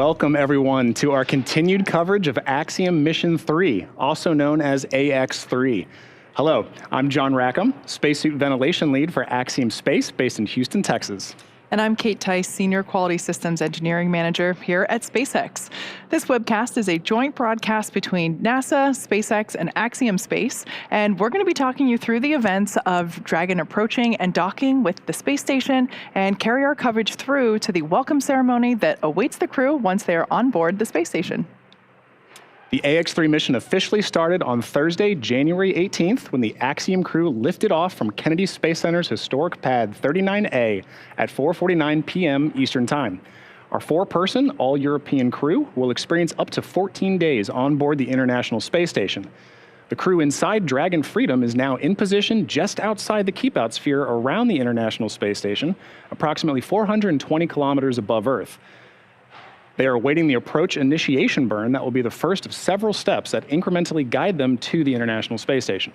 Welcome, everyone, to our continued coverage of Axiom Mission 3, also known as AX3. Hello, I'm John Rackham, Spacesuit Ventilation Lead for Axiom Space, based in Houston, Texas. And I'm Kate Tice, Senior Quality Systems Engineering Manager here at SpaceX. This webcast is a joint broadcast between NASA, SpaceX, and Axiom Space, and we're going to be talking you through the events of Dragon approaching and docking with the space station and carry our coverage through to the welcome ceremony that awaits the crew once they are on board the space station. The AX3 mission officially started on Thursday, January 18th, when the Axiom crew lifted off from Kennedy Space Center's historic pad 39A at 4:49 p.m. Eastern Time. Our four-person, all-European crew will experience up to 14 days on board the International Space Station. The crew inside Dragon Freedom is now in position just outside the keep-out sphere around the International Space Station, approximately 420 kilometers above Earth. They are awaiting the approach initiation burn that will be the first of several steps that incrementally guide them to the International Space Station.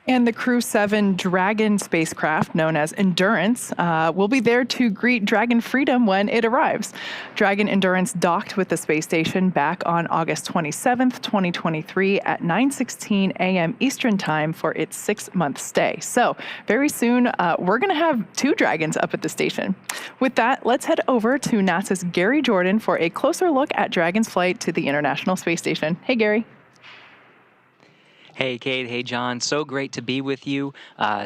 And the Crew 7 Dragon spacecraft, known as Endurance, will be there to greet Dragon Freedom when it arrives. Dragon Endurance docked with the space station back on August 27th, 2023 at 9:16 a.m. Eastern Time for its 6-month stay. So very soon, we're going to have 2 Dragons up at the station. With that, let's head over to NASA's Gary Jordan for a closer look at Dragon's flight to the International Space Station. Hey, Gary. Hey, Kate. Hey, John. So great to be with you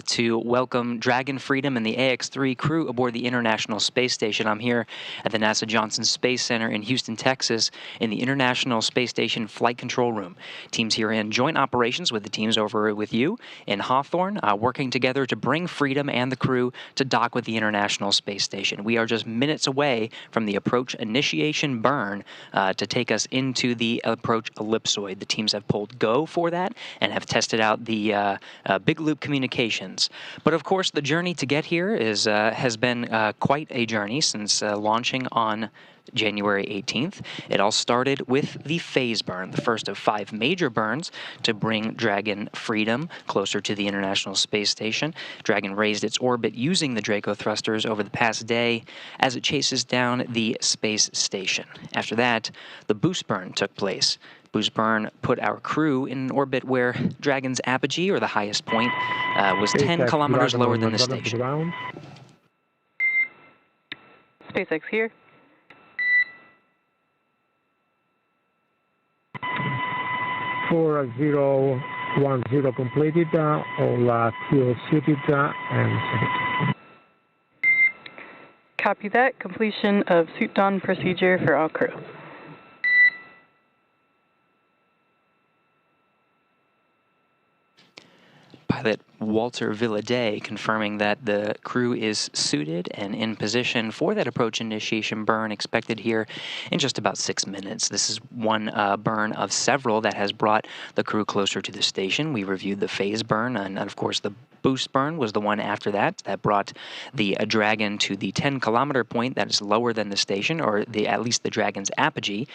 to welcome Dragon Freedom and the AX3 crew aboard the International Space Station. I'm here at the NASA Johnson Space Center in Houston, Texas, in the International Space Station Flight Control Room. Teams here in joint operations with the teams over with you in Hawthorne, working together to bring Freedom and the crew to dock with the International Space Station. We are just minutes away from the approach initiation burn to take us into the approach ellipsoid. The teams have pulled go for that and have tested out the big loop communications. But of course, the journey to get here has been quite a journey since launching on January 18th. It all started with the phase burn, the first of 5 major burns to bring Dragon Freedom closer to the International Space Station. Dragon raised its orbit using the Draco thrusters over the past day as it chases down the space station. After that, the boost burn took place. Boost burn put our crew in an orbit where Dragon's apogee, or the highest point, was 10 kilometers lower than the station. SpaceX here. For 010 completed, all fuel suited and set. Copy that. Completion of suit don procedure for all crew. Pilot Walter Villaday confirming that the crew is suited and in position for that approach initiation burn expected here in just about 6 minutes. This is one burn of several that has brought the crew closer to the station. We reviewed the phase burn, and of course the boost burn was the one after that brought the Dragon to the 10-kilometer point that is lower than the station, or at least the Dragon's apogee.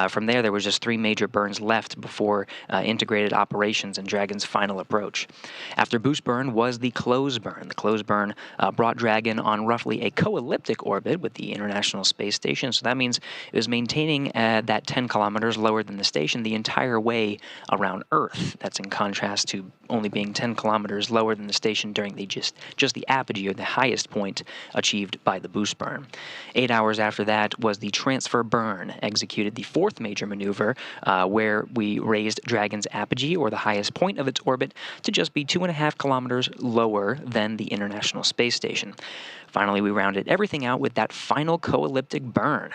From there was just 3 major burns left before integrated operations and Dragon's final approach. After boost burn was the close burn. The close burn brought Dragon on roughly a co-elliptic orbit with the International Space Station, so that means it was maintaining that 10 kilometers lower than the station the entire way around Earth. That's in contrast to only being 10 kilometers lower than the station during the just the apogee, or the highest point achieved by the boost burn. 8 hours after that was the transfer burn, executed the 4th major maneuver where we raised Dragon's apogee, or the highest point of its orbit, to just be 2.5 kilometers lower than the International Space Station. Finally, we rounded everything out with that final co-elliptic burn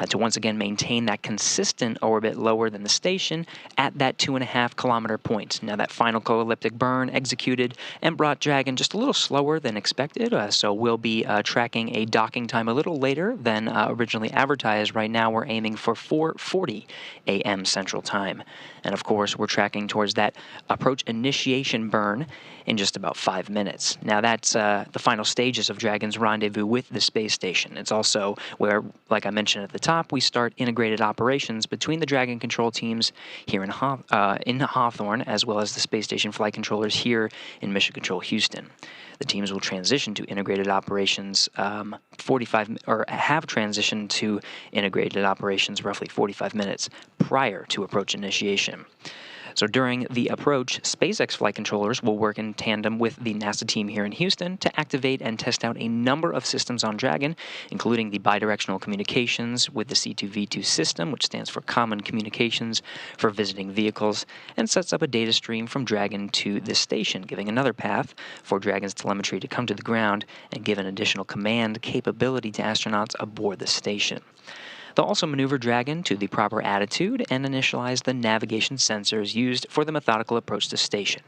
to once again maintain that consistent orbit lower than the station at that 2.5 kilometer point. Now, that final co-elliptic burn executed and brought Dragon just a little slower than expected, so we'll be tracking a docking time a little later than originally advertised. Right now, we're aiming for 4:40 a.m. Central Time. And of course, we're tracking towards that approach initiation burn in just about 5 minutes. Now, that's the final stages of Dragon Dragon's rendezvous with the space station. It's also where, like I mentioned at the top, we start integrated operations between the Dragon control teams here in Hawthorne, as well as the space station flight controllers here in Mission Control Houston. The teams will transition to integrated operations have transitioned to integrated operations roughly 45 minutes prior to approach initiation. So during the approach, SpaceX flight controllers will work in tandem with the NASA team here in Houston to activate and test out a number of systems on Dragon, including the bidirectional communications with the C2V2 system, which stands for Common Communications for Visiting Vehicles, and sets up a data stream from Dragon to this station, giving another path for Dragon's telemetry to come to the ground and give an additional command capability to astronauts aboard the station. They'll also maneuver Dragon to the proper attitude and initialize the navigation sensors used for the methodical approach to station.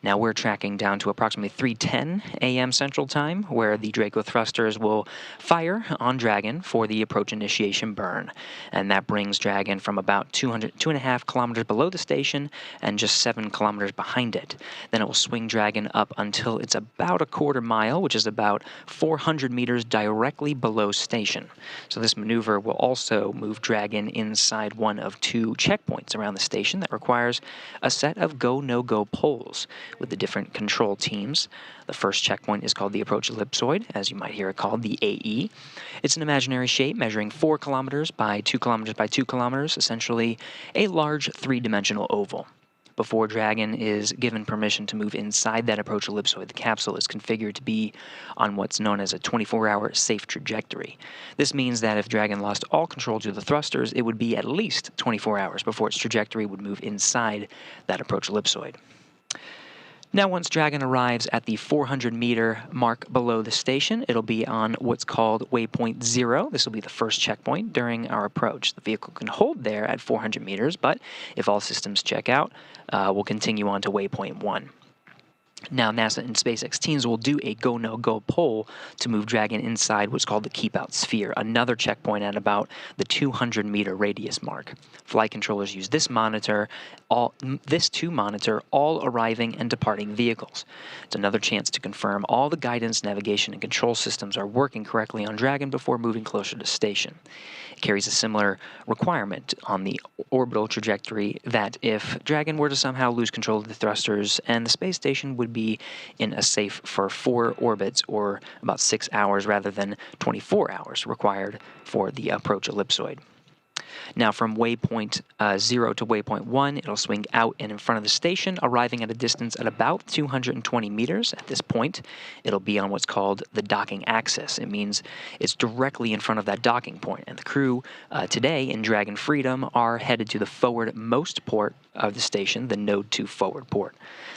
Now we're tracking down to approximately 3:10 a.m. Central Time, where the Draco thrusters will fire on Dragon for the approach initiation burn. And that brings Dragon from about 2.5 kilometers below the station and just 7 kilometers behind it. Then it will swing Dragon up until it's about a quarter mile, which is about 400 meters directly below station. So this maneuver will also move Dragon inside one of 2 checkpoints around the station that requires a set of go-no-go poles with the different control teams. The first checkpoint is called the approach ellipsoid, as you might hear it called, the AE. It's an imaginary shape measuring 4 kilometers by 2 kilometers by 2 kilometers, essentially a large 3-dimensional oval. Before Dragon is given permission to move inside that approach ellipsoid, the capsule is configured to be on what's known as a 24-hour safe trajectory. This means that if Dragon lost all control to the thrusters, it would be at least 24 hours before its trajectory would move inside that approach ellipsoid. Now, once Dragon arrives at the 400-meter mark below the station, it'll be on what's called waypoint 0. This will be the first checkpoint during our approach. The vehicle can hold there at 400 meters, but if all systems check out, we'll continue on to waypoint 1. Now, NASA and SpaceX teams will do a go-no-go poll to move Dragon inside what's called the keep-out sphere, another checkpoint at about the 200-meter radius mark. Flight controllers use this to monitor all arriving and departing vehicles. It's another chance to confirm all the guidance, navigation, and control systems are working correctly on Dragon before moving closer to station. It carries a similar requirement on the orbital trajectory that if Dragon were to somehow lose control of the thrusters, and the space station would be in a safe for 4 orbits, or about 6 hours rather than 24 hours required for the approach ellipsoid. Now, from waypoint 0 to waypoint 1, it'll swing out and in front of the station, arriving at a distance at about 220 meters. At this point, it'll be on what's called the docking axis. It means it's directly in front of that docking point. And the crew today in Dragon Freedom are headed to the forward-most port of the station, the Node 2 forward port.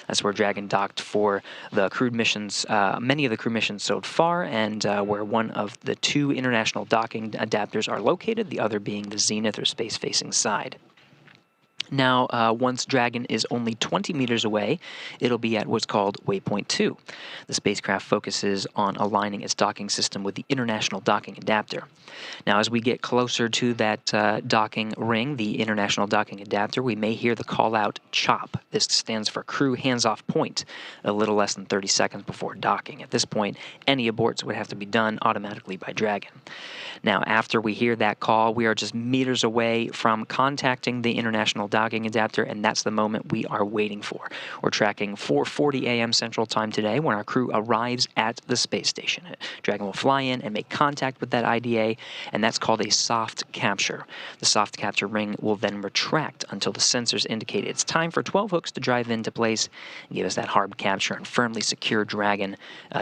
That's where Dragon docked for the crewed missions, many of the crew missions so far, and where one of the 2 international docking adapters are located, the other being the zenith or space-facing side. Now, once Dragon is only 20 meters away, it'll be at what's called waypoint 2. The spacecraft focuses on aligning its docking system with the International Docking Adapter. Now, as we get closer to that docking ring, the International Docking Adapter, we may hear the call-out CHOP. This stands for Crew Hands-Off Point, a little less than 30 seconds before docking. At this point, any aborts would have to be done automatically by Dragon. Now, after we hear that call, we are just meters away from contacting the International Docking Adapter, and that's the moment we are waiting for. We're tracking 4:40 a.m. Central Time today when our crew arrives at the space station. Dragon will fly in and make contact with that IDA, and that's called a soft capture. The soft capture ring will then retract until the sensors indicate it's time for 12 hooks to drive into place and give us that hard capture and firmly secure Dragon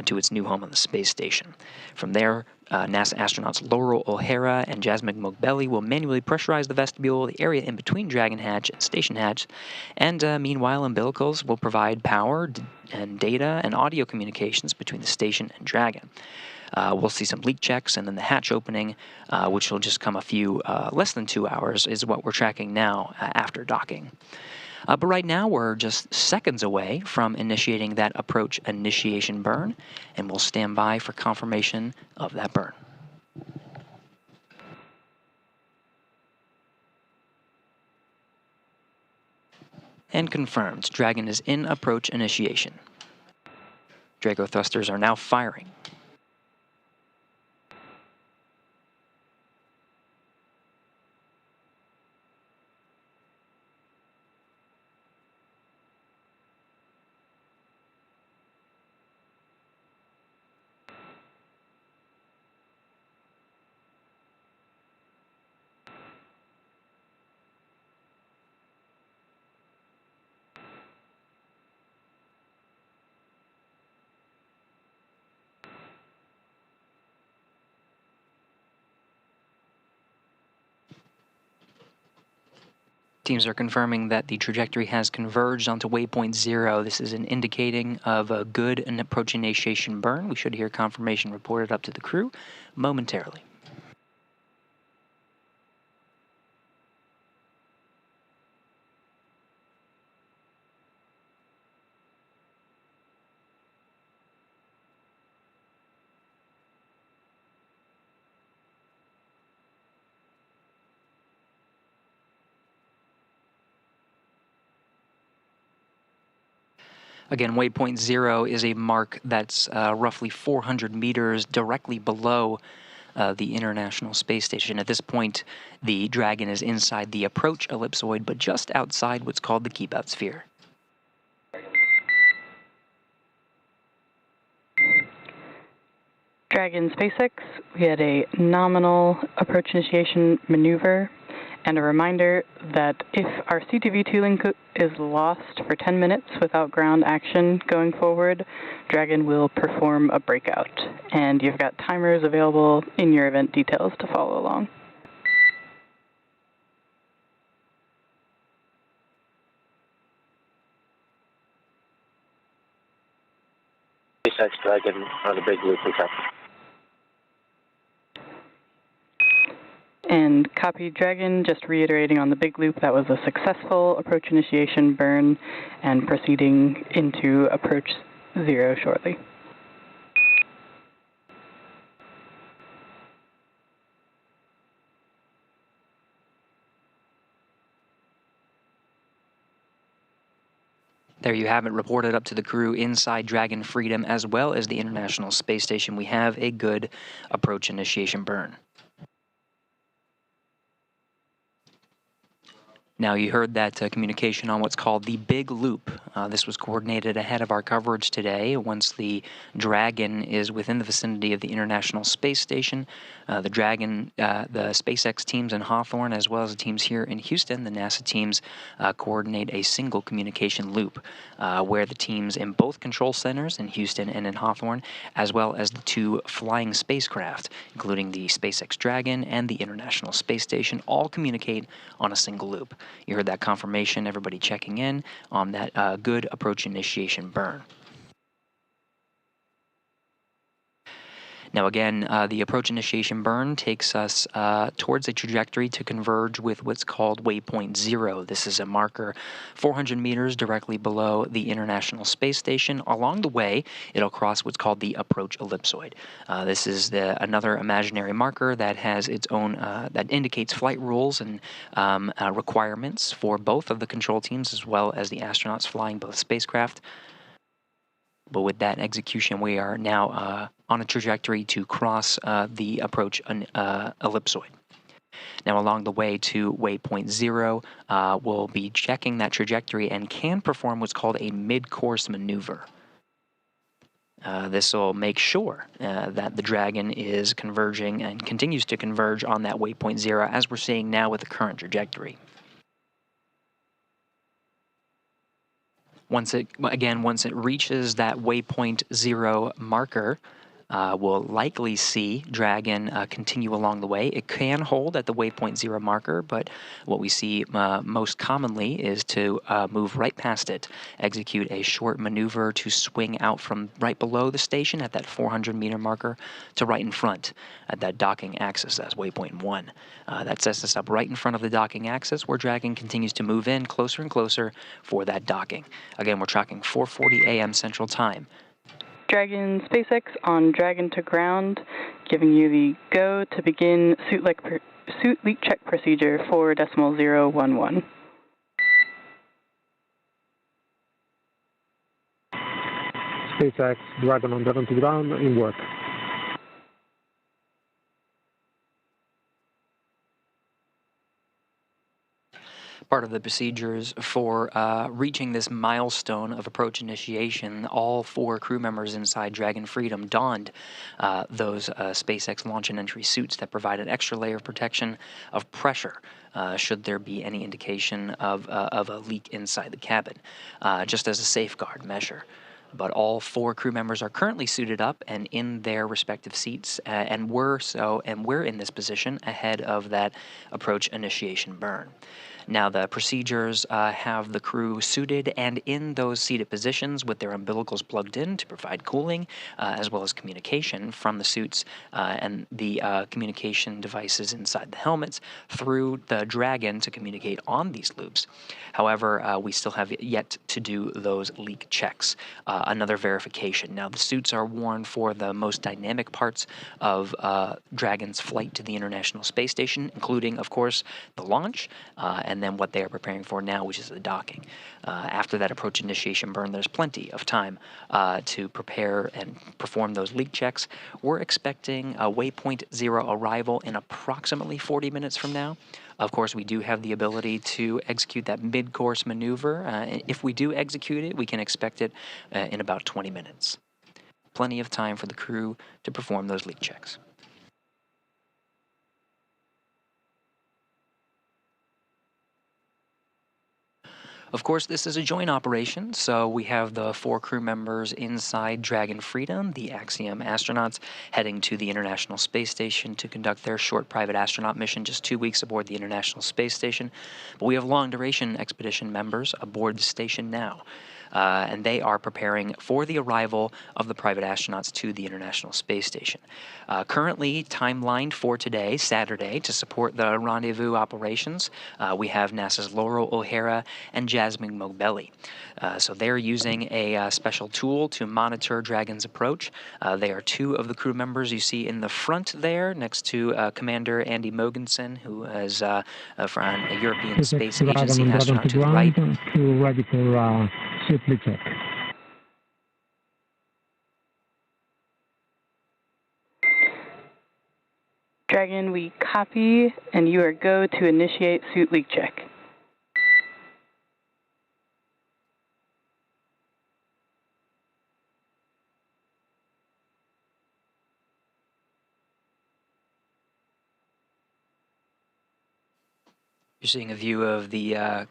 to its new home on the space station. From there, NASA astronauts Laurel O'Hara and Jasmine Mogbelli will manually pressurize the vestibule, the area in between Dragon Hatch and Station Hatch, and meanwhile, umbilicals will provide power and data and audio communications between the station and Dragon. We'll see some leak checks, and then the hatch opening, which will just come a few less than 2 hours, is what we're tracking now after docking. But right now, we're just seconds away from initiating that approach initiation burn, and we'll stand by for confirmation of that burn. And confirmed, Dragon is in approach initiation. Draco thrusters are now firing. Teams are confirming that the trajectory has converged onto waypoint 0. This is an indicating of a good and approach initiation burn. We should hear confirmation reported up to the crew momentarily. Again, waypoint 0 is a mark that's roughly 400 meters directly below the International Space Station. At this point, the Dragon is inside the approach ellipsoid, but just outside what's called the keep-out sphere. Dragon SpaceX, we had a nominal approach initiation maneuver, and a reminder that if our C2V2 link is lost for 10 minutes without ground action going forward, Dragon will perform a breakout. And you've got timers available in your event details to follow along. SpaceX Dragon on the big loop, recap. And copy Dragon, just reiterating on the big loop, that was a successful approach initiation burn and proceeding into approach 0 shortly. There you have it, reported up to the crew inside Dragon Freedom as well as the International Space Station. We have a good approach initiation burn. Now, you heard that communication on what's called the Big Loop. This was coordinated ahead of our coverage today. Once the Dragon is within the vicinity of the International Space Station, the Dragon, the SpaceX teams in Hawthorne, as well as the teams here in Houston, the NASA teams, coordinate a single communication loop where the teams in both control centers in Houston and in Hawthorne, as well as the two flying spacecraft, including the SpaceX Dragon and the International Space Station, all communicate on a single loop. You heard that confirmation, everybody checking in on that good approach initiation burn. Now again, the approach initiation burn takes us towards a trajectory to converge with what's called waypoint 0. This is a marker 400 meters directly below the International Space Station. Along the way, it'll cross what's called the approach ellipsoid. This is another imaginary marker that has its own, that indicates flight rules and requirements for both of the control teams as well as the astronauts flying both spacecraft. But with that execution, we are now on a trajectory to cross the approach ellipsoid. Now, along the way to waypoint 0, we'll be checking that trajectory and can perform what's called a mid-course maneuver. This will make sure that the Dragon is converging and continues to converge on that waypoint 0, as we're seeing now with the current trajectory. Once it reaches that waypoint 0 marker, we'll likely see Dragon continue along the way. It can hold at the waypoint 0 marker, but what we see most commonly is to move right past it, execute a short maneuver to swing out from right below the station at that 400-meter marker to right in front at that docking axis. That's waypoint 1. That sets us up right in front of the docking axis, where Dragon continues to move in closer and closer for that docking. Again, we're tracking 4:40 a.m. Central Time. Dragon SpaceX on Dragon to ground, giving you the go to begin suit leak check procedure for 4.011. SpaceX Dragon on Dragon to ground in work. Part of the procedures for reaching this milestone of approach initiation, all 4 crew members inside Dragon Freedom donned those SpaceX launch and entry suits that provide an extra layer of protection of pressure should there be any indication of a leak inside the cabin, just as a safeguard measure. But all 4 crew members are currently suited up and in their respective seats, and we're in this position ahead of that approach initiation burn. Now, the procedures have the crew suited and in those seated positions with their umbilicals plugged in to provide cooling, as well as communication from the suits and the communication devices inside the helmets through the Dragon to communicate on these loops. However, we still have yet to do those leak checks, another verification. Now, the suits are worn for the most dynamic parts of Dragon's flight to the International Space Station, including, of course, the launch, and then what they are preparing for now, which is the docking. After that approach initiation burn, there's plenty of time to prepare and perform those leak checks. We're expecting a waypoint 0 arrival in approximately 40 minutes from now. Of course, we do have the ability to execute that mid-course maneuver. If we do execute it, we can expect it in about 20 minutes. Plenty of time for the crew to perform those leak checks. Of course, this is a joint operation, so we have the 4 crew members inside Dragon Freedom, the Axiom astronauts, heading to the International Space Station to conduct their short private astronaut mission, just 2 weeks aboard the International Space Station. But we have long-duration expedition members aboard the station now. And they are preparing for the arrival of the private astronauts to the International Space Station. Currently timelined for today, Saturday, to support the rendezvous operations, we have NASA's Laurel O'Hara and Jasmine Mogbelli. So they're using a special tool to monitor Dragon's approach. They are 2 of the crew members you see in the front there, next to Commander Andy Mogensen, who is from a European Space Agency astronaut to the right. Ready for suit check. Dragon, we copy, and you are go to initiate suit leak check. You're seeing a view of the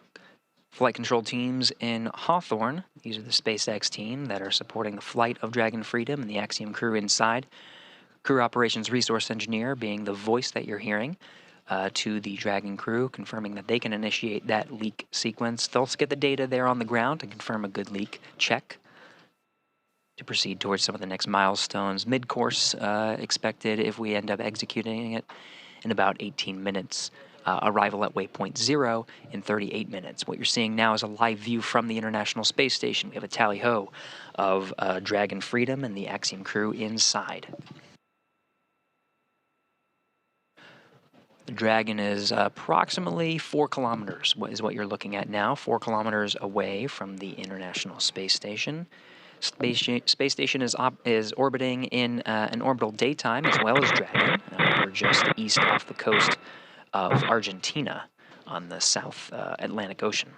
flight control teams in Hawthorne. These are the SpaceX team that are supporting the flight of Dragon Freedom and the Axiom crew inside. Crew Operations Resource Engineer being the voice that you're hearing to the Dragon crew, confirming that they can initiate that leak sequence. They'll get the data there on the ground to confirm a good leak check to proceed towards some of the next milestones. Mid-course expected if we end up executing it in about 18 minutes. Arrival at waypoint 0 in 38 minutes. What you're seeing now is a live view from the International Space Station. We have a tally-ho of Dragon Freedom and the Axiom crew inside. The Dragon is approximately 4 kilometers, is what you're looking at now, 4 kilometers away from the International Space Station. Space Station is orbiting in an orbital daytime as well as Dragon. We're just east off the coast of Argentina on the South Atlantic Ocean.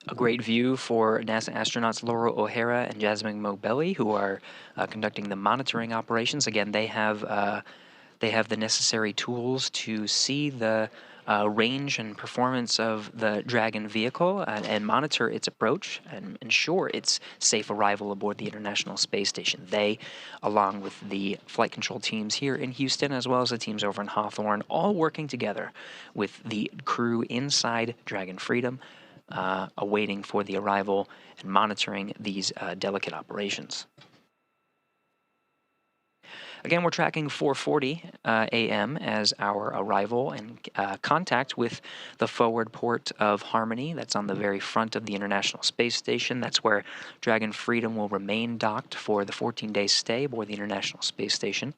A great view for NASA astronauts Laurel O'Hara and Jasmine Mogbelli, who are conducting the monitoring operations. Again, they have the necessary tools to see the range and performance of the Dragon vehicle and monitor its approach and ensure its safe arrival aboard the International Space Station. They, along with the flight control teams here in Houston, as well as the teams over in Hawthorne, all working together with the crew inside Dragon Freedom, awaiting for the arrival and monitoring these delicate operations. Again, we're tracking 4:40 a.m. as our arrival and contact with the forward port of Harmony. That's on the very front of the International Space Station. That's where Dragon Freedom will remain docked for the 14-day stay aboard the International Space Station.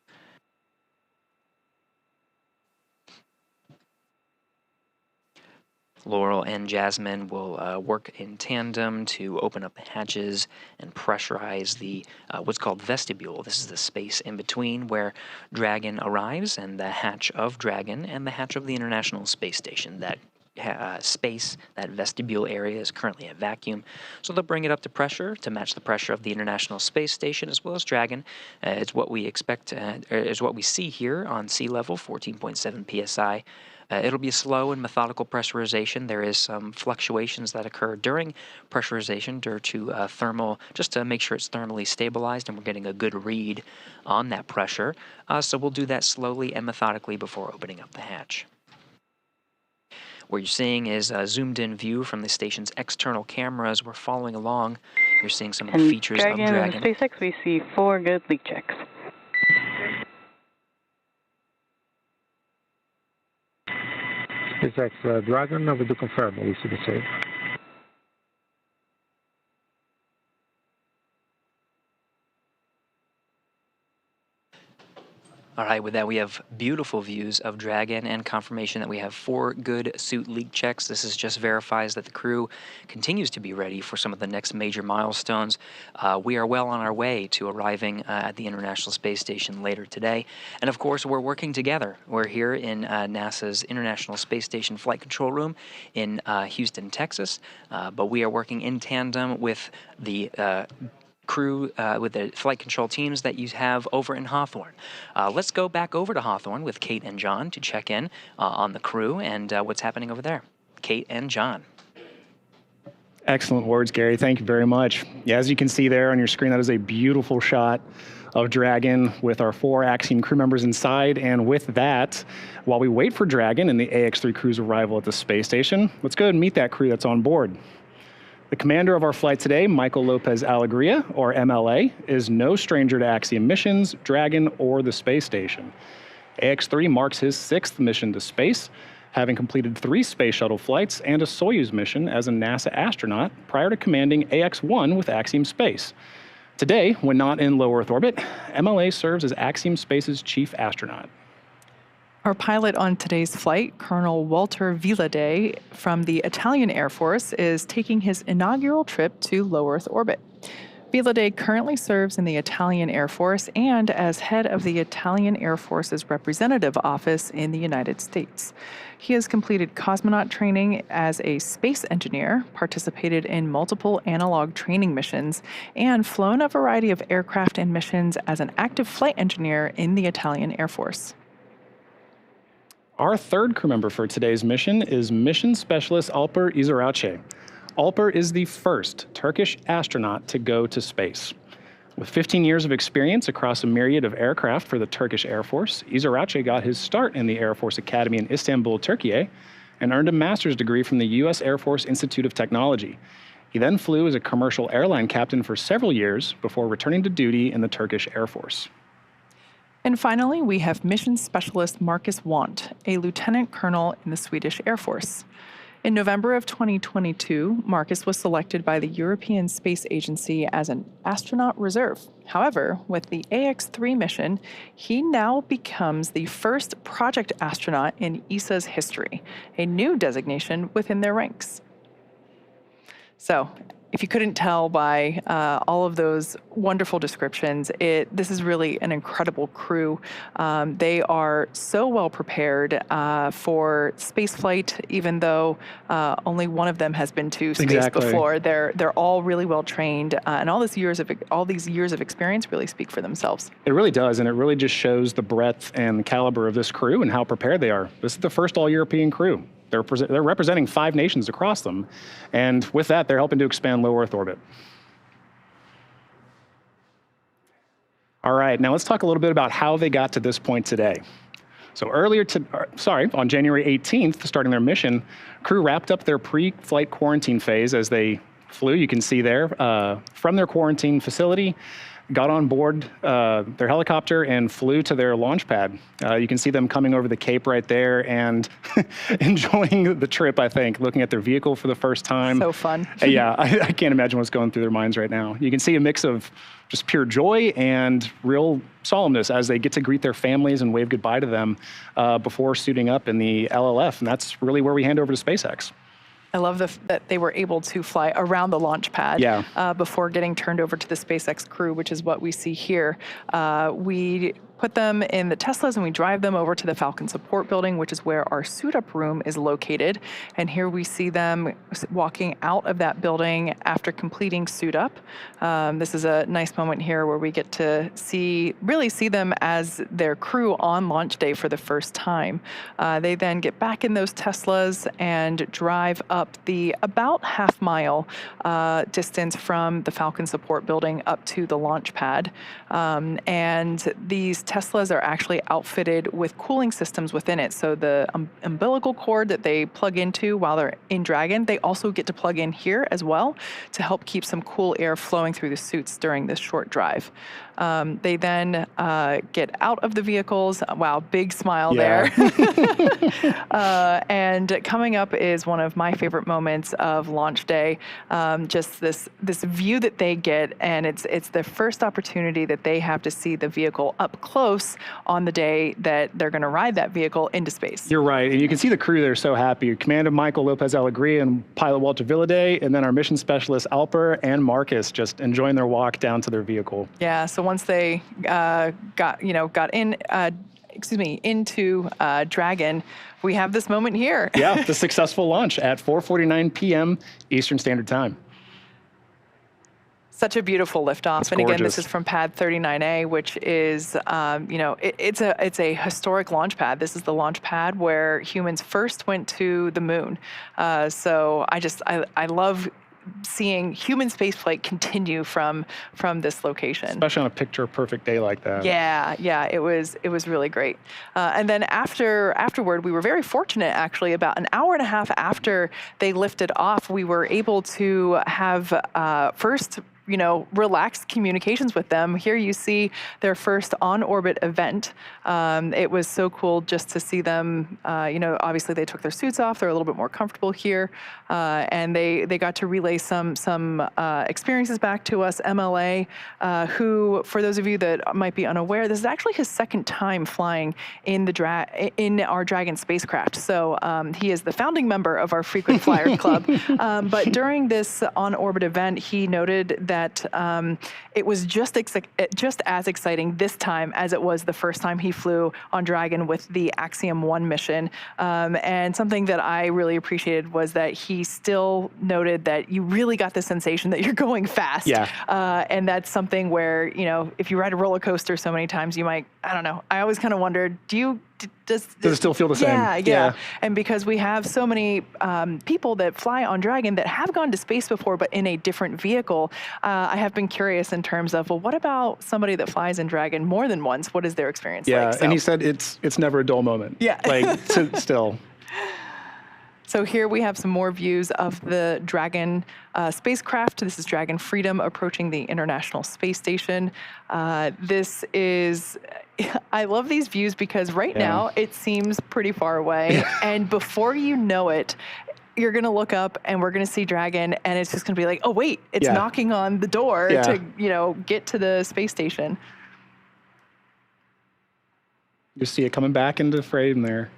Laurel and Jasmine will work in tandem to open up the hatches and pressurize the what's called vestibule. This is the space in between where Dragon arrives and the hatch of Dragon and the hatch of the International Space Station that space. That vestibule area is currently at vacuum, so they'll bring it up to pressure to match the pressure of the International Space Station as well as Dragon. It's what we expect, is what we see here on sea level, 14.7 psi. It'll be a slow and methodical pressurization. There is some fluctuations that occur during pressurization due to thermal, just to make sure it's thermally stabilized and we're getting a good read on that pressure. So we'll do that slowly and methodically before opening up the hatch. What you're seeing is a zoomed-in view from the station's external cameras. We're following along. You're seeing some of the features of Dragon. And SpaceX, we see 4 good leak checks. SpaceX Dragon, we do confirm, we see the same. All right, with that, we have beautiful views of Dragon and confirmation that we have 4 good suit leak checks. This just verifies that the crew continues to be ready for some of the next major milestones. We are well on our way to arriving at the International Space Station later today. And of course, we're working together. We're here in NASA's International Space Station Flight Control Room in Houston, Texas. But we are working in tandem with the crew, with the flight control teams that you have over in Hawthorne. Let's go back over to Hawthorne with Kate and John to check in on the crew and what's happening over there. Kate and John. Excellent words, Gary. Thank you very much. Yeah, as you can see there on your screen, that is a beautiful shot of Dragon with our 4 Axiom crew members inside. And with that, while we wait for Dragon and the AX-3 crew's arrival at the space station, let's go ahead and meet that crew that's on board. The commander of our flight today, Michael Lopez Alegria, or MLA, is no stranger to Axiom missions, Dragon, or the space station. AX-3 marks his 6th mission to space, having completed 3 space shuttle flights and a Soyuz mission as a NASA astronaut prior to commanding AX-1 with Axiom Space. Today, when not in low Earth orbit, MLA serves as Axiom Space's chief astronaut. Our pilot on today's flight, Colonel Walter Villade from the Italian Air Force, is taking his inaugural trip to low Earth orbit. Villade currently serves in the Italian Air Force and as head of the Italian Air Force's representative office in the United States. He has completed cosmonaut training as a space engineer, participated in multiple analog training missions, and flown a variety of aircraft and missions as an active flight engineer in the Italian Air Force. Our 3rd crew member for today's mission is Mission Specialist Alper Izirace. Alper is the first Turkish astronaut to go to space. With 15 years of experience across a myriad of aircraft for the Turkish Air Force, Izirace got his start in the Air Force Academy in Istanbul, Turkey, and earned a master's degree from the U.S. Air Force Institute of Technology. He then flew as a commercial airline captain for several years before returning to duty in the Turkish Air Force. And finally, we have Mission Specialist Marcus Wandt, a lieutenant colonel in the Swedish Air Force. In November of 2022, Marcus was selected by the European Space Agency as an astronaut reserve. However, with the AX-3 mission, he now becomes the first project astronaut in ESA's history, a new designation within their ranks. So, if you couldn't tell by all of those wonderful descriptions, this is really an incredible crew. They are so well prepared for spaceflight, even though only one of them has been to space before. They're all really well trained, and all these years of experience really speak for themselves. It really does, and it really just shows the breadth and the caliber of this crew and how prepared they are. This is the first all-European crew. They're representing 5 nations across them, and with that, they're helping to expand low Earth orbit. All right, now let's talk a little bit about how they got to this point today. So on January 18th, starting their mission, crew wrapped up their pre-flight quarantine phase as they flew, you can see there, from their quarantine facility, got on board their helicopter and flew to their launch pad. You can see them coming over the Cape right there and enjoying the trip, I think, looking at their vehicle for the first time. So fun. Yeah, I can't imagine what's going through their minds right now. You can see a mix of just pure joy and real solemnness as they get to greet their families and wave goodbye to them before suiting up in the LLF. And that's really where we hand over to SpaceX. I love that they were able to fly around the launch pad before getting turned over to the SpaceX crew, which is what we see here. We put them in the Teslas and we drive them over to the Falcon support building, which is where our suit-up room is located. And here we see them walking out of that building after completing suit-up. This is a nice moment here where we get to really see them as their crew on launch day for the first time. They then get back in those Teslas and drive up the about half-mile distance from the Falcon support building up to the launch pad. And these Teslas are actually outfitted with cooling systems within it. So the umbilical cord that they plug into while they're in Dragon, they also get to plug in here as well to help keep some cool air flowing through the suits during this short drive. They then get out of the vehicles. Wow, big smile there. And coming up is one of my favorite moments of launch day. Just this view that they get, and it's the first opportunity that they have to see the vehicle up close on the day that they're going to ride that vehicle into space. You're right, and you can see the crew there so happy. Commander Michael Lopez Alegria and pilot Walter Villaday, and then our mission specialist Alper and Marcus just enjoying their walk down to their vehicle. Yeah, so once they got into Dragon, we have this moment here. Yeah, the successful launch at 4:49 p.m. Eastern Standard Time. Such a beautiful liftoff. It's and again, gorgeous. this is from pad 39A, which is, it's a historic launch pad. This is the launch pad where humans first went to the moon. So I love seeing human spaceflight continue from this location. Especially on a picture-perfect day like that. Yeah, it was really great. And then afterward, we were very fortunate, actually. About an hour and a half after they lifted off, we were able to have first relaxed communications with them. Here you see their first on-orbit event. It was so cool just to see them, obviously they took their suits off. They're a little bit more comfortable here. And they got to relay some experiences back to us. MLA, who, for those of you that might be unaware, this is actually his second time flying in our Dragon spacecraft. So he is the founding member of our Frequent Flyer Club. But during this on-orbit event, he noted that it was just as exciting this time as it was the first time he flew on Dragon with the Axiom 1 mission. And something that I really appreciated was that he still noted that you really got the sensation that you're going fast. Yeah. And that's something where, if you ride a roller coaster so many times, you might, I don't know, I always kind of wondered, does it still feel the same? Yeah. And because we have so many people that fly on Dragon that have gone to space before, but in a different vehicle, I have been curious in terms of, well, what about somebody that flies in Dragon more than once? What is their experience like? Yeah, and he said it's never a dull moment. Yeah. Still. So here we have some more views of the Dragon spacecraft. This is Dragon Freedom approaching the International Space Station. This is, I love these views because right now it seems pretty far away. And before you know it, you're going to look up and we're going to see Dragon and it's just going to be like, oh, wait, it's knocking on the door to, get to the space station. You see it coming back into frame there.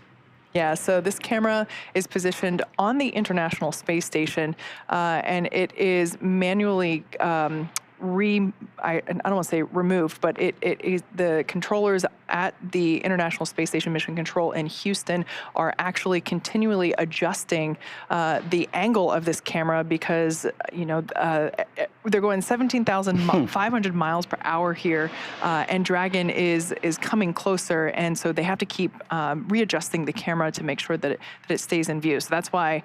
Yeah, so this camera is positioned on the International Space Station, and it is manually I don't want to say removed, but it is the controllers at the International Space Station Mission Control in Houston are actually continually adjusting the angle of this camera because, they're going 17,500 miles per hour here, and Dragon is coming closer, and so they have to keep readjusting the camera to make sure that it stays in view. So that's why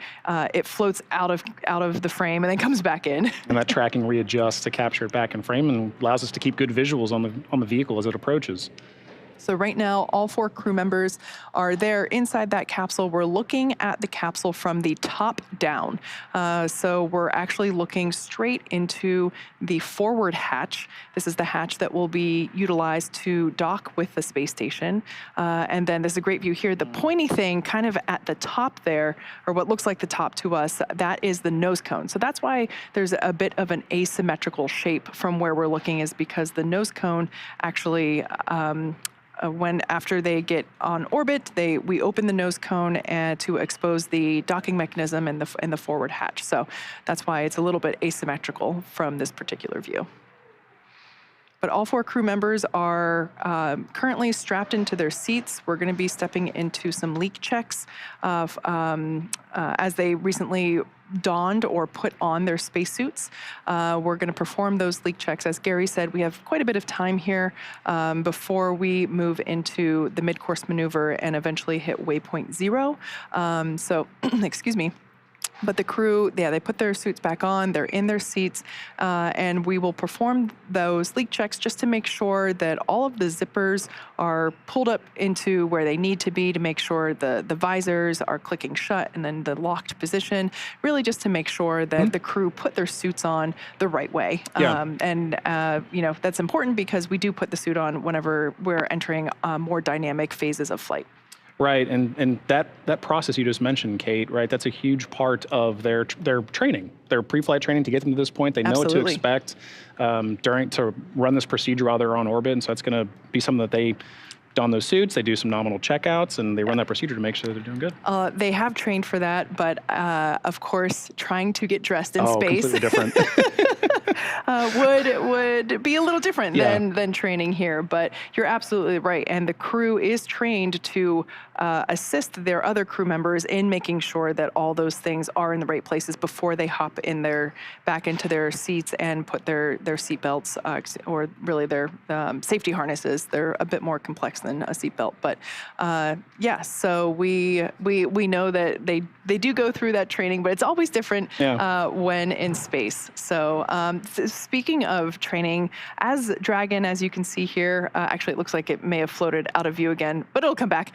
it floats out of the frame and then comes back in. And that tracking readjusts to capture it back in frame and allows us to keep good visuals on the vehicle as it approaches. So right now, all 4 crew members are there inside that capsule. We're looking at the capsule from the top down. So we're actually looking straight into the forward hatch. This is the hatch that will be utilized to dock with the space station. And then there's a great view here. The pointy thing kind of at the top there, or what looks like the top to us, that is the nose cone. So that's why there's a bit of an asymmetrical shape from where we're looking, is because the nose cone actually after they get on orbit, we open the nose cone to expose the docking mechanism in the forward hatch. So that's why it's a little bit asymmetrical from this particular view. But all 4 crew members are currently strapped into their seats. We're going to be stepping into some leak checks as they recently donned or put on their spacesuits. We're going to perform those leak checks. As Gary said, we have quite a bit of time here before we move into the mid-course maneuver and eventually hit waypoint 0. So, excuse me. But the crew, they put their suits back on, they're in their seats, and we will perform those leak checks just to make sure that all of the zippers are pulled up into where they need to be, to make sure the visors are clicking shut and in the locked position, really just to make sure that the crew put their suits on the right way. Yeah. That's important because we do put the suit on whenever we're entering more dynamic phases of flight. Right, and that process you just mentioned, Kate, right, that's a huge part of their training, their pre-flight training to get them to this point. They know what to expect to run this procedure while they're on orbit, and so that's going to be something that they don those suits, they do some nominal checkouts, and they run that procedure to make sure that they're doing good. They have trained for that, but of course, trying to get dressed in space completely different. would be a little different than training here. But you're absolutely right, and the crew is trained to assist their other crew members in making sure that all those things are in the right places before they hop back into their seats and put their seat belts or really their safety harnesses. They're a bit more complex than a seatbelt, but so we know that they do go through that training, but it's always different when in space. So speaking of training, as Dragon, as you can see here, actually it looks like it may have floated out of view again, but it'll come back.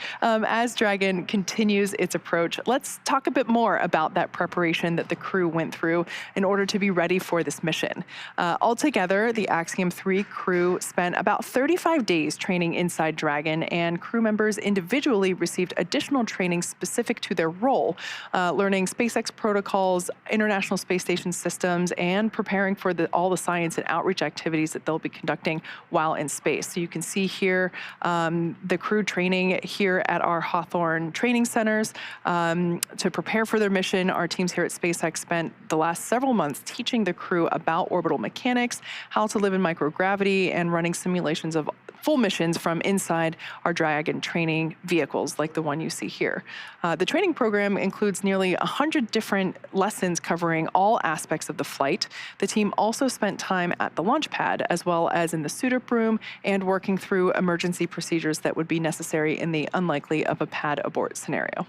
As Dragon continues its approach, let's talk a bit more about that preparation that the crew went through in order to be ready for this mission. Altogether, the Axiom 3 crew spent about 35 days training inside Dragon, and crew members individually received additional training specific to their role, learning SpaceX protocols, International Space Station systems, and preparing for all the science and outreach activities that they'll be conducting while in space. So you can see here the crew training here at our Hawthorne training centers to prepare for their mission. Our teams here at SpaceX spent the last several months teaching the crew about orbital mechanics, how to live in microgravity, and running simulations of full missions from inside our Dragon training vehicles like the one you see here. The training program includes nearly 100 different lessons covering all aspects of the flight. The team also spent time at the launch pad as well as in the suit-up room and working through emergency procedures that would be necessary in the unlikely of a pad abort scenario.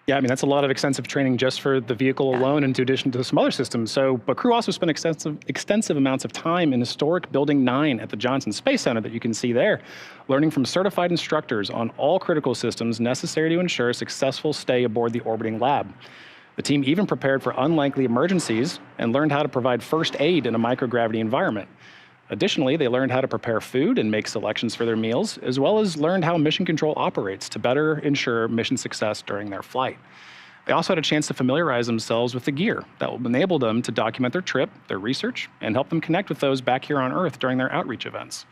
Yeah, I mean, that's a lot of extensive training just for the vehicle alone, in addition to some other systems. But crew also spent extensive amounts of time in historic Building 9 at the Johnson Space Center that you can see there, learning from certified instructors on all critical systems necessary to ensure a successful stay aboard the orbiting lab. The team even prepared for unlikely emergencies and learned how to provide first aid in a microgravity environment. Additionally, they learned how to prepare food and make selections for their meals, as well as learned how mission control operates to better ensure mission success during their flight. They also had a chance to familiarize themselves with the gear that will enable them to document their trip, their research, and help them connect with those back here on Earth during their outreach events.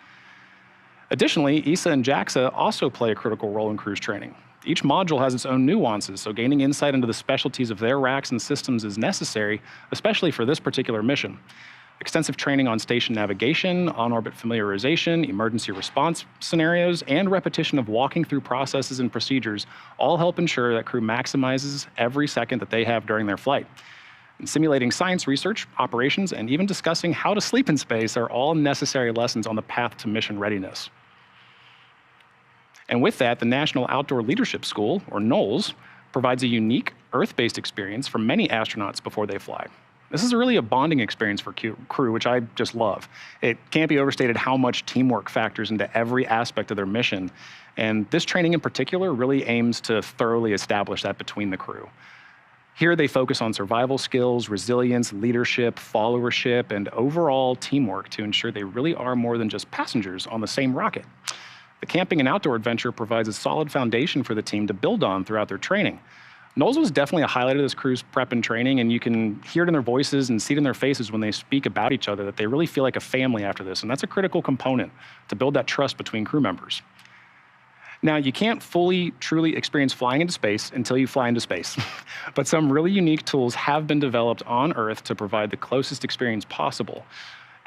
Additionally, ESA and JAXA also play a critical role in cruise training. Each module has its own nuances, so gaining insight into the specialties of their racks and systems is necessary, especially for this particular mission. Extensive training on station navigation, on-orbit familiarization, emergency response scenarios, and repetition of walking through processes and procedures all help ensure that crew maximizes every second that they have during their flight. And simulating science research, operations, and even discussing how to sleep in space are all necessary lessons on the path to mission readiness. And with that, the National Outdoor Leadership School, or NOLS, provides a unique Earth-based experience for many astronauts before they fly. This is really a bonding experience for crew, which I just love. It can't be overstated how much teamwork factors into every aspect of their mission. And this training in particular really aims to thoroughly establish that between the crew. Here they focus on survival skills, resilience, leadership, followership, and overall teamwork to ensure they really are more than just passengers on the same rocket. The camping and outdoor adventure provides a solid foundation for the team to build on throughout their training. NOLS was definitely a highlight of this crew's prep and training, and you can hear it in their voices and see it in their faces when they speak about each other, that they really feel like a family after this, and that's a critical component to build that trust between crew members. Now, you can't fully, truly experience flying into space until you fly into space, but some really unique tools have been developed on Earth to provide the closest experience possible.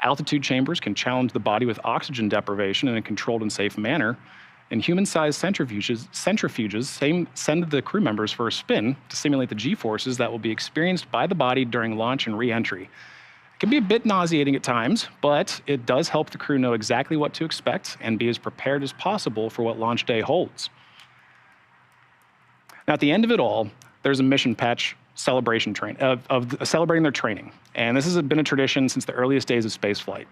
Altitude chambers can challenge the body with oxygen deprivation in a controlled and safe manner. And human-sized centrifuges send the crew members for a spin to simulate the G-forces that will be experienced by the body during launch and re-entry. It can be a bit nauseating at times, but it does help the crew know exactly what to expect and be as prepared as possible for what launch day holds. Now, at the end of it all, there's a mission patch celebration of celebrating their training. And this has been a tradition since the earliest days of spaceflight.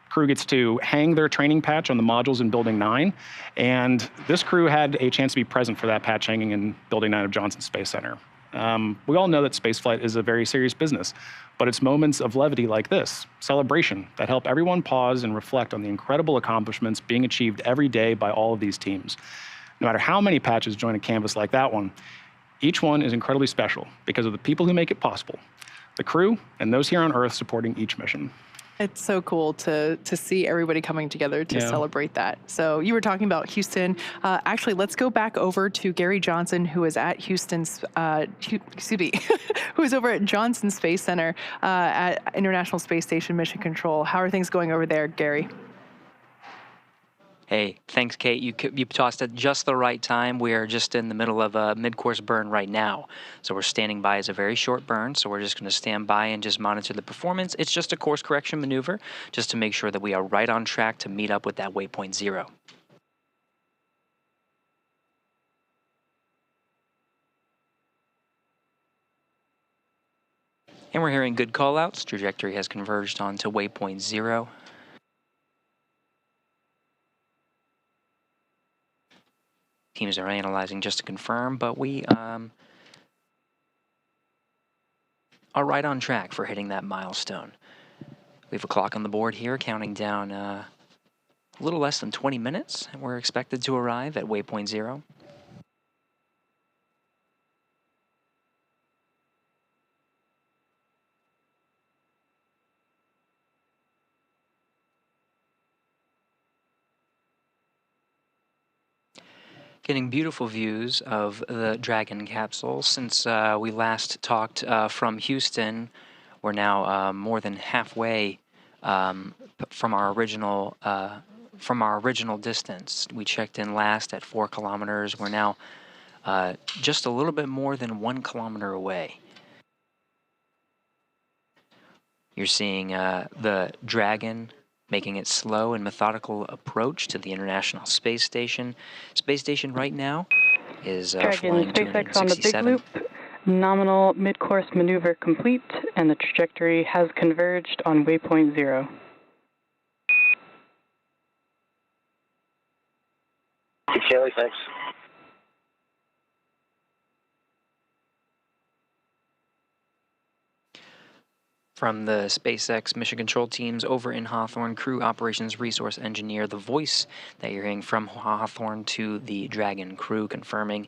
Crew gets to hang their training patch on the modules in Building 9, and this crew had a chance to be present for that patch hanging in Building 9 of Johnson Space Center. We all know that spaceflight is a very serious business, but it's moments of levity like this, celebration, that help everyone pause and reflect on the incredible accomplishments being achieved every day by all of these teams. No matter how many patches join a canvas like that one, each one is incredibly special because of the people who make it possible, the crew and those here on Earth supporting each mission. It's so cool to see everybody coming together to celebrate that. So you were talking about Houston. Actually, let's go back over to Gary Johnson, who is at Houston's, who is over at Johnson Space Center at International Space Station Mission Control. How are things going over there, Gary? Hey, thanks, Kate. You tossed at just the right time. We are just in the middle of a mid-course burn right now. So we're standing by as a very short burn, so we're just going to stand by and just monitor the performance. It's just a course correction maneuver, just to make sure that we are right on track to meet up with that waypoint 0. And we're hearing good call-outs. Trajectory has converged onto waypoint 0. Teams are analyzing just to confirm, but we are right on track for hitting that milestone. We have a clock on the board here counting down a little less than 20 minutes, and we're expected to arrive at waypoint 0. Getting beautiful views of the Dragon capsule. Since we last talked from Houston, we're now more than halfway from our original distance. We checked in last at 4 kilometers. We're now just a little bit more than 1 kilometer away. You're seeing the Dragon making its slow and methodical approach to the International Space Station. Space Station right now is flying SpaceX on the big 267. loop. Nominal mid-course maneuver complete, and the trajectory has converged on waypoint 0. Kelly, thanks. From the SpaceX mission control teams over in Hawthorne, crew operations resource engineer, the voice that you're hearing from Hawthorne to the Dragon crew, confirming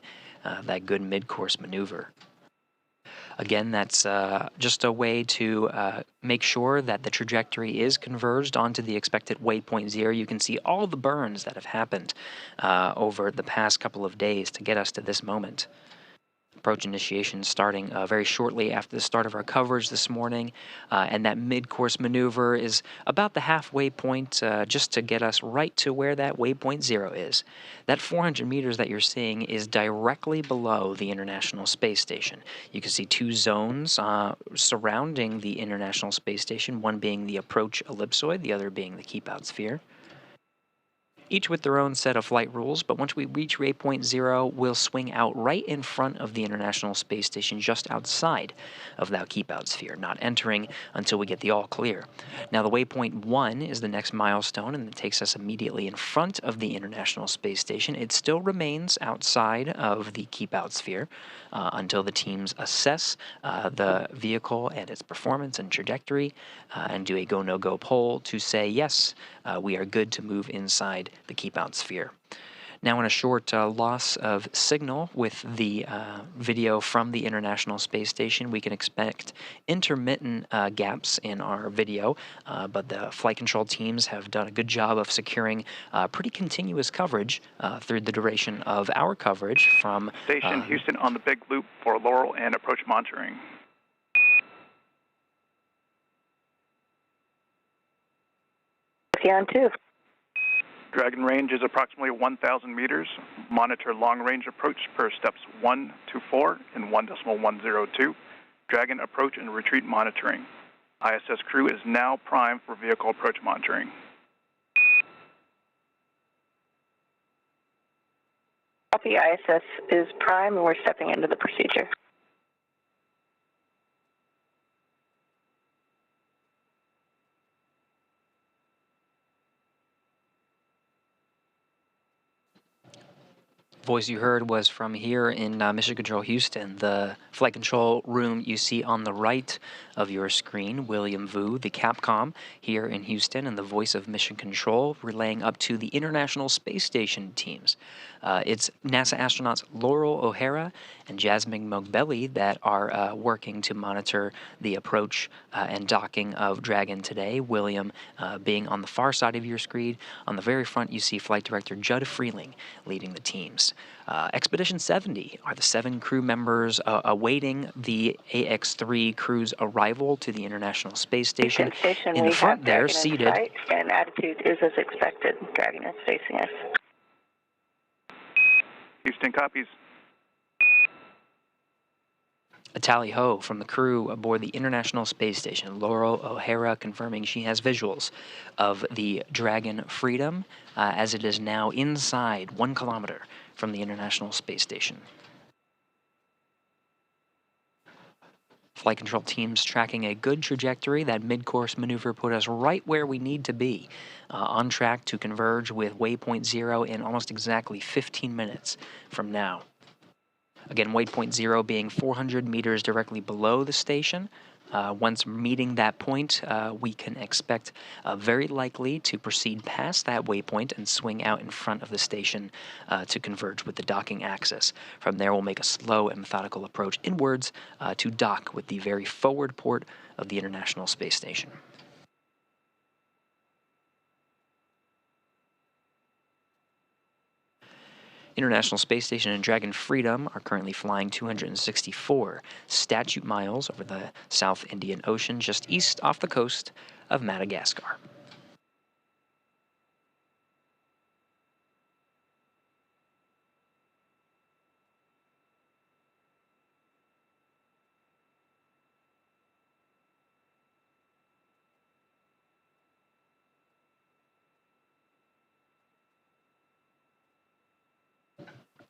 that good mid-course maneuver. Again, that's just a way to make sure that the trajectory is converged onto the expected waypoint 0. You can see all the burns that have happened over the past couple of days to get us to this moment. Approach initiation starting very shortly after the start of our coverage this morning, and that mid-course maneuver is about the halfway point just to get us right to where that waypoint 0 is. That 400 meters that you're seeing is directly below the International Space Station. You can see 2 zones surrounding the International Space Station, one being the approach ellipsoid, the other being the keep-out sphere. Each with their own set of flight rules, but once we reach waypoint 0, we'll swing out right in front of the International Space Station, just outside of that keep-out sphere, not entering until we get the all clear. Now, the waypoint 1 is the next milestone, and it takes us immediately in front of the International Space Station. It still remains outside of the keep-out sphere until the teams assess the vehicle and its performance and trajectory and do a go, no-go poll to say, yes, we are good to move inside the keep-out sphere. Now, in a short loss of signal with the video from the International Space Station, we can expect intermittent gaps in our video, but the flight control teams have done a good job of securing pretty continuous coverage through the duration of our coverage from Station Houston on the big loop for Laurel and approach monitoring. on 2. Dragon range is approximately 1,000 meters. Monitor long-range approach per steps 1 to 4 in 1.102. Dragon approach and retreat monitoring. ISS crew is now primed for vehicle approach monitoring. Copy, ISS is prime and we're stepping into the procedure. Voice you heard was from here in Mission Control Houston. The flight control room you see on the right of your screen, William Vu, the Capcom here in Houston, and the voice of Mission Control relaying up to the International Space Station teams. It's NASA astronauts Laurel O'Hara and Jasmine Mogbelli that are working to monitor the approach and docking of Dragon today. William being on the far side of your screen. On the very front, you see Flight Director Judd Freeling leading the teams. Expedition 70 are the 7 crew members awaiting the AX-3 crew's arrival to the International Space Station. In the front there, seated. And attitude is as expected. Dragon is facing us. Houston copies. A tally-ho from the crew aboard the International Space Station. Laurel O'Hara confirming she has visuals of the Dragon Freedom as it is now inside 1 kilometer from the International Space Station. Flight control teams tracking a good trajectory. That mid-course maneuver put us right where we need to be, on track to converge with waypoint 0 in almost exactly 15 minutes from now. Again, waypoint 0 being 400 meters directly below the station. Once meeting that point, we can expect very likely to proceed past that waypoint and swing out in front of the station to converge with the docking axis. From there, we'll make a slow and methodical approach inwards to dock with the very forward port of the International Space Station. International Space Station and Dragon Freedom are currently flying 264 statute miles over the South Indian Ocean, just east off the coast of Madagascar.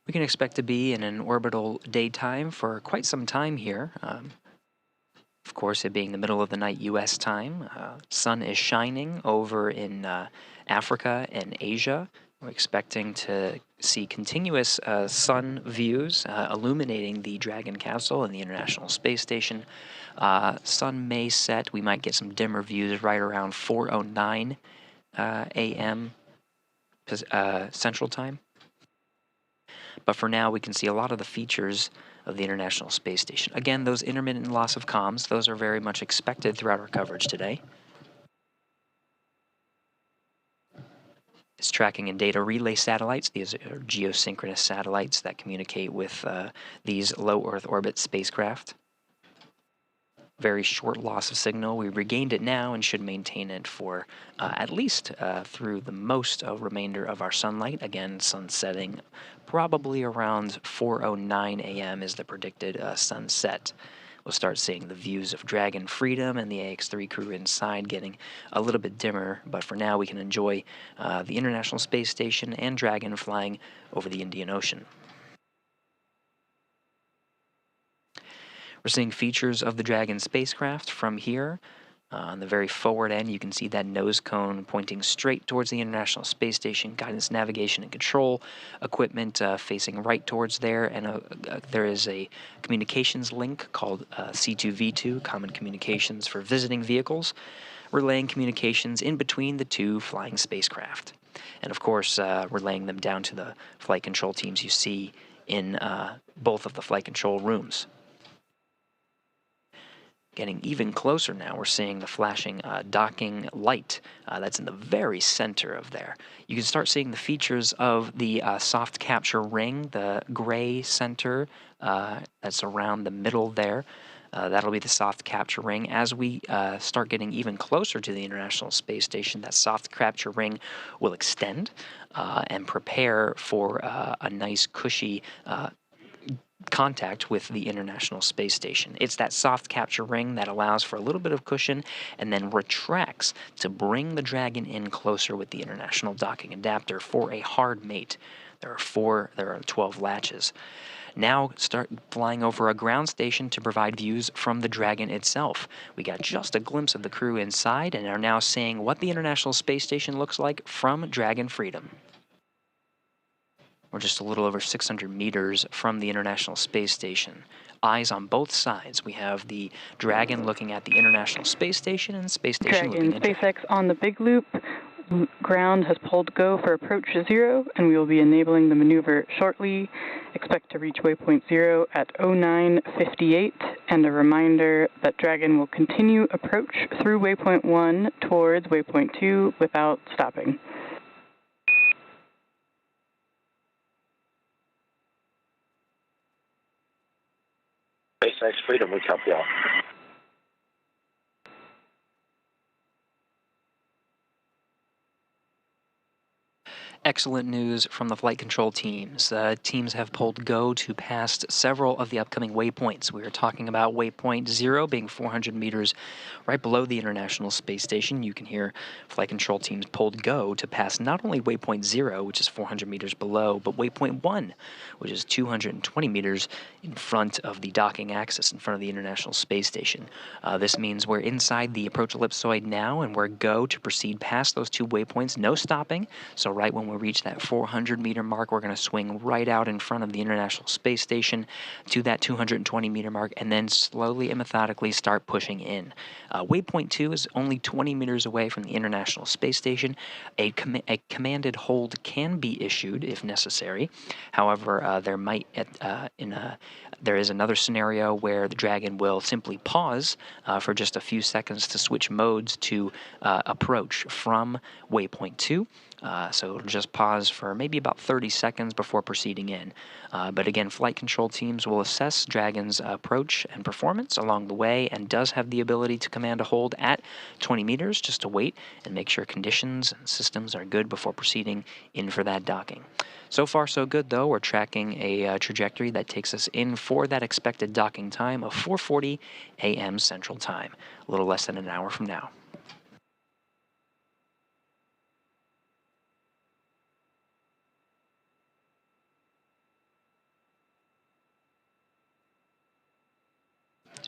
We can expect to be in an orbital daytime for quite some time here. Of course, it being the middle of the night U.S. time. Sun is shining over in Africa and Asia. We're expecting to see continuous sun views illuminating the Dragon capsule and the International Space Station. Sun may set. We might get some dimmer views right around 4:09 a.m. Central Time. But for now, we can see a lot of the features of the International Space Station. Again, those intermittent loss of comms, those are very much expected throughout our coverage today. It's tracking and data relay satellites. These are geosynchronous satellites that communicate with these low Earth orbit spacecraft. Very short loss of signal. We regained it now and should maintain it for at least through the most remainder of our sunlight. Again, sun setting probably around 4:09 a.m. is the predicted sunset. We'll start seeing the views of Dragon Freedom and the AX-3 crew inside getting a little bit dimmer, but for now we can enjoy the International Space Station and Dragon flying over the Indian Ocean. We're seeing features of the Dragon spacecraft from here. On the very forward end, you can see that nose cone pointing straight towards the International Space Station, guidance, navigation, and control equipment facing right towards there, and there is a communications link called C2V2, Common Communications for Visiting Vehicles, relaying communications in between the 2 flying spacecraft. And of course, relaying them down to the flight control teams you see in both of the flight control rooms. Getting even closer now, we're seeing the flashing docking light that's in the very center of there. You can start seeing the features of the soft capture ring, the gray center that's around the middle there. That'll be the soft capture ring. As we start getting even closer to the International Space Station, that soft capture ring will extend and prepare for a nice cushy contact with the International Space Station. It's that soft capture ring that allows for a little bit of cushion and then retracts to bring the Dragon in closer with the International Docking Adapter for a hard mate. There are 12 latches. Now start flying over a ground station to provide views from the Dragon itself. We got just a glimpse of the crew inside and are now seeing what the International Space Station looks like from Dragon Freedom. We're just a little over 600 meters from the International Space Station. Eyes on both sides. We have the Dragon looking at the International Space Station and the Space Station looking at SpaceX on the big loop. Ground has pulled go for approach 0, and we will be enabling the maneuver shortly. Expect to reach waypoint 0 at 09:58, and a reminder that Dragon will continue approach through waypoint 1 towards waypoint 2 without stopping. SpaceX Freedom, we copy all. Excellent news from the flight control teams. Teams have pulled go to past several of the upcoming waypoints. We are talking about waypoint 0 being 400 meters right below the International Space Station. You can hear flight control teams pulled go to pass not only waypoint 0, which is 400 meters below, but waypoint 1, which is 220 meters in front of the docking axis, in front of the International Space Station. This means we're inside the approach ellipsoid now, and we're go to proceed past those 2 waypoints, no stopping. So right when we reach that 400 meter mark, we're going to swing right out in front of the International Space Station to that 220 meter mark, and then slowly and methodically start pushing in. Waypoint 2 is only 20 meters away from the International Space Station. A commanded hold can be issued if necessary. However, there is another scenario where the Dragon will simply pause for just a few seconds to switch modes to approach from waypoint 2. So it'll just pause for maybe about 30 seconds before proceeding in. But again, flight control teams will assess Dragon's approach and performance along the way, and does have the ability to command a hold at 20 meters just to wait and make sure conditions and systems are good before proceeding in for that docking. So far, so good, though. We're tracking a trajectory that takes us in for that expected docking time of 4:40 a.m. Central Time, a little less than an hour from now.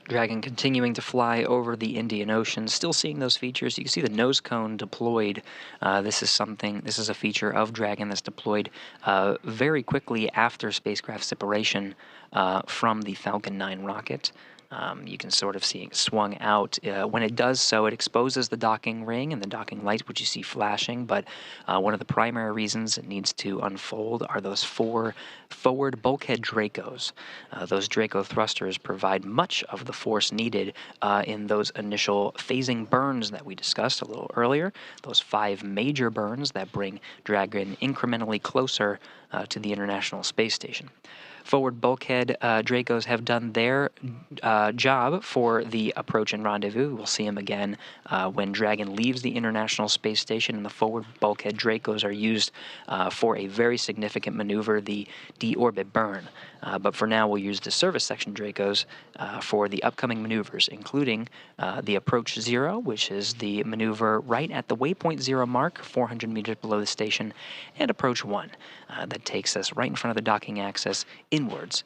Dragon continuing to fly over the Indian Ocean, still seeing those features. You can see the nose cone deployed. This is a feature of Dragon that's deployed very quickly after spacecraft separation from the Falcon 9 rocket. You can sort of see it swung out. When it does so, it exposes the docking ring and the docking lights, which you see flashing, but one of the primary reasons it needs to unfold are those 4 forward bulkhead Dracos. Those Draco thrusters provide much of the force needed in those initial phasing burns that we discussed a little earlier, those 5 major burns that bring Dragon incrementally closer to the International Space Station. Forward bulkhead Dracos have done their job for the approach and rendezvous. We'll see them again when Dragon leaves the International Space Station, and the forward bulkhead Dracos are used for a very significant maneuver, the deorbit burn. But for now, we'll use the service section Dracos for the upcoming maneuvers, including the approach 0, which is the maneuver right at the waypoint 0 mark, 400 meters below the station, and approach 1 that takes us right in front of the docking axis inwards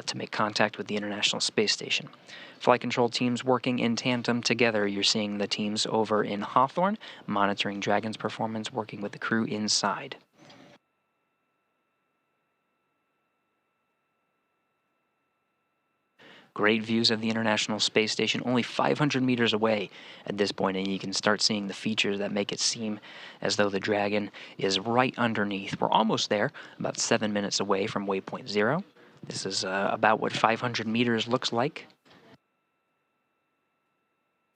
to make contact with the International Space Station. Flight control teams working in tandem together. You're seeing the teams over in Hawthorne monitoring Dragon's performance, working with the crew inside. Great views of the International Space Station, only 500 meters away at this point, and you can start seeing the features that make it seem as though the Dragon is right underneath. We're almost there, about 7 minutes away from waypoint 0. This is about what 500 meters looks like.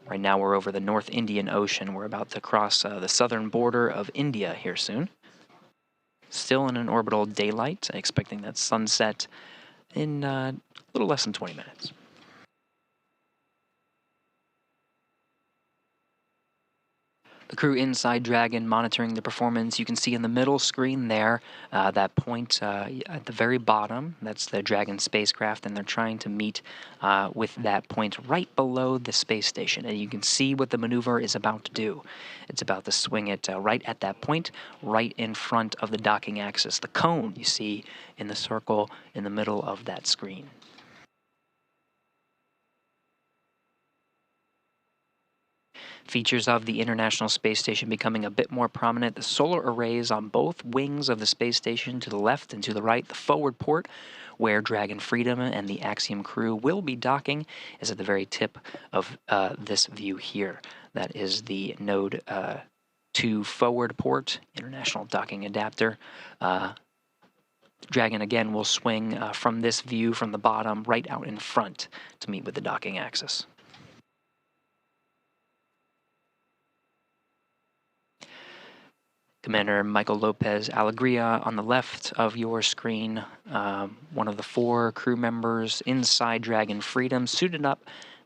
Right now we're over the North Indian Ocean. We're about to cross the southern border of India here soon. Still in an orbital daylight, expecting that sunset in a little less than 20 minutes. The crew inside Dragon monitoring the performance. You can see in the middle screen there, that point at the very bottom. That's the Dragon spacecraft, and they're trying to meet with that point right below the space station. And you can see what the maneuver is about to do. It's about to swing it right at that point, right in front of the docking axis. The cone you see in the circle in the middle of that screen. Features of the International Space Station becoming a bit more prominent. The solar arrays on both wings of the space station, to the left and to the right. The forward port, where Dragon Freedom and the Axiom crew will be docking, is at the very tip of this view here. That is the Node 2 forward port, International Docking Adapter. Dragon, again, will swing from this view from the bottom right out in front to meet with the docking axis. Commander Michael Lopez Alegria on the left of your screen, one of the 4 crew members inside Dragon Freedom, suited up,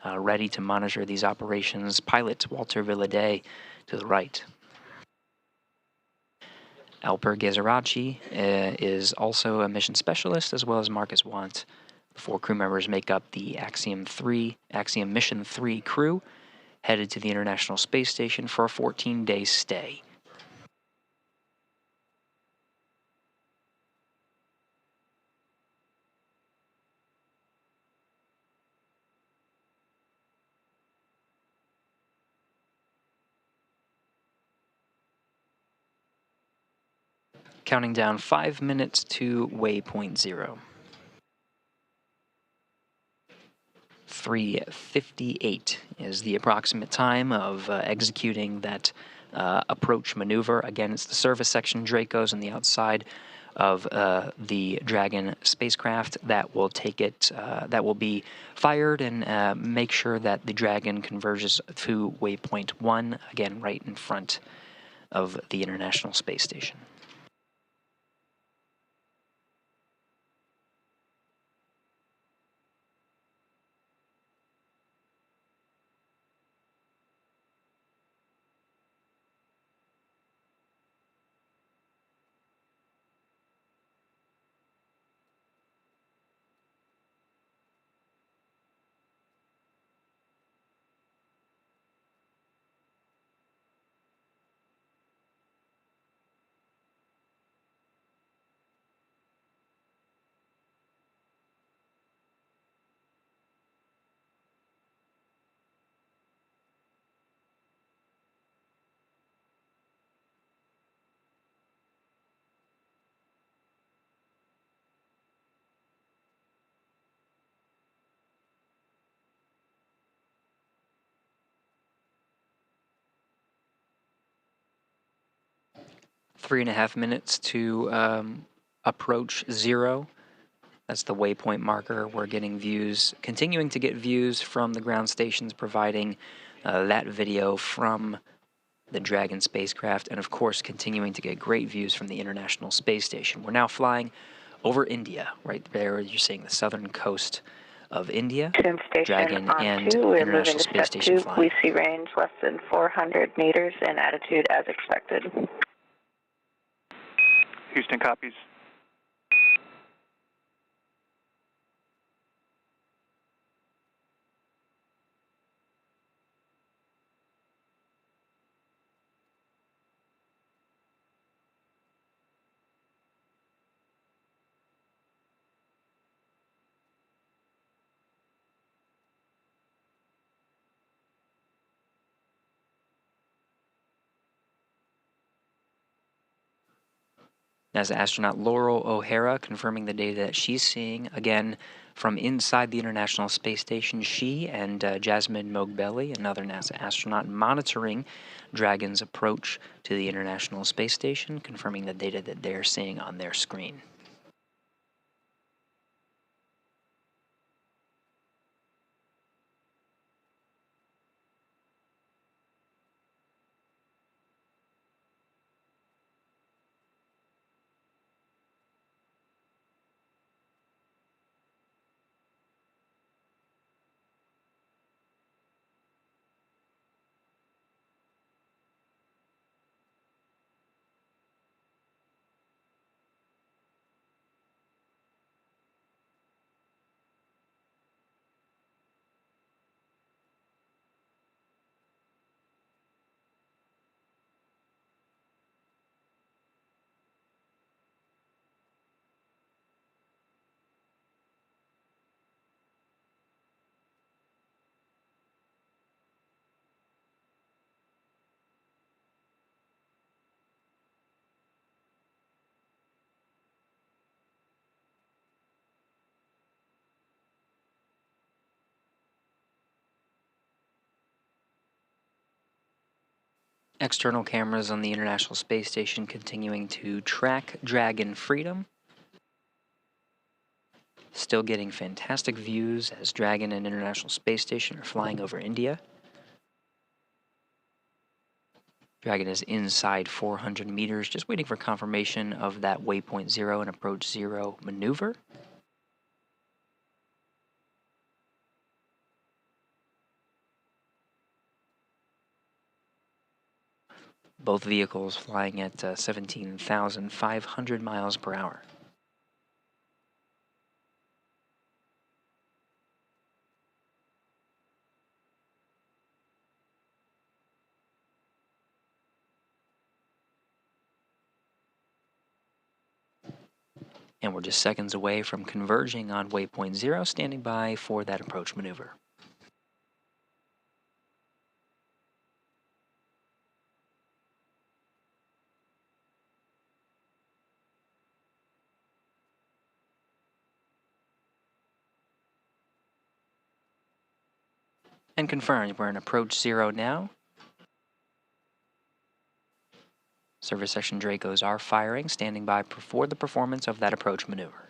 ready to monitor these operations. Pilot Walter Villaday to the right. Alper Gezeraci is also a mission specialist, as well as Marcus Wandt. The 4 crew members make up the Axiom Mission 3 crew, headed to the International Space Station for a 14-day stay. Counting down 5 minutes to waypoint 0. 3:58 is the approximate time of executing that approach maneuver. Again, it's the service section Dracos on the outside of the Dragon spacecraft that will take it, that will be fired and make sure that the Dragon converges to waypoint 1, again, right in front of the International Space Station. Three and a half minutes to approach 0. That's the waypoint marker. We're getting views, continuing to get views from the ground stations, providing that video from the Dragon spacecraft, and of course continuing to get great views from the International Space Station. We're now flying over India. Right there you're seeing the southern coast of India. Dragon and International Space Station flying. We see range less than 400 meters and attitude as expected. Houston copies. As astronaut Laurel O'Hara confirming the data that she's seeing, again, from inside the International Space Station, she and Jasmine Mogbelli, another NASA astronaut, monitoring Dragon's approach to the International Space Station, confirming the data that they're seeing on their screen. External cameras on the International Space Station continuing to track Dragon Freedom. Still getting fantastic views as Dragon and International Space Station are flying over India. Dragon is inside 400 meters, just waiting for confirmation of that waypoint 0 and approach 0 maneuver. Both vehicles flying at 17,500 miles per hour. And we're just seconds away from converging on waypoint 0, standing by for that approach maneuver. And confirmed, we're in approach 0 now. Service section Dracos are firing, standing by for the performance of that approach maneuver.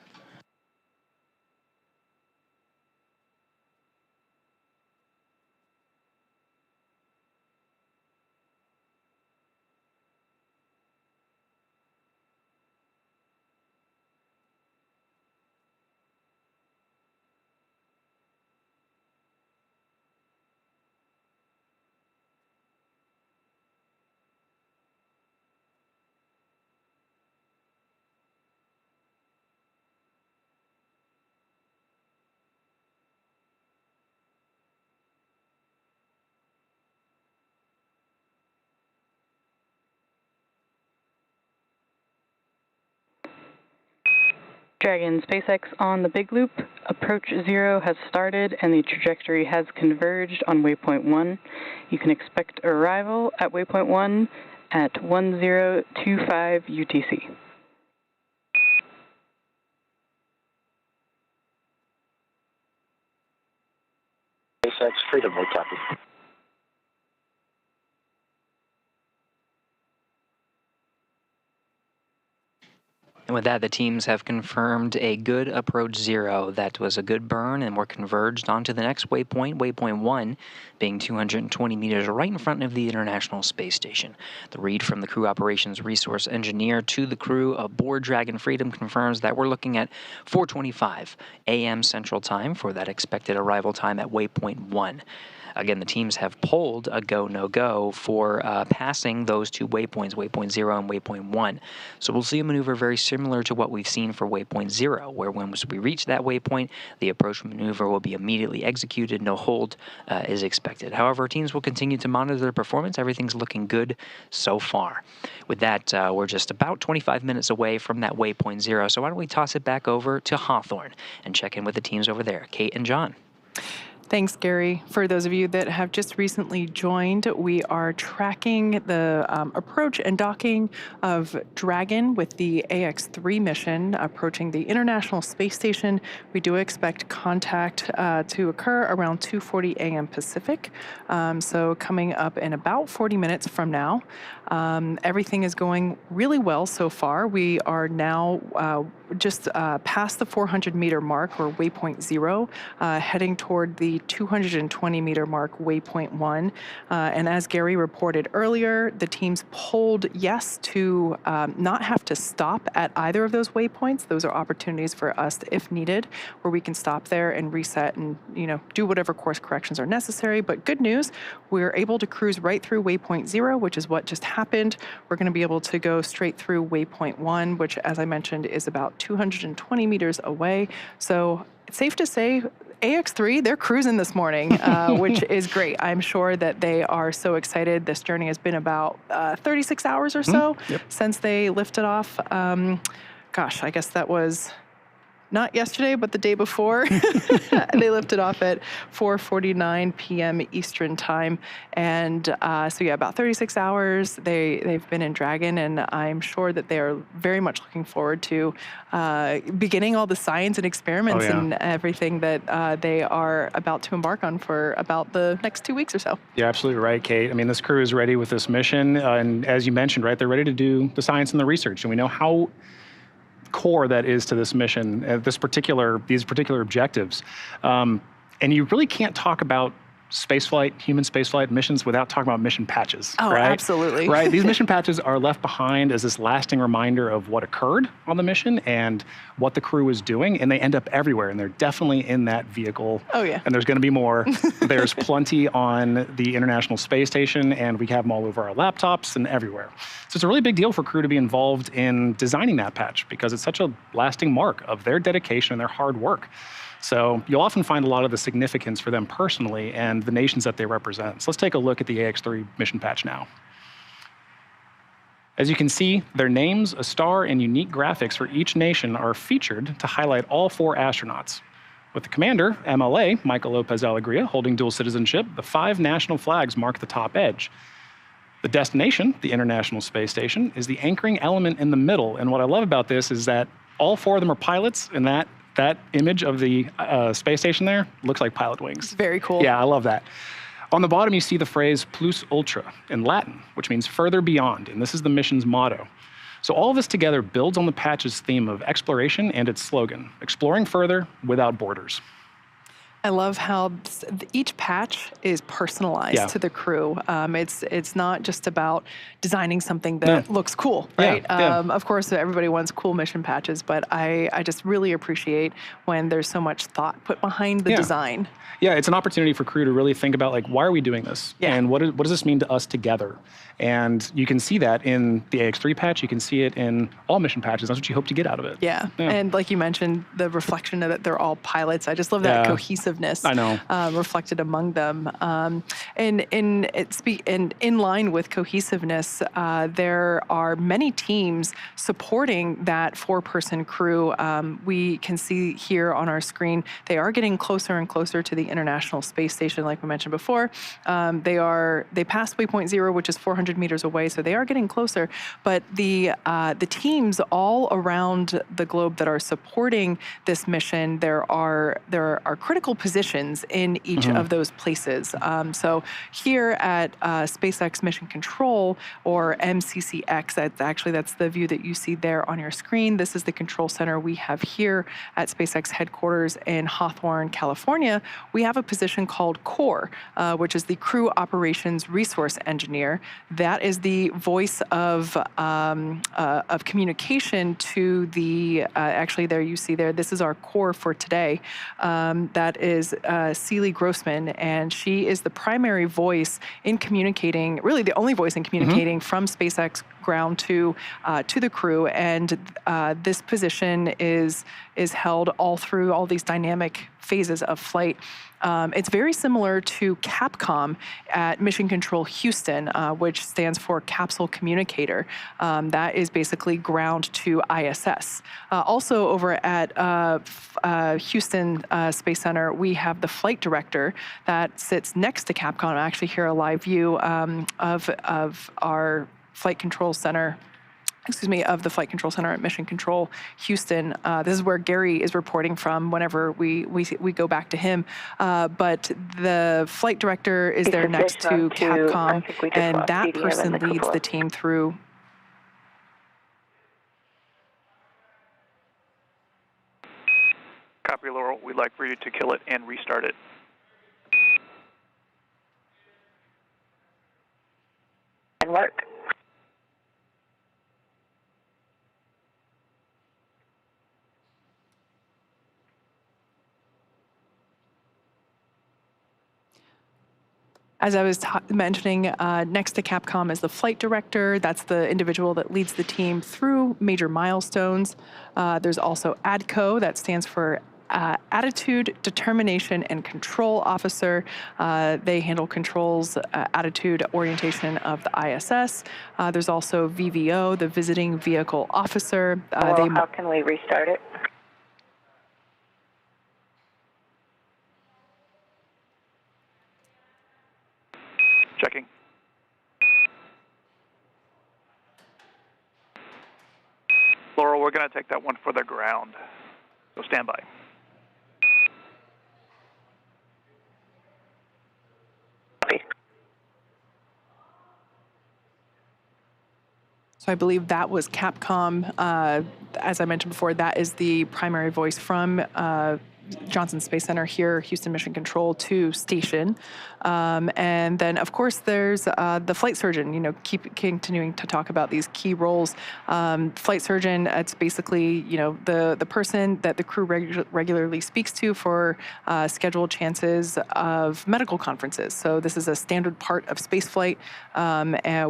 Dragon SpaceX on the big loop. Approach 0 has started and the trajectory has converged on waypoint 1. You can expect arrival at waypoint 1 at 1025 UTC. SpaceX Freedom, we copy. And with that, the teams have confirmed a good approach 0. That was a good burn, and we're converged onto the next waypoint, waypoint 1, being 220 meters right in front of the International Space Station. The read from the crew operations resource engineer to the crew aboard Dragon Freedom confirms that we're looking at 4:25 a.m. Central Time for that expected arrival time at waypoint 1. Again, the teams have polled a go, no-go for passing those two waypoints, waypoint 0 and waypoint 1. So we'll see a maneuver very similar to what we've seen for waypoint 0, where once we reach that waypoint, the approach maneuver will be immediately executed. No hold is expected. However, teams will continue to monitor their performance. Everything's looking good so far. With that, we're just about 25 minutes away from that waypoint 0. So why don't we toss it back over to Hawthorne and check in with the teams over there, Kate and John. Thanks, Gary. For those of you that have just recently joined, we are tracking the approach and docking of Dragon with the AX-3 mission approaching the International Space Station. We do expect contact to occur around 2:40 a.m. Pacific, so coming up in about 40 minutes from now. Everything is going really well so far. We are now just past the 400-meter mark, or waypoint 0, heading toward the 220-meter mark, waypoint 1. And as Gary reported earlier, the teams polled yes to not have to stop at either of those waypoints. Those are opportunities for us, if needed, where we can stop there and reset and do whatever course corrections are necessary. But good news, we're able to cruise right through waypoint 0, which is what just happened. We're going to be able to go straight through waypoint 1, which, as I mentioned, is about 220 meters away. So it's safe to say AX3, they're cruising this morning, which is great. I'm sure that they are so excited. This journey has been about 36 hours or so since they lifted off. Gosh, I guess that was not yesterday, but the day before. They lifted off at 4:49 p.m. Eastern time. And so, yeah, about 36 hours they've been in Dragon, and I'm sure that they are very much looking forward to beginning all the science and experiments and everything that they are about to embark on for about the next 2 weeks or so. You're absolutely right, Kate. I mean, this crew is ready with this mission. And as you mentioned, right, they're ready to do the science and the research. And we know how core that is to this mission, these particular objectives. And you really can't talk about spaceflight, human spaceflight missions without talking about mission patches. Oh, right? Absolutely. Right? These mission patches are left behind as this lasting reminder of what occurred on the mission and what the crew is doing, and they end up everywhere, and they're definitely in that vehicle. Oh, yeah. And there's going to be more. There's plenty on the International Space Station, and we have them all over our laptops and everywhere. So it's a really big deal for crew to be involved in designing that patch because it's such a lasting mark of their dedication and their hard work. So you'll often find a lot of the significance for them personally and the nations that they represent. So let's take a look at the AX3 mission patch now. As you can see, their names, a star, and unique graphics for each nation are featured to highlight all 4 astronauts. With the commander, MLA, Michael Lopez Alegria, holding dual citizenship, the 5 national flags mark the top edge. The destination, the International Space Station, is the anchoring element in the middle. And what I love about this is that all 4 of them are pilots, and that image of the space station there looks like pilot wings. Very cool. Yeah, I love that. On the bottom, you see the phrase plus ultra in Latin, which means further beyond, and this is the mission's motto. So all of this together builds on the patch's theme of exploration and its slogan, exploring further without borders. I love how each patch is personalized to the crew. It's not just about designing something that looks cool, right? Of course, everybody wants cool mission patches, but I just really appreciate when there's so much thought put behind the design. Yeah, it's an opportunity for crew to really think about, like, why are we doing this? And what does this mean to us together? And you can see that in the AX3 patch. You can see it in all mission patches. That's what you hope to get out of it. Yeah. And like you mentioned, the reflection of that they're all pilots. I just love that cohesiveness. I know. Reflected among them. And in line with cohesiveness, there are many teams supporting that 4-person crew. We can see here on our screen, they are getting closer and closer to the International Space Station, like we mentioned before. They passed waypoint 0, which is 400 meters away, so they are getting closer. But the teams all around the globe that are supporting this mission, there are critical positions in each of those places. So here at SpaceX Mission Control, or MCCX, that's the view that you see there on your screen. This is the control center we have here at SpaceX headquarters in Hawthorne, California. We have a position called CORE, which is the Crew Operations Resource Engineer. That is the voice of communication to the, actually there you see there, this is our core for today. That is Celie Grossman, and she is the primary voice in communicating, really the only voice in communicating from SpaceX ground to the crew. And this position is held all through all these dynamic phases of flight. It's very similar to Capcom at Mission Control Houston, which stands for Capsule Communicator. That is basically ground to ISS. Also over at Houston Space Center, we have the flight director that sits next to Capcom. I actually hear a live view of our flight control center, of the Flight Control Center at Mission Control Houston. This is where Gary is reporting from whenever we go back to him. But the flight director is there next to Capcom, and that person leads the team through. Copy, Laurel. We'd like for you to kill it and restart it. And work. As I was mentioning, next to Capcom is the flight director. That's the individual that leads the team through major milestones. There's also ADCO, that stands for Attitude, Determination, and Control Officer. They handle controls, attitude, orientation of the ISS. There's also VVO, the Visiting Vehicle Officer. How can we restart it? Laurel, we're going to take that one for the ground. So stand by. So I believe that was Capcom. As I mentioned before, that is the primary voice from Johnson Space Center here, Houston Mission Control to station. And then, of course, there's the flight surgeon, keep continuing to talk about these key roles. Flight surgeon, it's basically, the person that the crew regularly speaks to for scheduled chances of medical conferences. So this is a standard part of spaceflight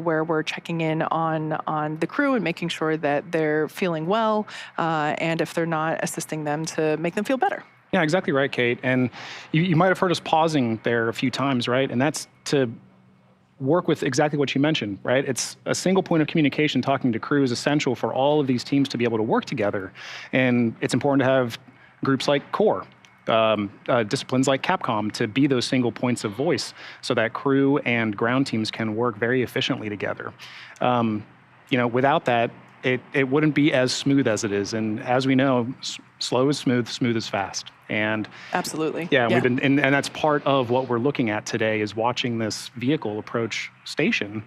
where we're checking in on the crew and making sure that they're feeling well, and if they're not, assisting them to make them feel better. Yeah, exactly right, Kate. And you might have heard us pausing there a few times, right? And that's to work with exactly what you mentioned, right? It's a single point of communication. Talking to crew is essential for all of these teams to be able to work together. And it's important to have groups like CORE, disciplines like Capcom, to be those single points of voice so that crew and ground teams can work very efficiently together. Without that, it wouldn't be as smooth as it is. And as we know, slow is smooth, smooth is fast. And absolutely. Yeah, we've been, and that's part of what we're looking at today is watching this vehicle approach station.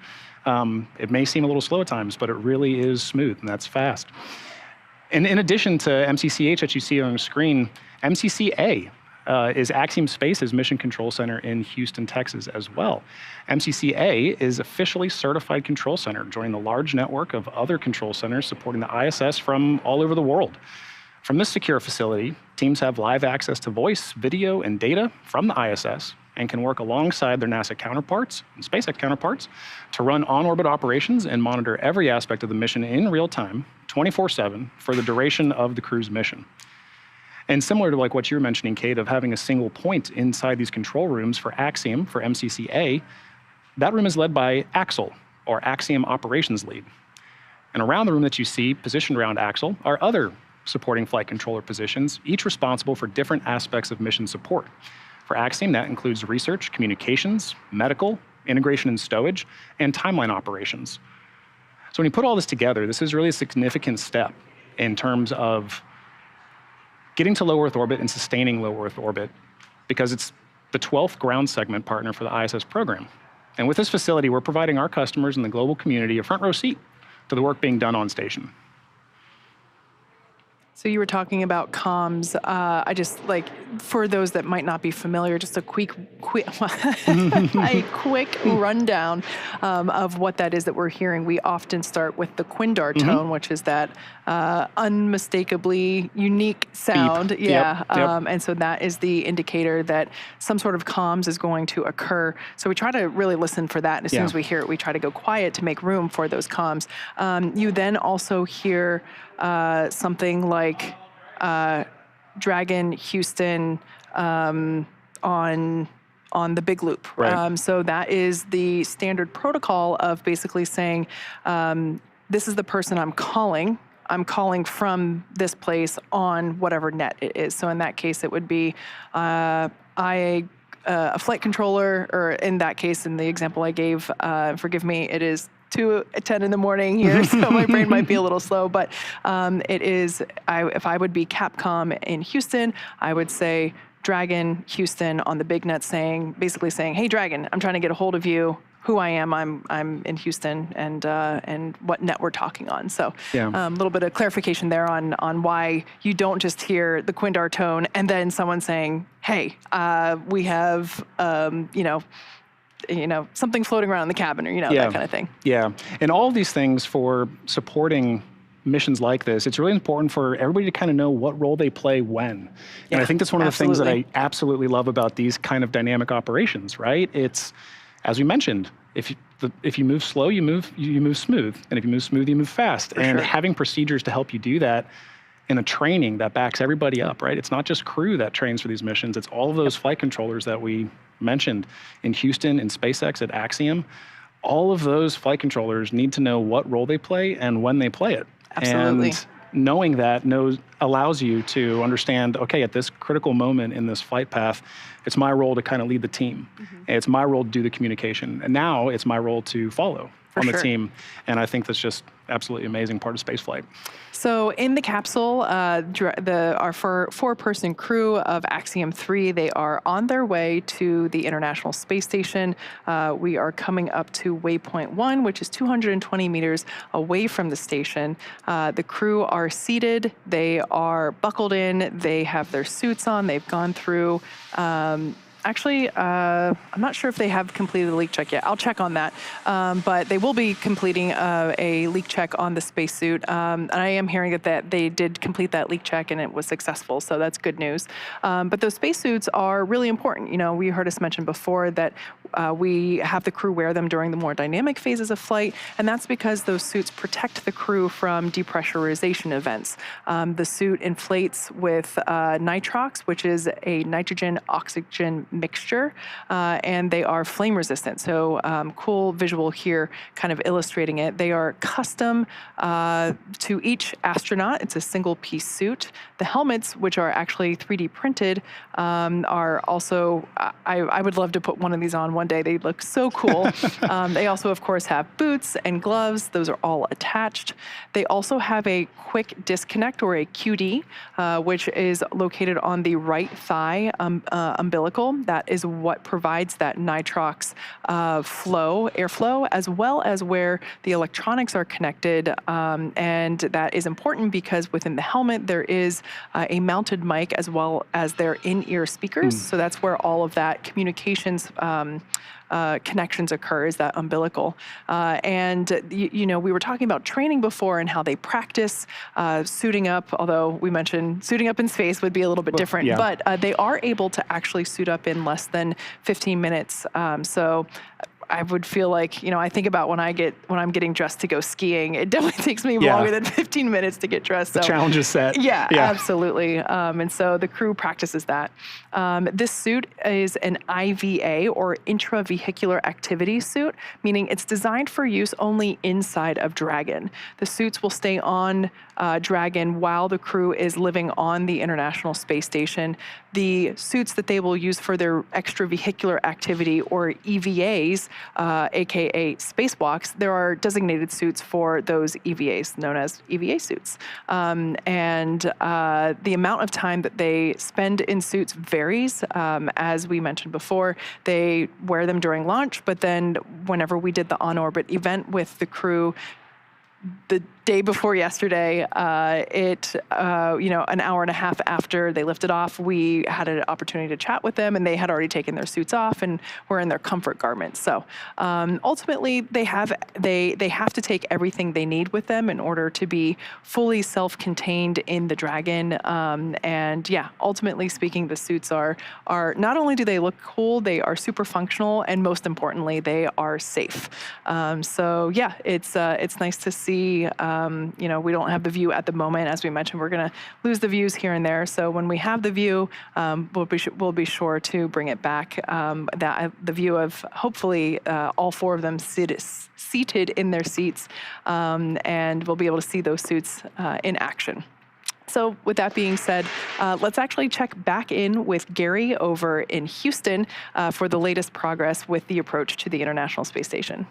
It may seem a little slow at times, but it really is smooth, and that's fast. And in addition to MCCH that you see on the screen, MCCA is Axiom Space's Mission Control Center in Houston, Texas as well. MCCA is officially certified control center, joining the large network of other control centers supporting the ISS from all over the world. From this secure facility, teams have live access to voice, video, and data from the ISS and can work alongside their NASA counterparts and SpaceX counterparts to run on-orbit operations and monitor every aspect of the mission in real time, 24/7, for the duration of the crew's mission. And similar to like what you were mentioning, Kate, of having a single point inside these control rooms for Axiom, for MCCA, that room is led by Axel, or Axiom Operations Lead. And around the room that you see, positioned around Axel, are other supporting flight controller positions, each responsible for different aspects of mission support. For Axiom, that includes research, communications, medical, integration and stowage, and timeline operations. So when you put all this together, this is really a significant step in terms of getting to low Earth orbit and sustaining low Earth orbit, because it's the 12th ground segment partner for the ISS program. And with this facility, we're providing our customers and the global community a front row seat to the work being done on station. So you were talking about comms. I just for those that might not be familiar, just a quick rundown of what that is that we're hearing. We often start with the Quindar tone, which is that unmistakably unique sound. Beep. Yeah. Yep. And so that is the indicator that some sort of comms is going to occur. So we try to really listen for that. And as soon as we hear it, we try to go quiet to make room for those comms. You then also hear something like Dragon Houston on the big loop. Right. So that is the standard protocol of basically saying, this is the person I'm calling. I'm calling from this place on whatever net it is. So in that case, it would be a flight controller, or in that case, in the example I gave, forgive me, it is 2:10 in the morning here, so my brain might be a little slow, but it is, if I would be Capcom in Houston, I would say Dragon Houston on the big net, basically saying, hey Dragon, I'm trying to get a hold of you, who I am, I'm in Houston, and what net we're talking on. So a little bit of clarification there on why you don't just hear the Quindar tone and then someone saying, hey, we have, something floating around in the cabin, or, that kind of thing. Yeah, and all of these things for supporting missions like this, it's really important for everybody to kind of know what role they play when. And I think that's one of the things that I absolutely love about these kind of dynamic operations, right? It's, as we mentioned, if you move slow, you move smooth. And if you move smooth, you move fast. And having procedures to help you do that in a training that backs everybody up, right? It's not just crew that trains for these missions. It's all of those flight controllers that we mentioned in Houston, in SpaceX, at Axiom. All of those flight controllers need to know what role they play and when they play it. Absolutely. And knowing that allows you to understand, okay, at this critical moment in this flight path, it's my role to kind of lead the team. It's my role to do the communication. And now it's my role to follow. on the sure. team. And I think that's just absolutely amazing part of spaceflight. So in the capsule, our four-person crew of Axiom 3, they are on their way to the International Space Station. We are coming up to waypoint 1, which is 220 meters away from the station. The crew are seated. They are buckled in. They have their suits on. They've gone through... Actually, I'm not sure if they have completed the leak check yet. I'll check on that. But they will be completing a leak check on the spacesuit. And I am hearing that they did complete that leak check and it was successful, so that's good news. But those spacesuits are really important. You know, we heard us mention before that we have the crew wear them during the more dynamic phases of flight, and that's because those suits protect the crew from depressurization events. The suit inflates with nitrox, which is a nitrogen-oxygen mixture, and they are flame resistant. So cool visual here kind of illustrating it. They are custom to each astronaut. It's a single piece suit. The helmets, which are actually 3D printed, are also, I would love to put one of these on one day. They look so cool. They also, of course, have boots and gloves. Those are all attached. They also have a quick disconnect, or a QD, which is located on the right thigh umbilical. That is what provides that nitrox airflow, as well as where the electronics are connected. And that is important because within the helmet, there is a mounted mic as well as their in-ear speakers. So that's where all of that communications connections occur, is that umbilical. And, you know, we were talking about training before and how they practice suiting up, although we mentioned suiting up in space would be a little bit different, yeah. but they are able to actually suit up in less than 15 minutes. So I would feel like, you know, I think about when I'm getting dressed to go skiing, it definitely takes me longer than 15 minutes to get dressed. The challenge is set. Yeah, absolutely. And so the crew practices that. This suit is an IVA, or intravehicular activity suit, meaning it's designed for use only inside of Dragon. The suits will stay on Dragon while the crew is living on the International Space Station. The suits that they will use for their extravehicular activity, or EVAs, aka spacewalks, there are designated suits for those EVAs, known as EVA suits. And the amount of time that they spend in suits varies. As we mentioned before, they wear them during launch, but then whenever we did the on-orbit event with the crew, the day before yesterday, an hour and a half after they lifted off, we had an opportunity to chat with them, and they had already taken their suits off and were in their comfort garments. So ultimately, they have to take everything they need with them in order to be fully self-contained in the Dragon. And yeah, ultimately speaking, the suits are not only do they look cool, they are super functional, and most importantly, they are safe. So yeah, it's nice to see. We don't have the view at the moment. As we mentioned, we're going to lose the views here and there. So when we have the view, we'll be sure to bring it back. The view of hopefully all four of them seated in their seats, and we'll be able to see those suits in action. So with that being said, let's actually check back in with Gary over in Houston for the latest progress with the approach to the International Space Station.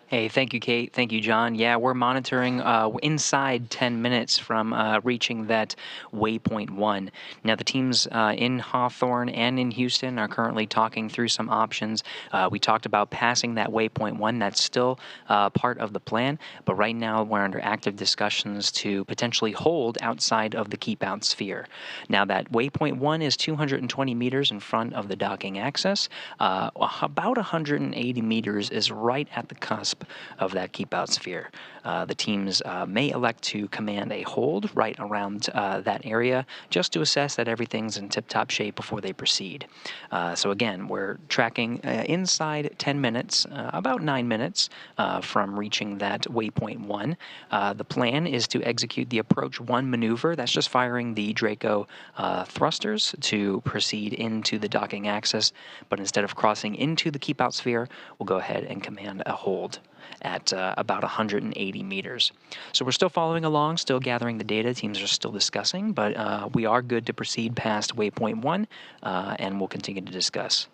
Hey, thank you, Kate. Thank you, John. Yeah, we're monitoring inside 10 minutes from reaching that waypoint 1. Now, the teams in Hawthorne and in Houston are currently talking through some options. We talked about passing that waypoint 1. That's still part of the plan, but right now we're under active discussions to potentially hold outside of the keep-out sphere. Now, that waypoint 1 is 220 meters in front of the docking axis. About 180 meters is right at the cusp of that keep-out sphere. The teams may elect to command a hold right around that area just to assess that everything's in tip-top shape before they proceed. So again, we're tracking inside 10 minutes, about 9 minutes from reaching that waypoint 1. The plan is to execute the approach 1 maneuver. That's just firing the Draco thrusters to proceed into the docking axis, but instead of crossing into the keep-out sphere, we'll go ahead and command a hold at about 180 meters. So we're still following along, still gathering the data. Teams are still discussing, but we are good to proceed past waypoint 1, and we'll continue to discuss.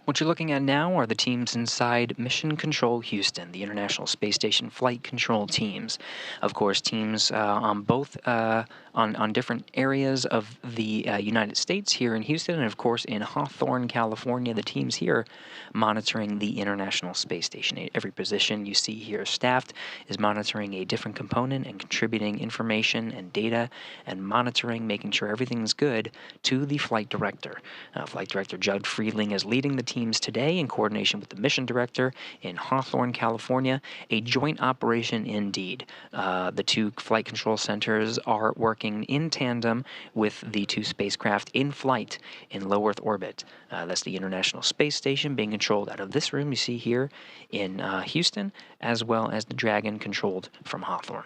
What you're looking at now are the teams inside Mission Control Houston, the International Space Station flight control teams. Of course, teams on both on different areas of the United States here in Houston, and of course in Hawthorne, California. The teams here monitoring the International Space Station. Every position you see here staffed is monitoring a different component and contributing information and data and monitoring, making sure everything's good to the flight director. Flight Director Judd Friedling is leading the teams today in coordination with the mission director in Hawthorne, California. A joint operation indeed. The two flight control centers are working in tandem with the two spacecraft in flight in low Earth orbit. That's the International Space Station being controlled out of this room you see here in Houston, as well as the Dragon controlled from Hawthorne.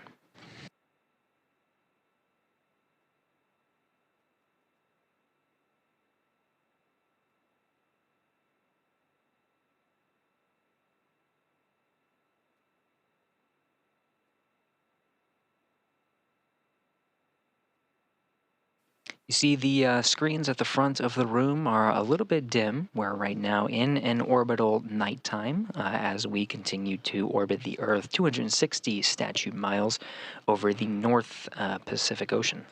You see the screens at the front of the room are a little bit dim. We're right now in an orbital nighttime as we continue to orbit the Earth 260 statute miles over the North Pacific Ocean.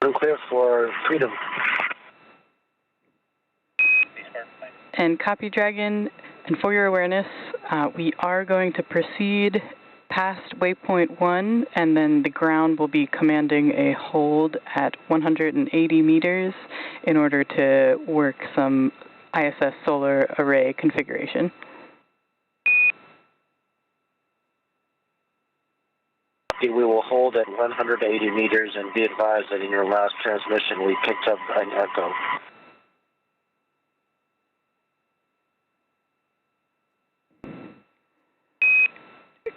Clear for Freedom. And copy, Dragon. And for your awareness, we are going to proceed past waypoint 1, and then the ground will be commanding a hold at 180 meters in order to work some ISS solar array configuration. We will hold at 180 meters, and be advised that in your last transmission we picked up an echo.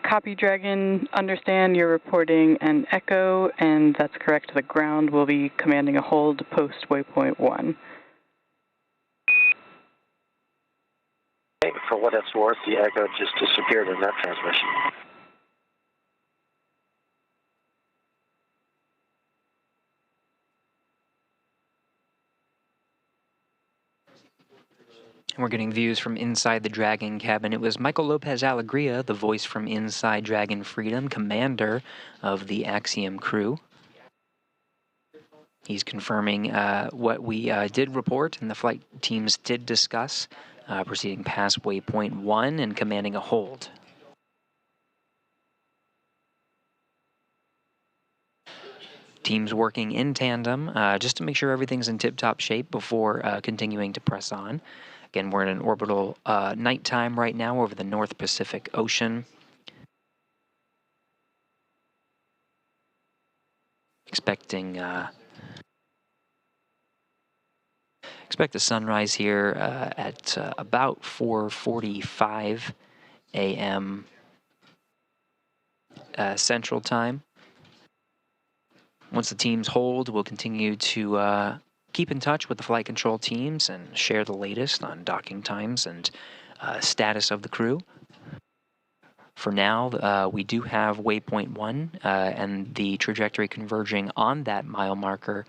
Copy, Dragon. Understand you're reporting an echo, and that's correct. The ground will be commanding a hold post waypoint 1. Okay, for what it's worth, the echo just disappeared in that transmission. And we're getting views from inside the Dragon cabin. It was Michael Lopez Alegria, the voice from inside Dragon Freedom, commander of the Axiom crew. He's confirming what we did report and the flight teams did discuss, proceeding past waypoint 1 and commanding a hold. Teams working in tandem just to make sure everything's in tip-top shape before continuing to press on. Again, we're in an orbital nighttime right now over the North Pacific Ocean. Expecting expect a sunrise here at about 4:45 a.m. Central Time. Once the teams hold, we'll continue to keep in touch with the flight control teams and share the latest on docking times and status of the crew. For now, we do have waypoint 1 and the trajectory converging on that mile marker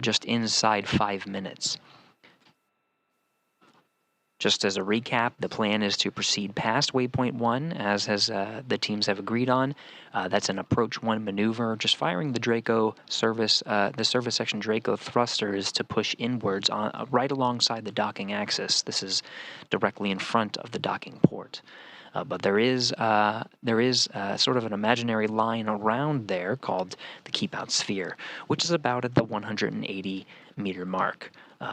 just inside 5 minutes. Just as a recap, the plan is to proceed past waypoint 1, as the teams have agreed on. That's an approach 1 maneuver, just firing the Draco service, the service section Draco thrusters to push inwards on right alongside the docking axis. This is directly in front of the docking port. But there is sort of an imaginary line around there called the keep out sphere, which is about at the 180 meter mark.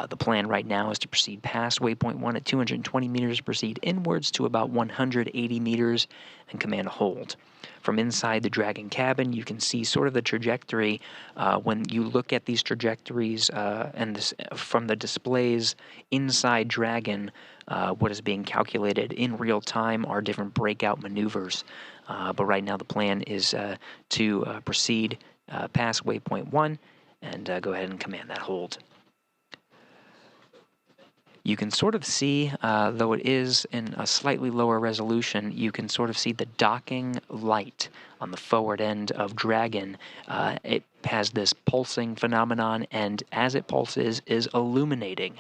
The plan right now is to proceed past waypoint 1 at 220 meters, proceed inwards to about 180 meters, and command a hold. From inside the Dragon cabin, you can see sort of the trajectory. When you look at these trajectories and from the displays inside Dragon, what is being calculated in real time are different breakout maneuvers. But right now the plan is to proceed past waypoint 1 and go ahead and command that hold. You can sort of see, though it is in a slightly lower resolution, you can sort of see the docking light on the forward end of Dragon. It has this pulsing phenomenon, and as it pulses, is illuminating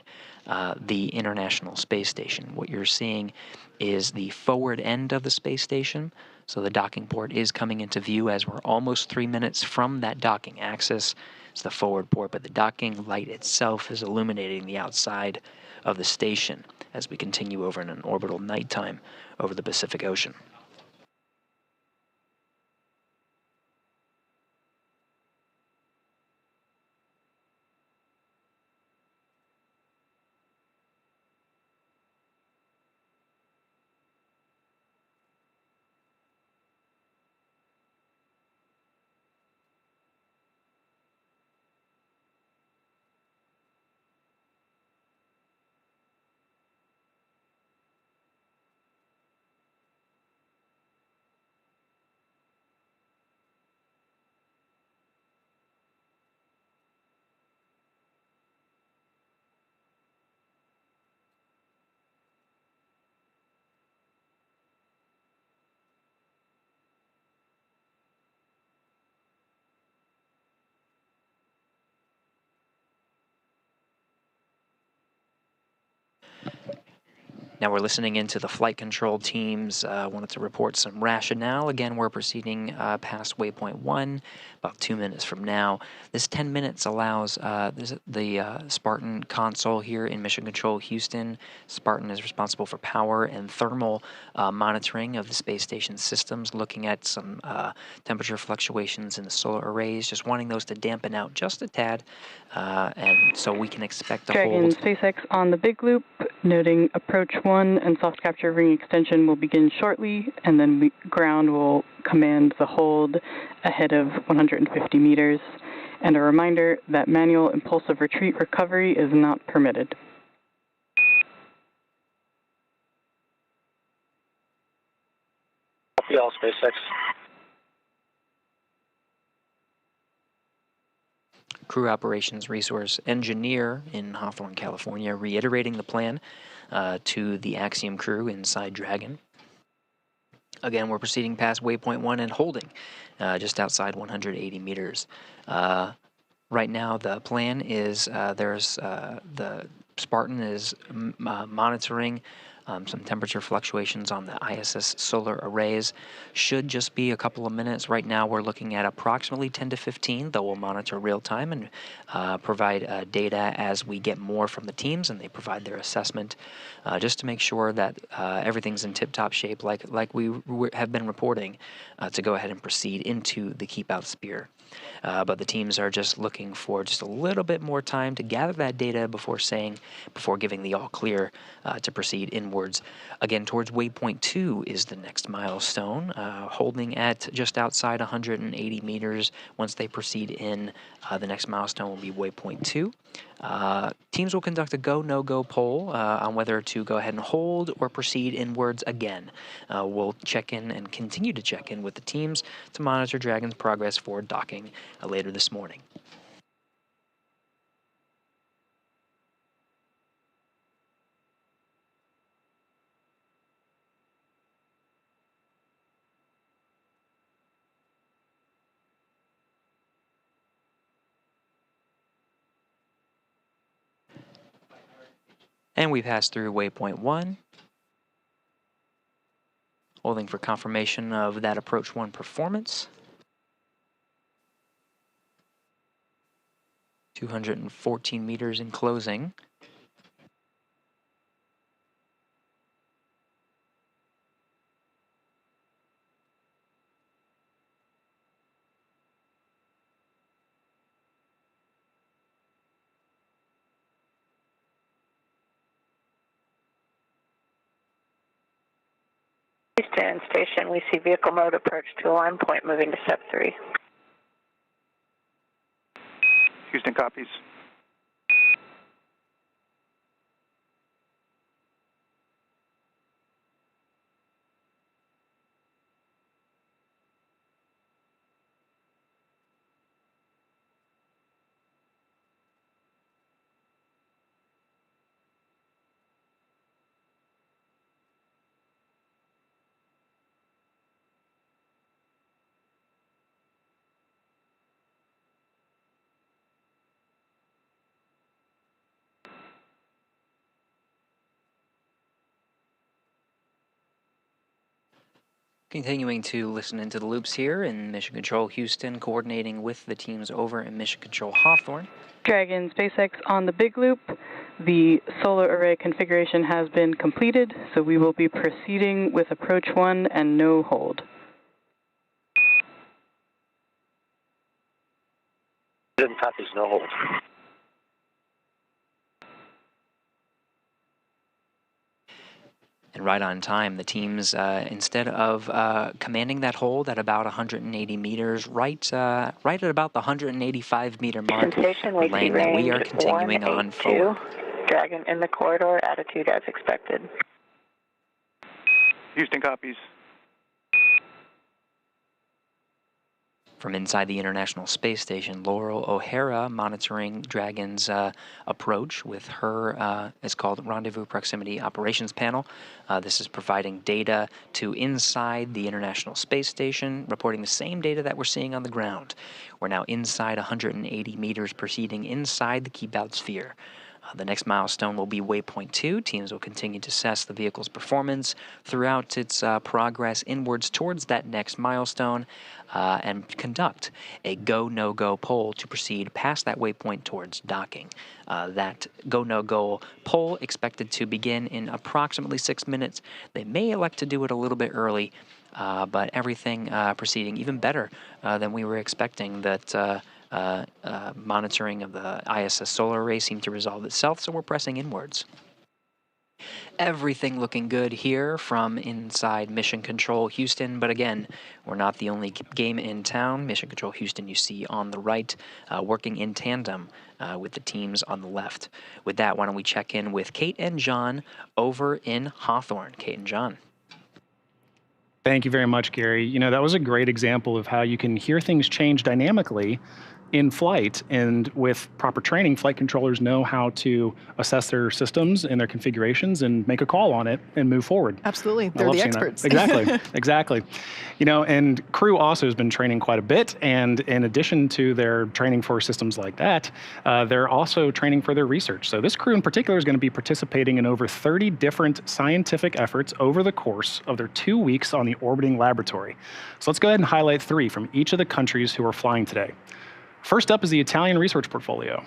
the International Space Station. What you're seeing is the forward end of the space station. So the docking port is coming into view as we're almost 3 minutes from that docking axis. It's the forward port, but the docking light itself is illuminating the outside of the station as we continue over in an orbital nighttime over the Pacific Ocean. Now we're listening into the flight control teams. Wanted to report some rationale. Again, we're proceeding past waypoint 1, about 2 minutes from now. This 10 minutes allows the Spartan console here in Mission Control Houston. Spartan is responsible for power and thermal monitoring of the space station systems, looking at some temperature fluctuations in the solar arrays, just wanting those to dampen out just a tad, and so we can expect to Dragon hold. SpaceX on the big loop, noting approach 1 and soft capture ring extension will begin shortly, and then ground will command the hold ahead of 150 meters. And a reminder that manual impulsive retreat recovery is not permitted. Copy all, SpaceX. Crew Operations Resource Engineer in Hawthorne, California, reiterating the plan to the Axiom crew inside Dragon. Again, we're proceeding past waypoint 1 and holding just outside 180 meters. Right now, the plan is the Spartan is monitoring some temperature fluctuations on the ISS solar arrays. Should just be a couple of minutes. Right now we're looking at approximately 10 to 15, though we'll monitor real time and provide data as we get more from the teams and they provide their assessment, just to make sure that everything's in tip-top shape like we have been reporting, to go ahead and proceed into the keep out sphere. But the teams are just looking for just a little bit more time to gather that data before giving the all clear to proceed inwards. Again, towards waypoint 2 is the next milestone, holding at just outside 180 meters. Once they proceed in, the next milestone will be waypoint 2. Teams will conduct a go, no-go poll on whether to go ahead and hold or proceed inwards again. We'll check in and continue to check in with the teams to monitor Dragon's progress for docking later this morning. And we pass through waypoint 1, holding for confirmation of that approach 1 performance. 214 meters in closing. Houston Station, we see vehicle mode approach to align point moving to step 3. Houston copies. Continuing to listen into the loops here in Mission Control Houston, coordinating with the teams over in Mission Control Hawthorne. Dragon SpaceX on the big loop. The solar array configuration has been completed, so we will be proceeding with approach 1 and no hold. Didn't copies, no hold. And right on time, the teams, instead of commanding that hold at about 180 meters, right at about the 185 meter mark, laying that we are continuing on forward. Dragon in the corridor, attitude as expected. Houston copies. From inside the International Space Station, Laurel O'Hara monitoring Dragon's approach with her, it's called Rendezvous Proximity Operations Panel. This is providing data to inside the International Space Station, reporting the same data that we're seeing on the ground. We're now inside 180 meters, proceeding inside the keep out sphere. The next milestone will be waypoint 2. Teams will continue to assess the vehicle's performance throughout its progress inwards towards that next milestone and conduct a go, no-go poll to proceed past that waypoint towards docking. That go, no-go poll expected to begin in approximately 6 minutes. They may elect to do it a little bit early, but everything proceeding even better than we were expecting. That monitoring of the ISS solar array seemed to resolve itself, so we're pressing inwards. Everything looking good here from inside Mission Control Houston, but again, we're not the only game in town. Mission Control Houston you see on the right, working in tandem with the teams on the left. With that, why don't we check in with Kate and John over in Hawthorne. Kate and John. Thank you very much, Gary. You know, that was a great example of how you can hear things change dynamically in flight, and with proper training, flight controllers know how to assess their systems and their configurations and make a call on it and move forward. Absolutely, they're the experts. Exactly, exactly. You know, and crew also has been training quite a bit, and in addition to their training for systems like that, they're also training for their research. So this crew in particular is going to be participating in over 30 different scientific efforts over the course of their 2 weeks on the orbiting laboratory. So let's go ahead and highlight 3 from each of the countries who are flying today. First up is the Italian research portfolio.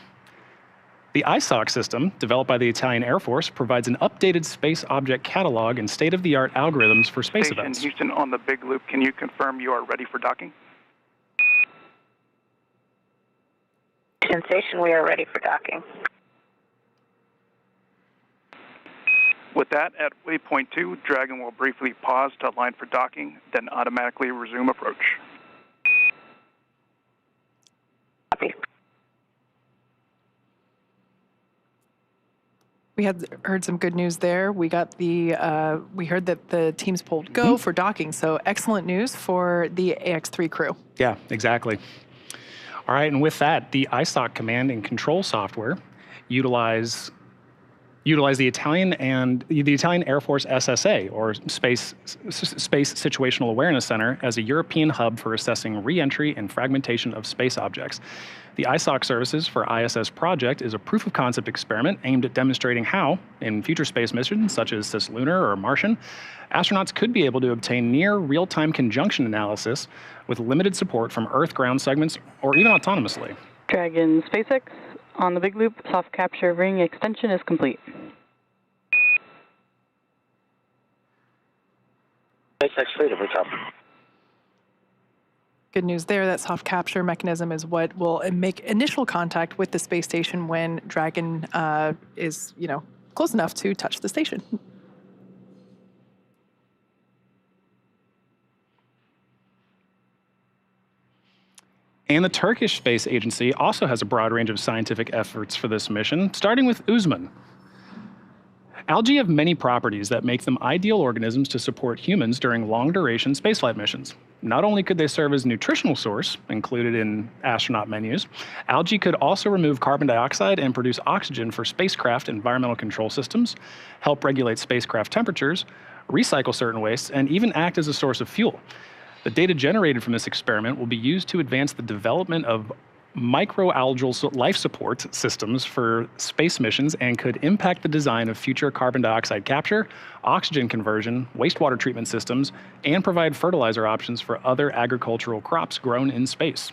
The ISOC system, developed by the Italian Air Force, provides an updated space object catalog and state-of-the-art algorithms for space events. Houston on the big loop, can you confirm you are ready for docking? Sensation, we are ready for docking. With that, at waypoint 2, Dragon will briefly pause to align for docking, then automatically resume approach. We had heard some good news there. We got the we heard that the teams pulled go for docking, so excellent news for the AX3 crew. Yeah, exactly. All right, and with that, the ISOC command and control software utilize the Italian Air Force SSA, or Space Situational Awareness Center, as a European hub for assessing re-entry and fragmentation of space objects. The ISOC Services for ISS project is a proof of concept experiment aimed at demonstrating how, in future space missions such as cislunar or Martian, astronauts could be able to obtain near real-time conjunction analysis with limited support from Earth ground segments or even autonomously. Dragon SpaceX on the big loop, soft capture ring extension is complete. SpaceX Freedom, we copy. Good news there. That soft capture mechanism is what will make initial contact with the space station when Dragon is, close enough to touch the station. And the Turkish Space Agency also has a broad range of scientific efforts for this mission, starting with Uzman. Algae have many properties that make them ideal organisms to support humans during long-duration spaceflight missions. Not only could they serve as a nutritional source, included in astronaut menus, algae could also remove carbon dioxide and produce oxygen for spacecraft environmental control systems, help regulate spacecraft temperatures, recycle certain wastes, and even act as a source of fuel. The data generated from this experiment will be used to advance the development of microalgal life support systems for space missions and could impact the design of future carbon dioxide capture, oxygen conversion, wastewater treatment systems, and provide fertilizer options for other agricultural crops grown in space.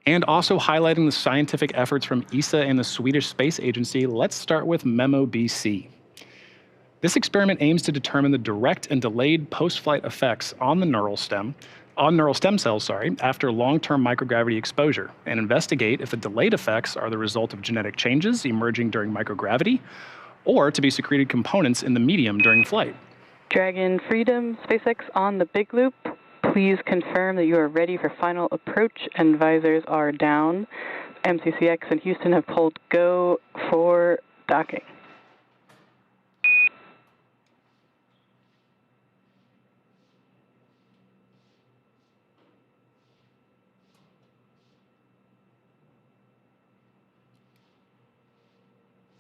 And also highlighting the scientific efforts from ESA and the Swedish Space Agency, let's start with MEMO-BC. This experiment aims to determine the direct and delayed post-flight effects on the neural stem cells, after long-term microgravity exposure, and investigate if the delayed effects are the result of genetic changes emerging during microgravity, or to be secreted components in the medium during flight. Dragon Freedom, SpaceX on the big loop. Please confirm that you are ready for final approach and visors are down. MCCX and Houston have pulled go for docking.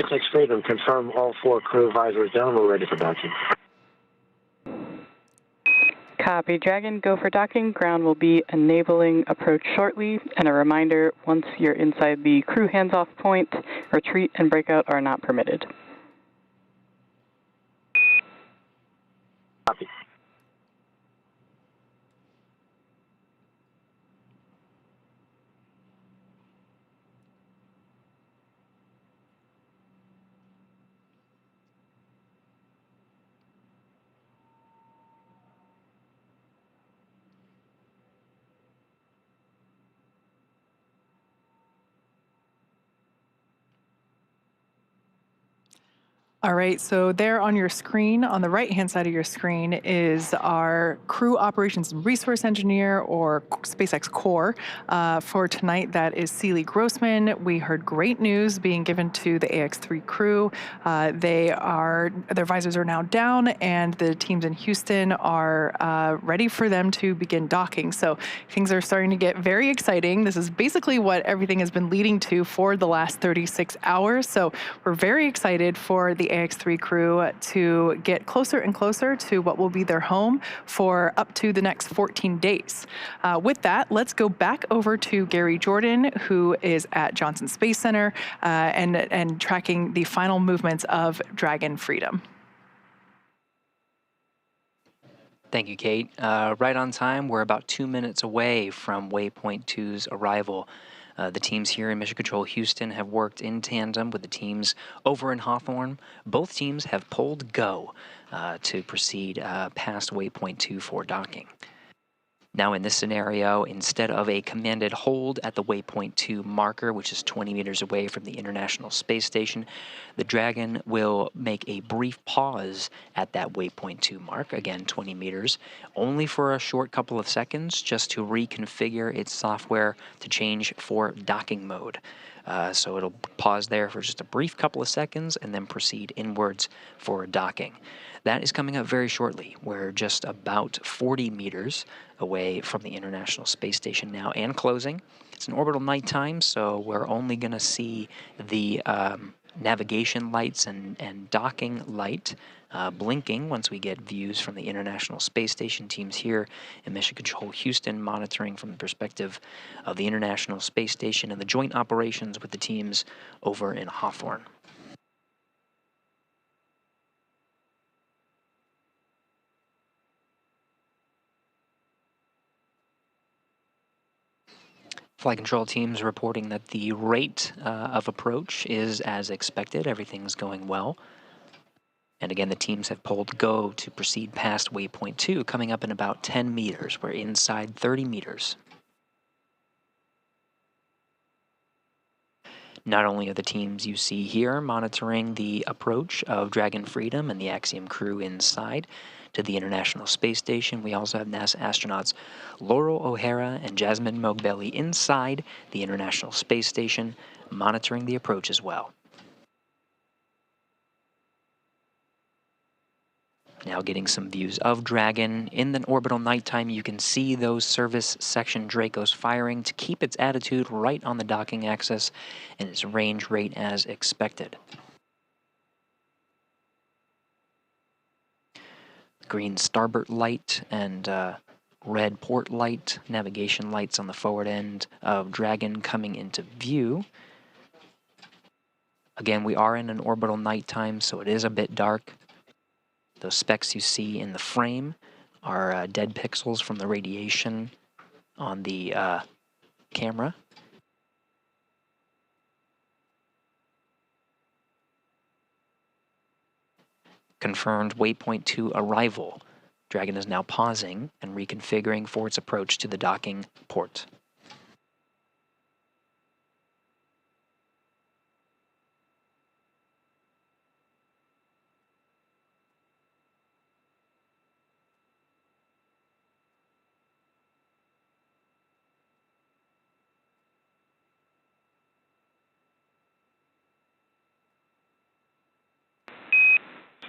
SpaceX Freedom, confirm all 4 crew visors down. We're ready for docking. Copy, Dragon, go for docking. Ground will be enabling approach shortly. And a reminder, once you're inside the crew hands-off point, retreat and breakout are not permitted. Copy. All right, so there on your screen, on the right-hand side of your screen, is our Crew Operations and Resource Engineer, or SpaceX Core. For tonight, that is Seeley Grossman. We heard great news being given to the AX3 crew. Their visors are now down, and the teams in Houston are ready for them to begin docking. So things are starting to get very exciting. This is basically what everything has been leading to for the last 36 hours. So we're very excited for the AX3 crew to get closer and closer to what will be their home for up to the next 14 days. With that, let's go back over to Gary Jordan, who is at Johnson Space Center and tracking the final movements of Dragon Freedom. Thank you, Kate. Right on time. We're about 2 minutes away from Waypoint 2's arrival. The teams here in Mission Control Houston have worked in tandem with the teams over in Hawthorne. Both teams have pulled go to proceed past Waypoint 2 for docking. Now in this scenario, instead of a commanded hold at the Waypoint 2 marker, which is 20 meters away from the International Space Station, the Dragon will make a brief pause at that Waypoint 2 mark, again 20 meters, only for a short couple of seconds, just to reconfigure its software to change for docking mode. So it'll pause there for just a brief couple of seconds and then proceed inwards for docking. That is coming up very shortly. We're just about 40 meters away from the International Space Station now and closing. It's an orbital nighttime, so we're only going to see the navigation lights and docking light blinking once we get views from the International Space Station. Teams here in Mission Control Houston monitoring from the perspective of the International Space Station and the joint operations with the teams over in Hawthorne. Flight control teams reporting that the rate of approach is as expected. Everything's going well. And again, the teams have pulled go to proceed past Waypoint 2, coming up in about 10 meters. We're inside 30 meters. Not only are the teams you see here monitoring the approach of Dragon Freedom and the Axiom crew inside to the International Space Station, we also have NASA astronauts Laurel O'Hara and Jasmine Mogbelli inside the International Space Station monitoring the approach as well. Now getting some views of Dragon. In the orbital nighttime, you can see those service section Dracos firing to keep its attitude right on the docking axis and its range rate as expected. green starboard light and red port light, navigation lights on the forward end of Dragon coming into view. Again, we are in an orbital nighttime, so it is a bit dark. Those specks you see in the frame are dead pixels from the radiation on the camera. Confirmed waypoint 2 arrival. Dragon is now pausing and reconfiguring for its approach to the docking port.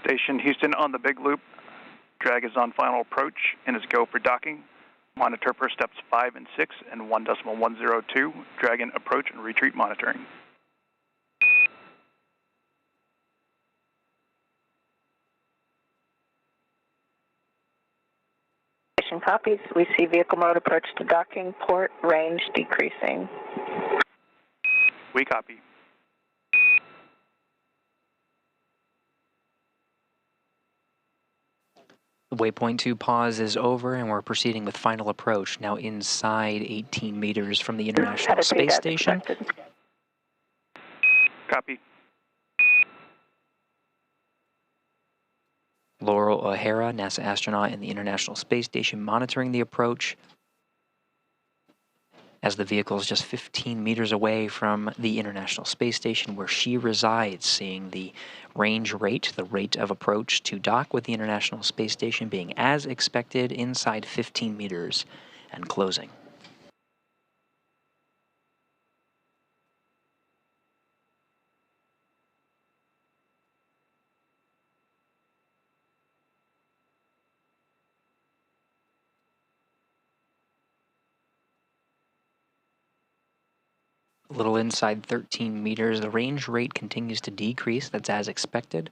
Station Houston on the big loop. Drag is on final approach and is go for docking. Monitor per steps 5 and 6 and 1.102. Dragon approach and retreat monitoring. Station copies. We see vehicle mode approach to docking port, range decreasing. We copy. The waypoint 2 pause is over, and we're proceeding with final approach, now inside 18 meters from the International Space Station. Copy. Laurel O'Hara, NASA astronaut in the International Space Station, monitoring the approach as the vehicle is just 15 meters away from the International Space Station where she resides, seeing the range rate, the rate of approach to dock with the International Space Station being as expected inside 15 meters and closing. A little inside 13 meters, the range rate continues to decrease. That's as expected.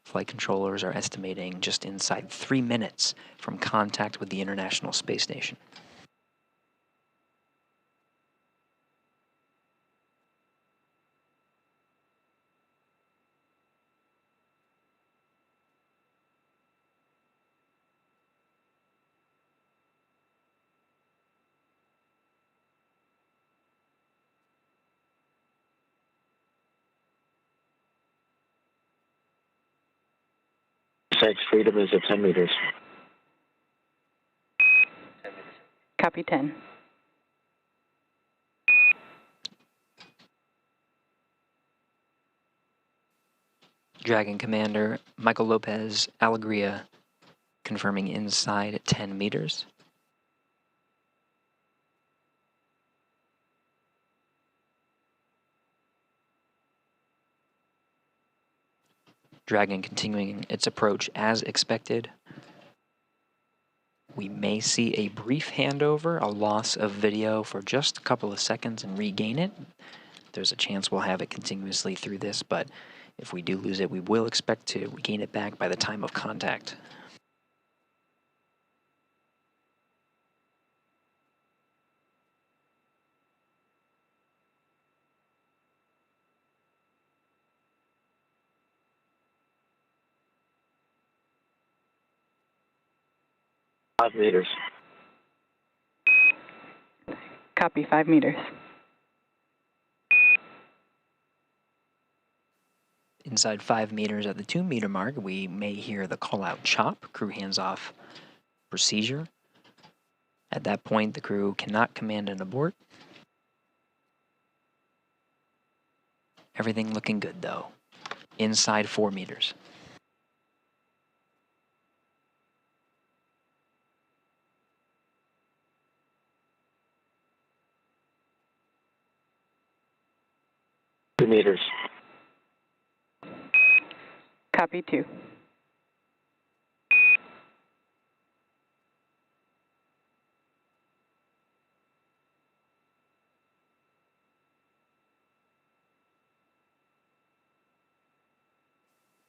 Flight controllers are estimating just inside 3 minutes from contact with the International Space Station. Six freedom is at 10 meters. Copy 10. Dragon Commander Michael Lopez Alegria confirming inside 10 meters. Dragon continuing its approach as expected. We may see a brief handover, a loss of video for just a couple of seconds and regain it. There's a chance we'll have it continuously through this, but if we do lose it, we will expect to regain it back by the time of contact. Five meters. Copy 5 meters. Inside 5 meters at the 2 meter mark, we may hear the call out chop, crew hands off procedure. At that point, the crew cannot command an abort. Everything looking good though. Inside 4 meters. Two meters. Copy 2.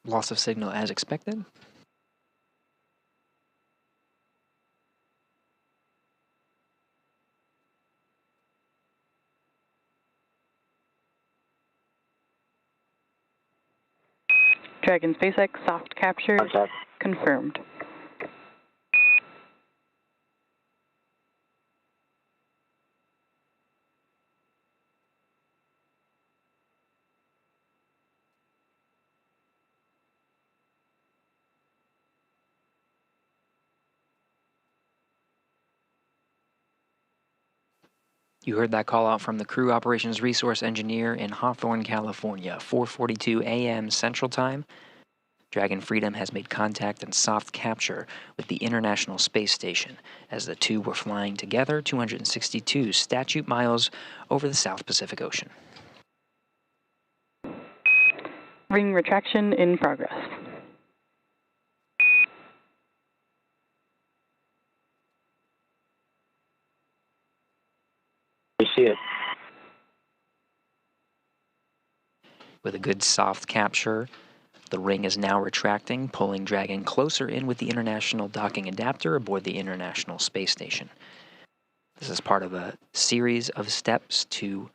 Loss of signal as expected. Dragon SpaceX soft capture Contact. confirmed. You heard that call out from the Crew Operations Resource Engineer in Hawthorne, California, 4:42 a.m. Central Time. Dragon Freedom has made contact and soft capture with the International Space Station as the two were flying together 262 statute miles over the South Pacific Ocean. Ring retraction in progress. We see it. With a good soft capture, the ring is now retracting, pulling Dragon closer in with the International Docking Adapter aboard the International Space Station. This is part of a series of steps to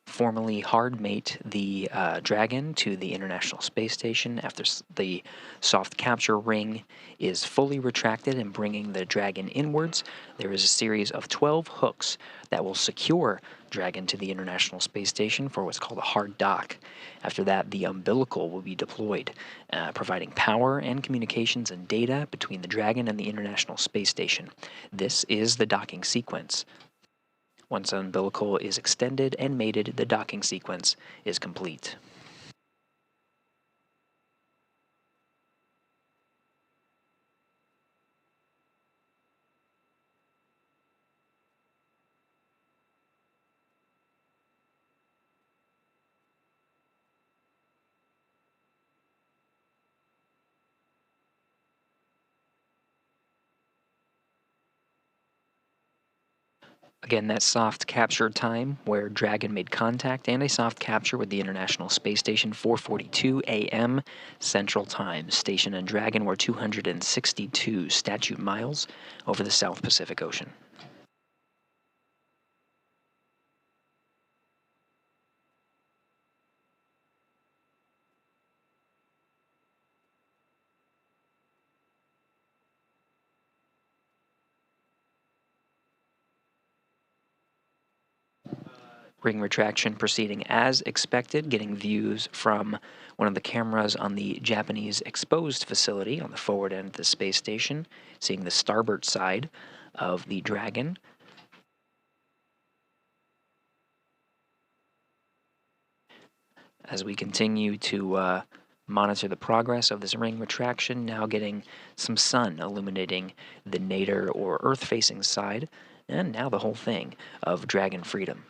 formally hard mate the Dragon to the International Space Station after the soft capture ring is fully retracted and bringing the Dragon inwards. There is a series of 12 hooks that will secure Dragon to the International Space Station for what's called a hard dock. After that, the umbilical will be deployed, providing power and communications and data between the Dragon and the International Space Station. This is the docking sequence. Once the umbilical is extended and mated, the docking sequence is complete. Again, that soft capture time where Dragon made contact and a soft capture with the International Space Station, 4:42 a.m. Central Time. Station and Dragon were 262 statute miles over the South Pacific Ocean. Ring retraction proceeding as expected, getting views from one of the cameras on the Japanese exposed facility on the forward end of the space station, seeing the starboard side of the Dragon. As we continue to monitor the progress of this ring retraction, now getting some sun illuminating the nadir or Earth-facing side, and now the whole thing of Dragon Freedom.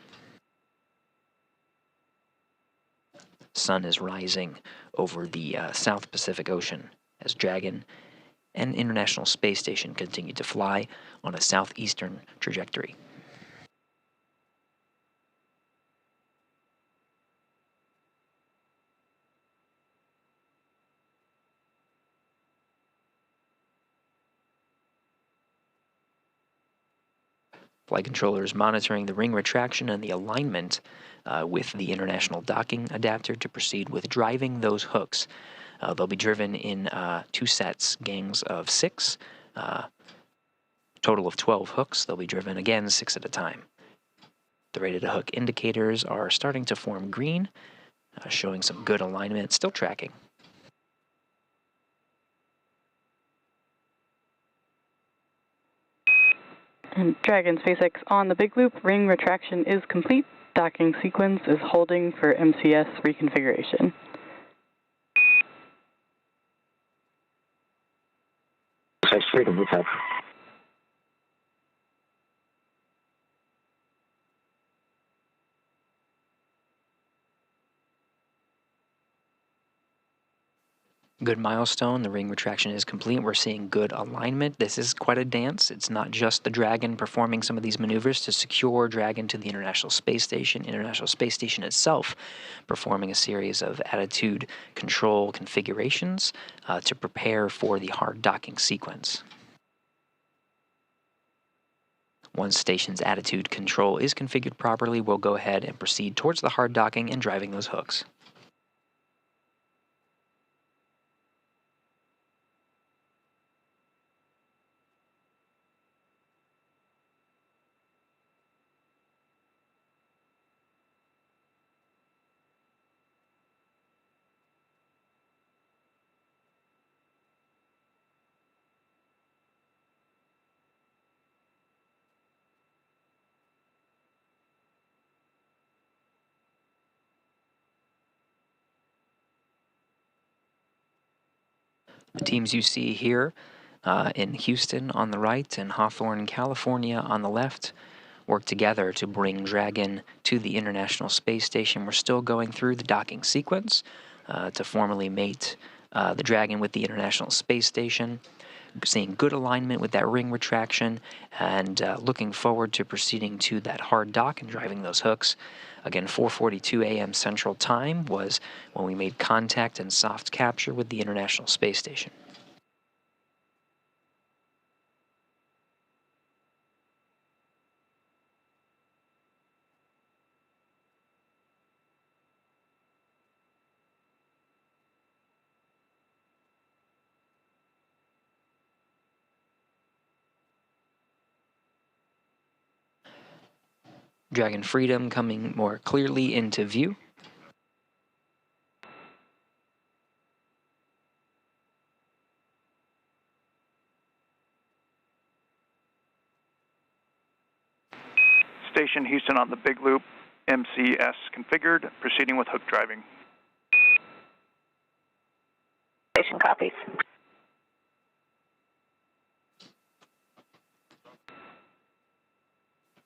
Sun is rising over the South Pacific Ocean as Dragon and International Space Station continue to fly on a southeastern trajectory. Flight controllers monitoring the ring retraction and the alignment with the International Docking Adapter to proceed with driving those hooks. They'll be driven in 2 sets, gangs of 6, total of 12 hooks. They'll be driven again 6 at a time. The rated hook indicators are starting to form green, showing some good alignment, still tracking. And Dragon SpaceX on the big loop. Ring retraction is complete. Docking sequence is holding for MCS reconfiguration. SpaceX Freedom, what's up? Good milestone. The ring retraction is complete. We're seeing good alignment. This is quite a dance. It's not just the Dragon performing some of these maneuvers to secure Dragon to the International Space Station. International Space Station itself performing a series of attitude control configurations to prepare for the hard docking sequence. Once station's attitude control is configured properly, we'll go ahead and proceed towards the hard docking and driving those hooks. The teams you see here in Houston on the right and Hawthorne, California on the left work together to bring Dragon to the International Space Station. We're still going through the docking sequence to formally mate the Dragon with the International Space Station, seeing good alignment with that ring retraction, and looking forward to proceeding to that hard dock and driving those hooks. Again, 4:42 a.m. Central Time was when we made contact and soft capture with the International Space Station. Dragon Freedom coming more clearly into view. Station Houston on the big loop, MCS configured, proceeding with hook driving. Station copies.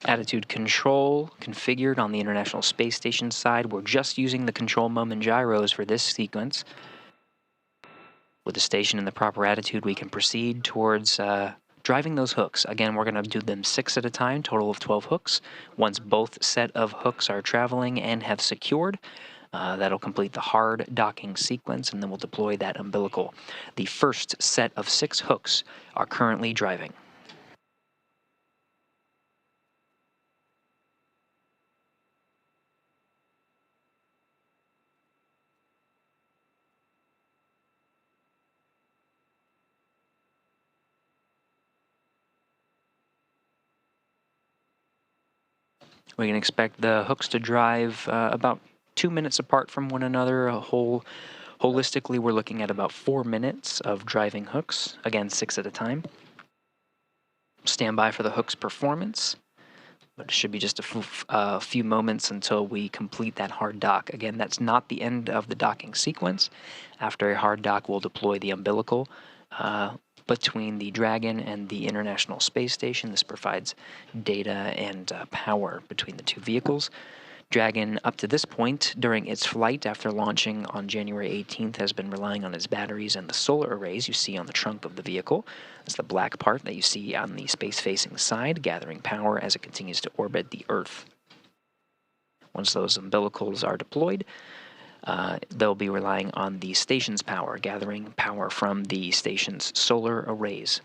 Attitude control configured on the International Space Station side. We're just using the control moment gyros for this sequence. With the station in the proper attitude, we can proceed towards driving those hooks. Again, we're going to do them 6 at a time, total of 12 hooks. Once both set of hooks are traveling and have secured, that'll complete the hard docking sequence, and then we'll deploy that umbilical. The first set of 6 hooks are currently driving. We can expect the hooks to drive about 2 minutes apart from one another. Holistically, we're looking at about 4 minutes of driving hooks. Again, 6 at a time. Stand by for the hook's performance, but it should be just a few moments until we complete that hard dock. Again, that's not the end of the docking sequence. After a hard dock, we'll deploy the umbilical between the Dragon and the International Space Station. This provides data and power between the two vehicles. Dragon, up to this point, during its flight after launching on January 18th, has been relying on its batteries and the solar arrays you see on the trunk of the vehicle. That's the black part that you see on the space-facing side, gathering power as it continues to orbit the Earth. Once those umbilicals are deployed, they'll be relying on the station's power, gathering power from the station's solar arrays.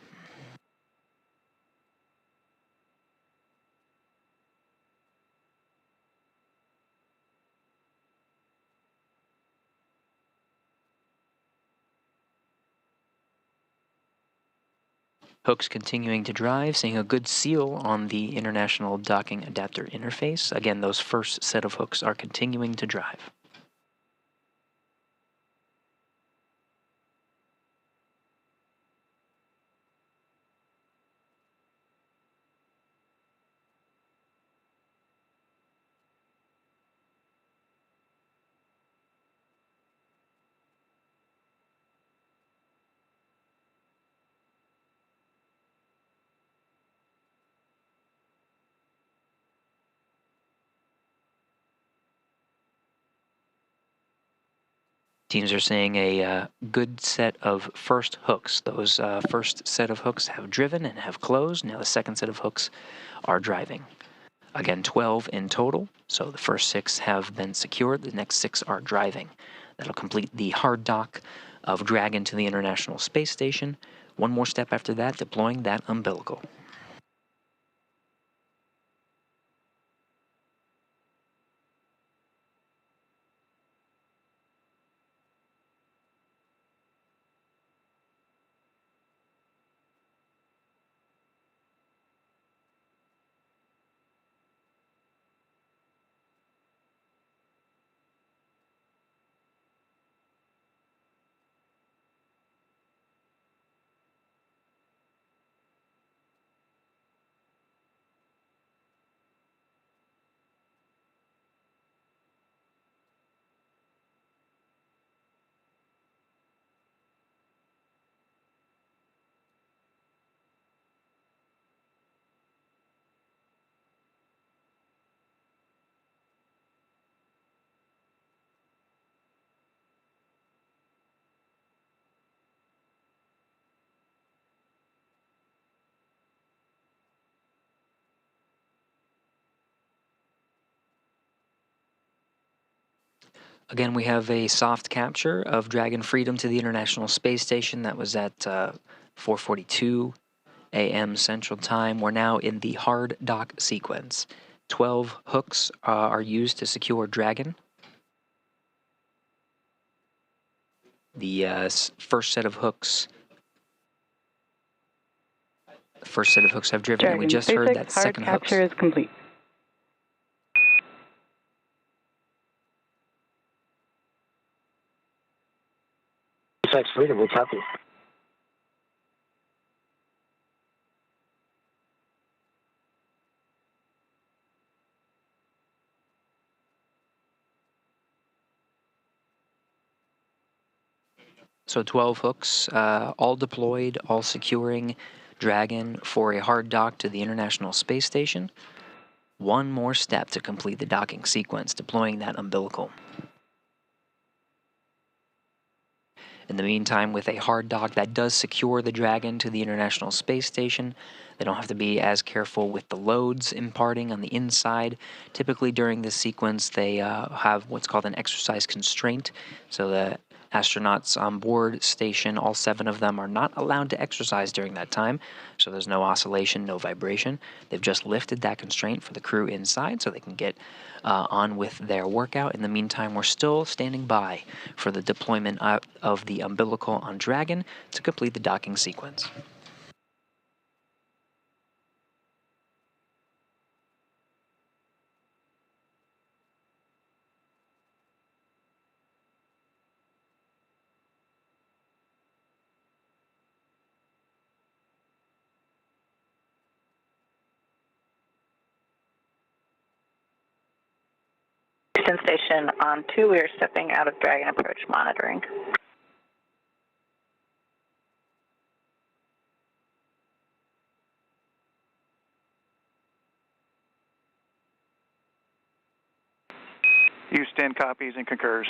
Hooks continuing to drive, seeing a good seal on the International Docking Adapter interface. Again, those first set of hooks are continuing to drive. Teams are seeing a good set of first hooks. Those first set of hooks have driven and have closed. Now the second set of hooks are driving. Again, 12 in total. So the first 6 have been secured. The next 6 are driving. That'll complete the hard dock of Dragon to the International Space Station. One more step after that, deploying that umbilical. Again, we have a soft capture of Dragon Freedom to the International Space Station. That was at 4:42 a.m. Central Time. We're now in the hard dock sequence. 12 hooks are used to secure Dragon. The first set of hooks have driven, Dragon, and we just heard that second hard capture is complete. SpaceX Freedom, we copy. So 12 hooks, all deployed, all securing Dragon for a hard dock to the International Space Station. One more step to complete the docking sequence, deploying that umbilical. In the meantime, with a hard dock that does secure the Dragon to the International Space Station, they don't have to be as careful with the loads imparting on the inside. Typically during this sequence, they have what's called an exercise constraint, so the astronauts on board station, all 7 of them, are not allowed to exercise during that time, so there's no oscillation, no vibration. They've just lifted that constraint for the crew inside so they can get on with their workout. In the meantime, we're still standing by for the deployment of the umbilical on Dragon to complete the docking sequence. Station on 2, we are stepping out of Dragon approach monitoring. Houston copies and concurs.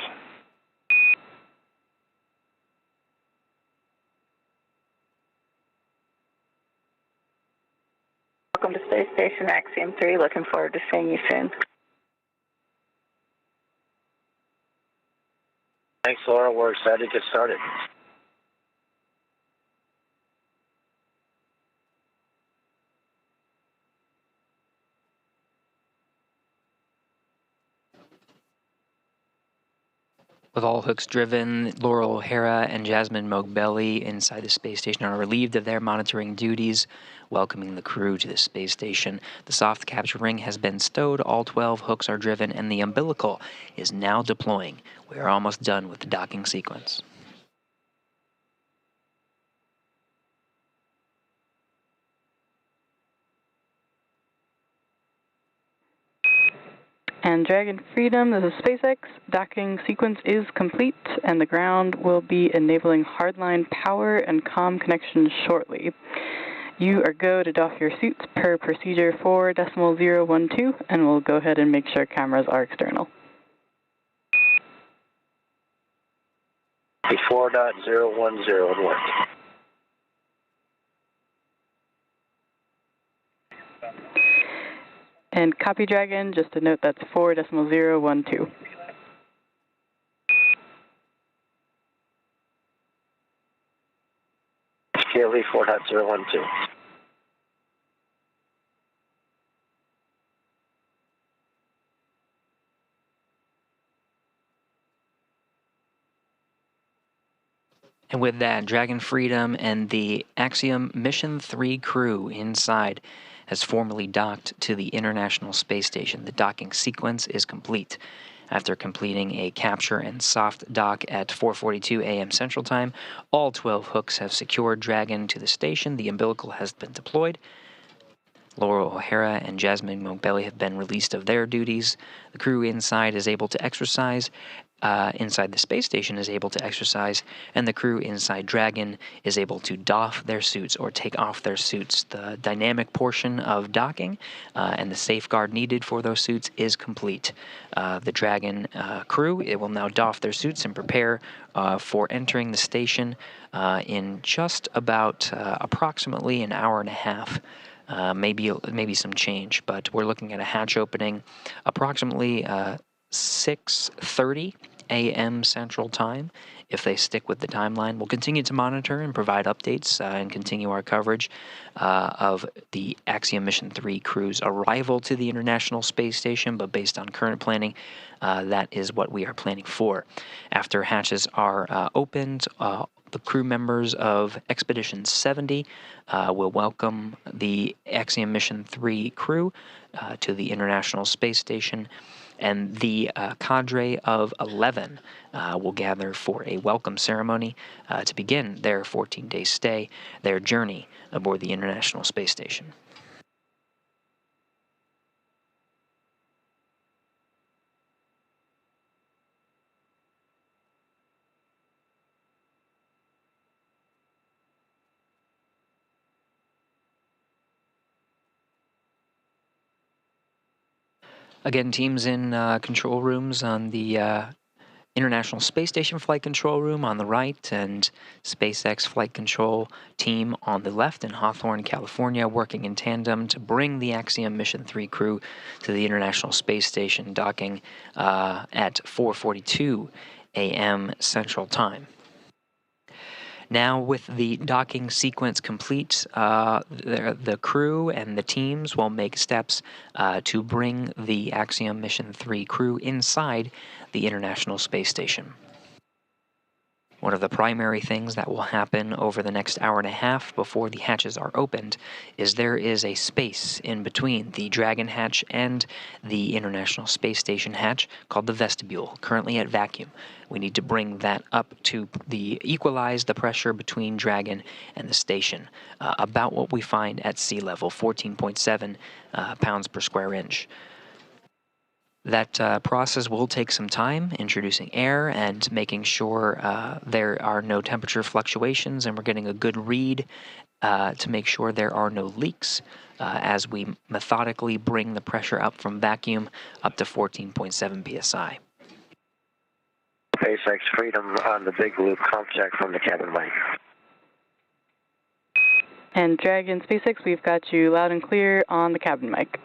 Welcome to Space Station Axiom 3. Looking forward to seeing you soon. Thanks, Laura. We're excited to get started. With all hooks driven, Laurel O'Hara and Jasmine Mogbelli inside the space station are relieved of their monitoring duties, welcoming the crew to the space station. The soft capture ring has been stowed, all 12 hooks are driven, and the umbilical is now deploying. We are almost done with the docking sequence. And Dragon Freedom, this is SpaceX. Docking sequence is complete, and the ground will be enabling hardline power and comm connections shortly. You are go to doff your suits per procedure 4.012, and we'll go ahead and make sure cameras are external. 4.010 and work. And copy Dragon, just to note that's 4.012. KLV 4.012. And with that, Dragon Freedom and the Axiom Mission 3 crew inside has formally docked to the International Space Station. The docking sequence is complete. After completing a capture and soft dock at 4:42 a.m. Central Time, all 12 hooks have secured Dragon to the station. The umbilical has been deployed. Laurel O'Hara and Jasmine Mogbelli have been released of their duties. The crew inside is able to exercise, inside the space station is able to exercise, and the crew inside Dragon is able to doff their suits or take off their suits. The dynamic portion of docking and the safeguard needed for those suits is complete. The Dragon crew, it will now doff their suits and prepare for entering the station in just about approximately an hour and a half. Maybe some change, but we're looking at a hatch opening approximately 6:30 a.m. Central Time. If they stick with the timeline, we'll continue to monitor and provide updates and continue our coverage of the Axiom Mission 3 crew's arrival to the International Space Station, but based on current planning, that is what we are planning for. After hatches are opened, the crew members of Expedition 70 will welcome the Axiom Mission 3 crew to the International Space Station, and the cadre of 11 will gather for a welcome ceremony to begin their 14-day stay, their journey aboard the International Space Station. Again, teams in control rooms on the International Space Station Flight Control Room on the right, and SpaceX Flight Control team on the left in Hawthorne, California, working in tandem to bring the Axiom Mission 3 crew to the International Space Station, docking at 4:42 a.m. Central Time. Now, with the docking sequence complete, the crew and the teams will make steps to bring the Axiom Mission 3 crew inside the International Space Station. One of the primary things that will happen over the next hour and a half before the hatches are opened is there is a space in between the Dragon hatch and the International Space Station hatch called the vestibule, currently at vacuum. We need to bring that up to equalize the pressure between Dragon and the station, about what we find at sea level, 14.7 pounds per square inch. That process will take some time, introducing air and making sure there are no temperature fluctuations, and we're getting a good read to make sure there are no leaks as we methodically bring the pressure up from vacuum up to 14.7 psi. SpaceX Freedom on the big loop, contact from the cabin mic. And Dragon SpaceX, we've got you loud and clear on the cabin mic.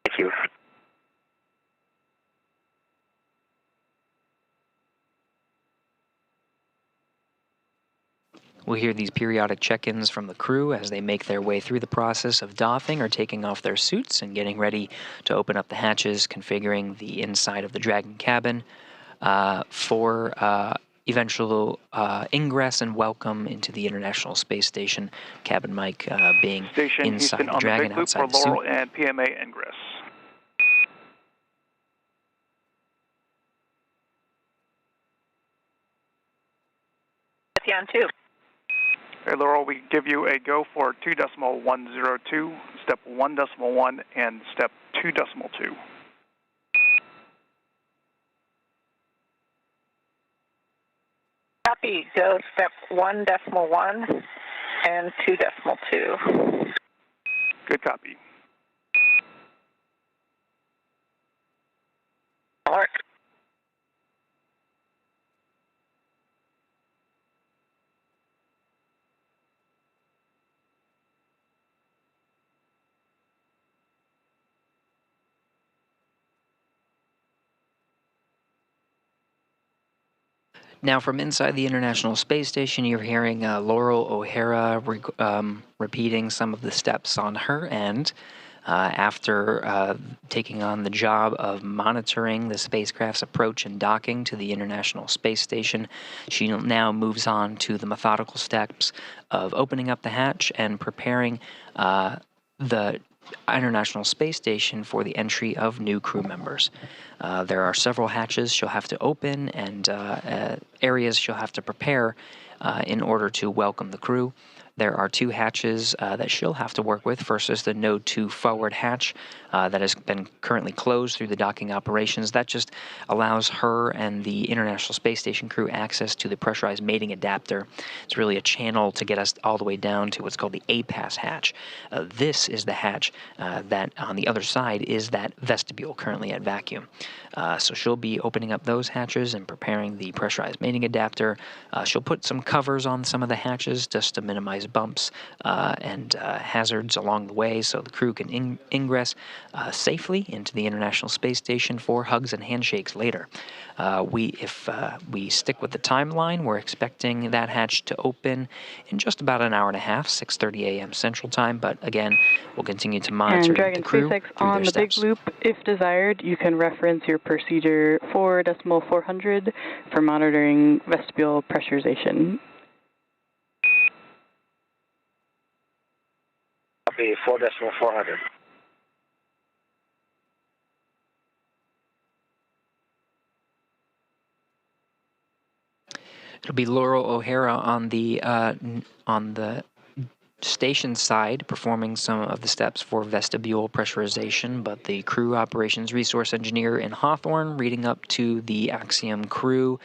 Thank you. We'll hear these periodic check-ins from the crew as they make their way through the process of doffing or taking off their suits and getting ready to open up the hatches, configuring the inside of the Dragon cabin for eventual ingress and welcome into the International Space Station. Cabin mic being Station inside Houston the on Dragon, the big loop outside for the suit. Laurel and PMA ingress. On 2. Okay, Laurel, we give you a go for 2.102, step 1.1, and step 2.2. Copy. Go step 1.1 and 2.2. Good copy. Alert. Now, from inside the International Space Station, you're hearing Laurel O'Hara repeating some of the steps on her end. After taking on the job of monitoring the spacecraft's approach and docking to the International Space Station, she now moves on to the methodical steps of opening up the hatch and preparing the International Space Station for the entry of new crew members. There are several hatches she'll have to open and areas she'll have to prepare in order to welcome the crew. There are two hatches that she'll have to work with. First is the Node 2 forward hatch that has been currently closed through the docking operations. That just allows her and the International Space Station crew access to the pressurized mating adapter. It's really a channel to get us all the way down to what's called the A-Pass hatch. This is the hatch that on the other side is that vestibule currently at vacuum. So she'll be opening up those hatches and preparing the pressurized mating adapter. She'll put some covers on some of the hatches just to minimize bumps and hazards along the way, so the crew can ingress safely into the International Space Station for hugs and handshakes later. If we stick with the timeline, we're expecting that hatch to open in just about an hour and a half, 6:30 a.m. Central Time. But again, we'll continue to monitor and Dragon the crew SpaceX through on their the steps. big loop. If desired, you can reference your procedure 4.400 for monitoring vestibule pressurization. Copy 4.400. It'll be Laurel O'Hara on the station side performing some of the steps for vestibule pressurization, but the crew operations resource engineer in Hawthorne reading up to the Axiom crew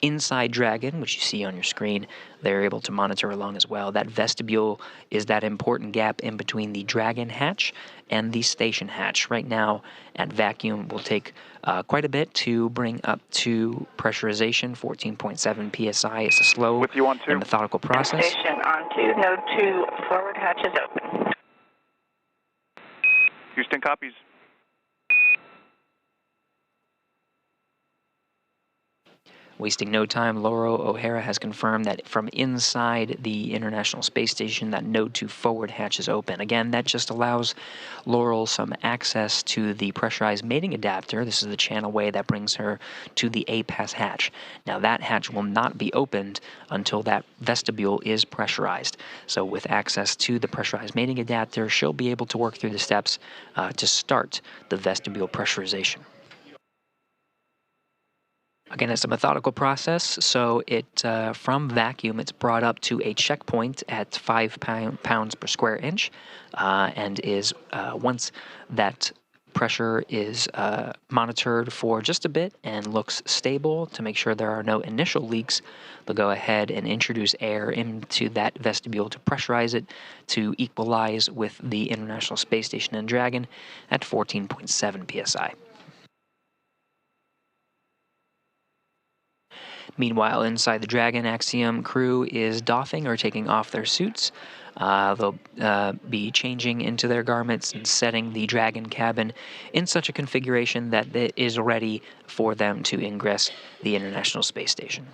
inside Dragon, which you see on your screen. They're able to monitor along as well. That vestibule is that important gap in between the Dragon hatch and the station hatch. Right now at vacuum will take quite a bit to bring up to pressurization. 14.7 psi is a slow With you on two. and methodical process. Station on 2, node 2, forward hatch is open. Houston copies. Wasting no time, Laurel O'Hara has confirmed that from inside the International Space Station, that node 2 forward hatch is open. Again, that just allows Laurel some access to the pressurized mating adapter. This is the channel way that brings her to the A-pass hatch. Now, that hatch will not be opened until that vestibule is pressurized. So with access to the pressurized mating adapter, she'll be able to work through the steps to start the vestibule pressurization. Again, it's a methodical process, so from vacuum, it's brought up to a checkpoint at 5 pounds per square inch, and is once that pressure is monitored for just a bit and looks stable to make sure there are no initial leaks, they'll go ahead and introduce air into that vestibule to pressurize it to equalize with the International Space Station and Dragon at 14.7 psi. Meanwhile, inside the Dragon, Axiom crew is doffing or taking off their suits. They'll be changing into their garments and setting the Dragon cabin in such a configuration that it is ready for them to ingress the International Space Station.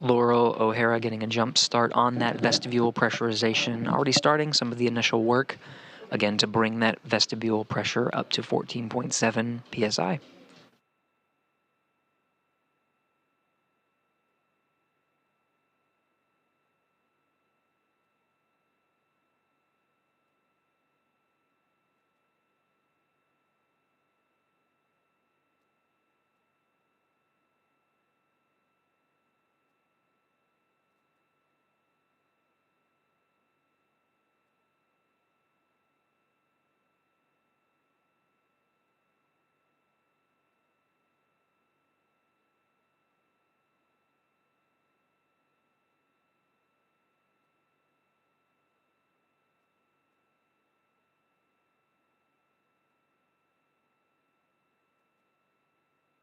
Laurel O'Hara getting a jump start on that vestibule pressurization, already starting some of the initial work, again to bring that vestibule pressure up to 14.7 psi.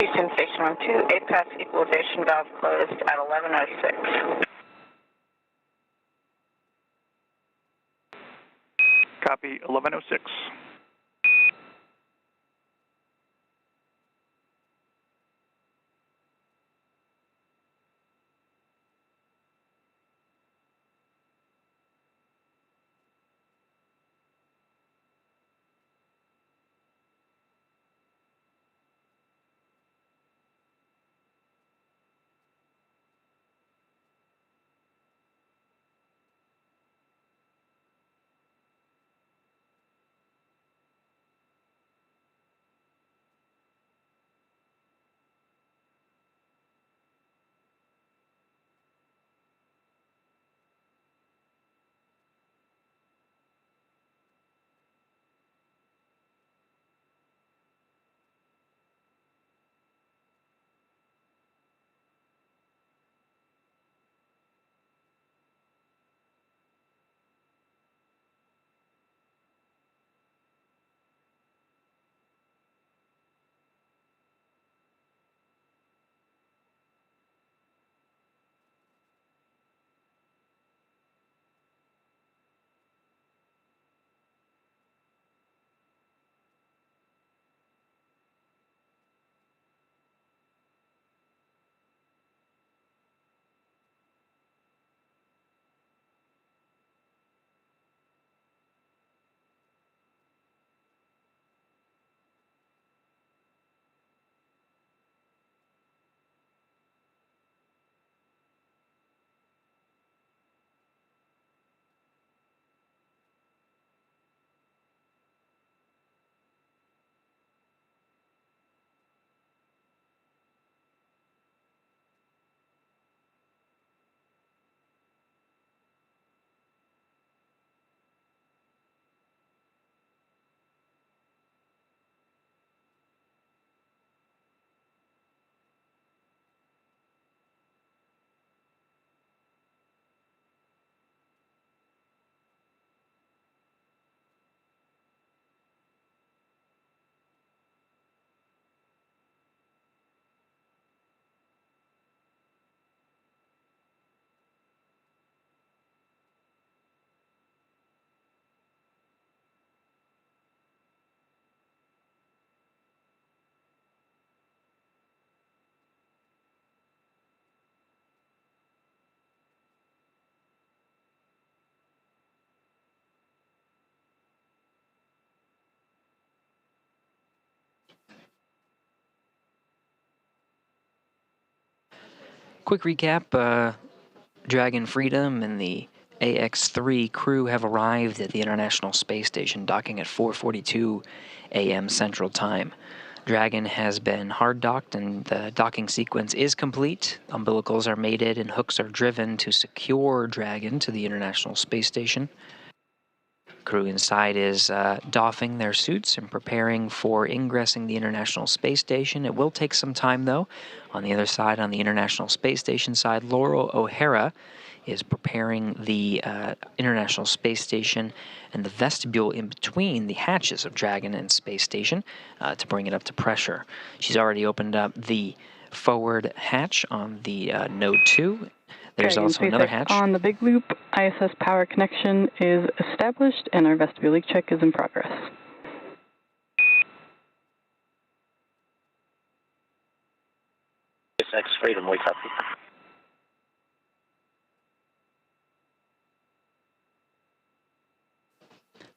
Houston Station on 2, A-pass equalization valve closed at 11:06. Copy 11:06. Quick recap, Dragon Freedom and the AX-3 crew have arrived at the International Space Station, docking at 4:42 a.m. Central Time. Dragon has been hard docked and the docking sequence is complete. Umbilicals are mated and hooks are driven to secure Dragon to the International Space Station. Crew inside is doffing their suits and preparing for ingressing the International Space Station. It will take some time, though. On the other side, on the International Space Station side, Laurel O'Hara is preparing the International Space Station and the vestibule in between the hatches of Dragon and Space Station to bring it up to pressure. She's already opened up the forward hatch on the Node 2. There's Dragon also another SpaceX hatch. on the big loop. ISS power connection is established, and our vestibule leak check is in progress. SpaceX Freedom, we copy.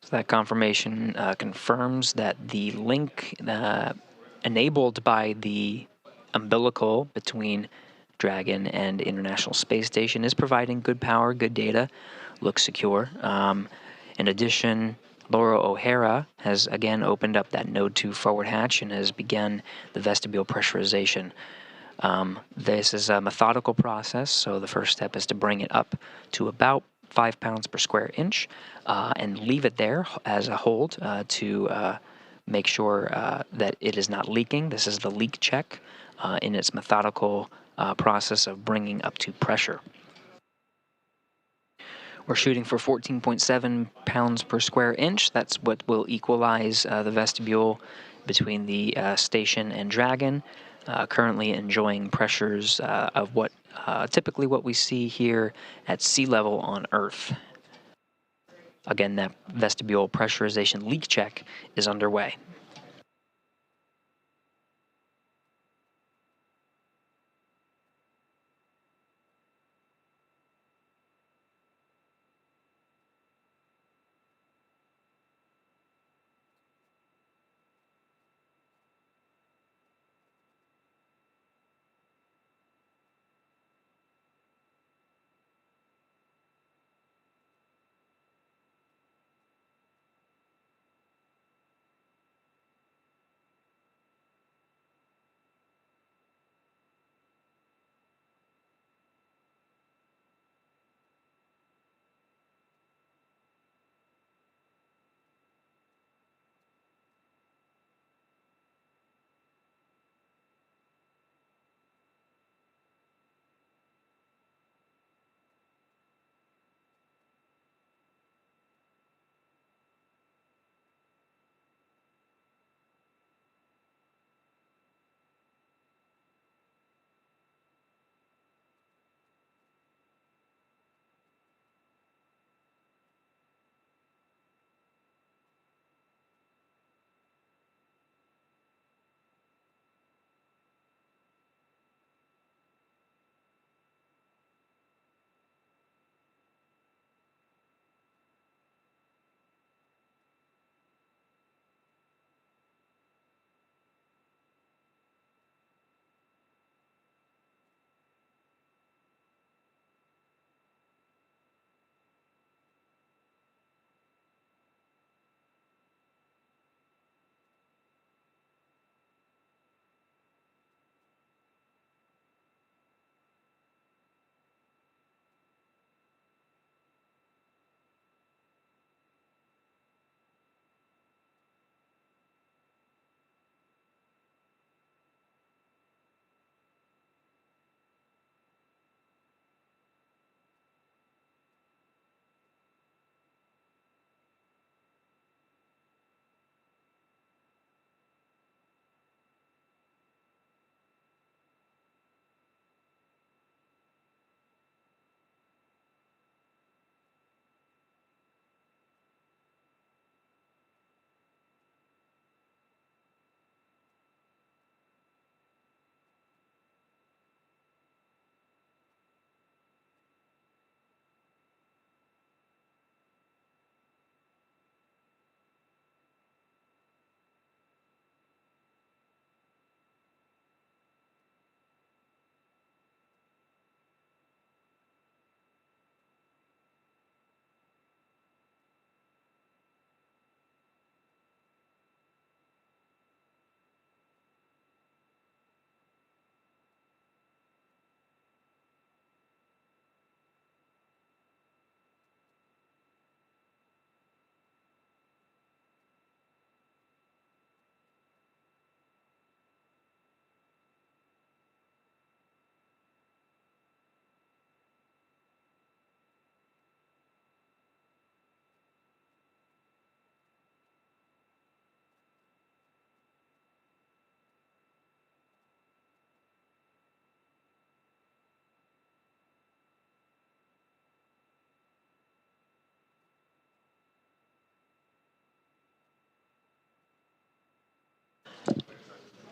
So that confirmation confirms that the link enabled by the umbilical between Dragon and International Space Station is providing good power, good data, looks secure. In addition, Laura O'Hara has again opened up that Node 2 forward hatch and has begun the vestibule pressurization. This is a methodical process, so the first step is to bring it up to about 5 pounds per square inch and leave it there as a hold to make sure that it is not leaking. This is the leak check in its methodical process of bringing up to pressure. We're shooting for 14.7 pounds per square inch. That's what will equalize the vestibule between the station and Dragon. Currently enjoying pressures of what typically what we see here at sea level on Earth. Again, that vestibule pressurization leak check is underway.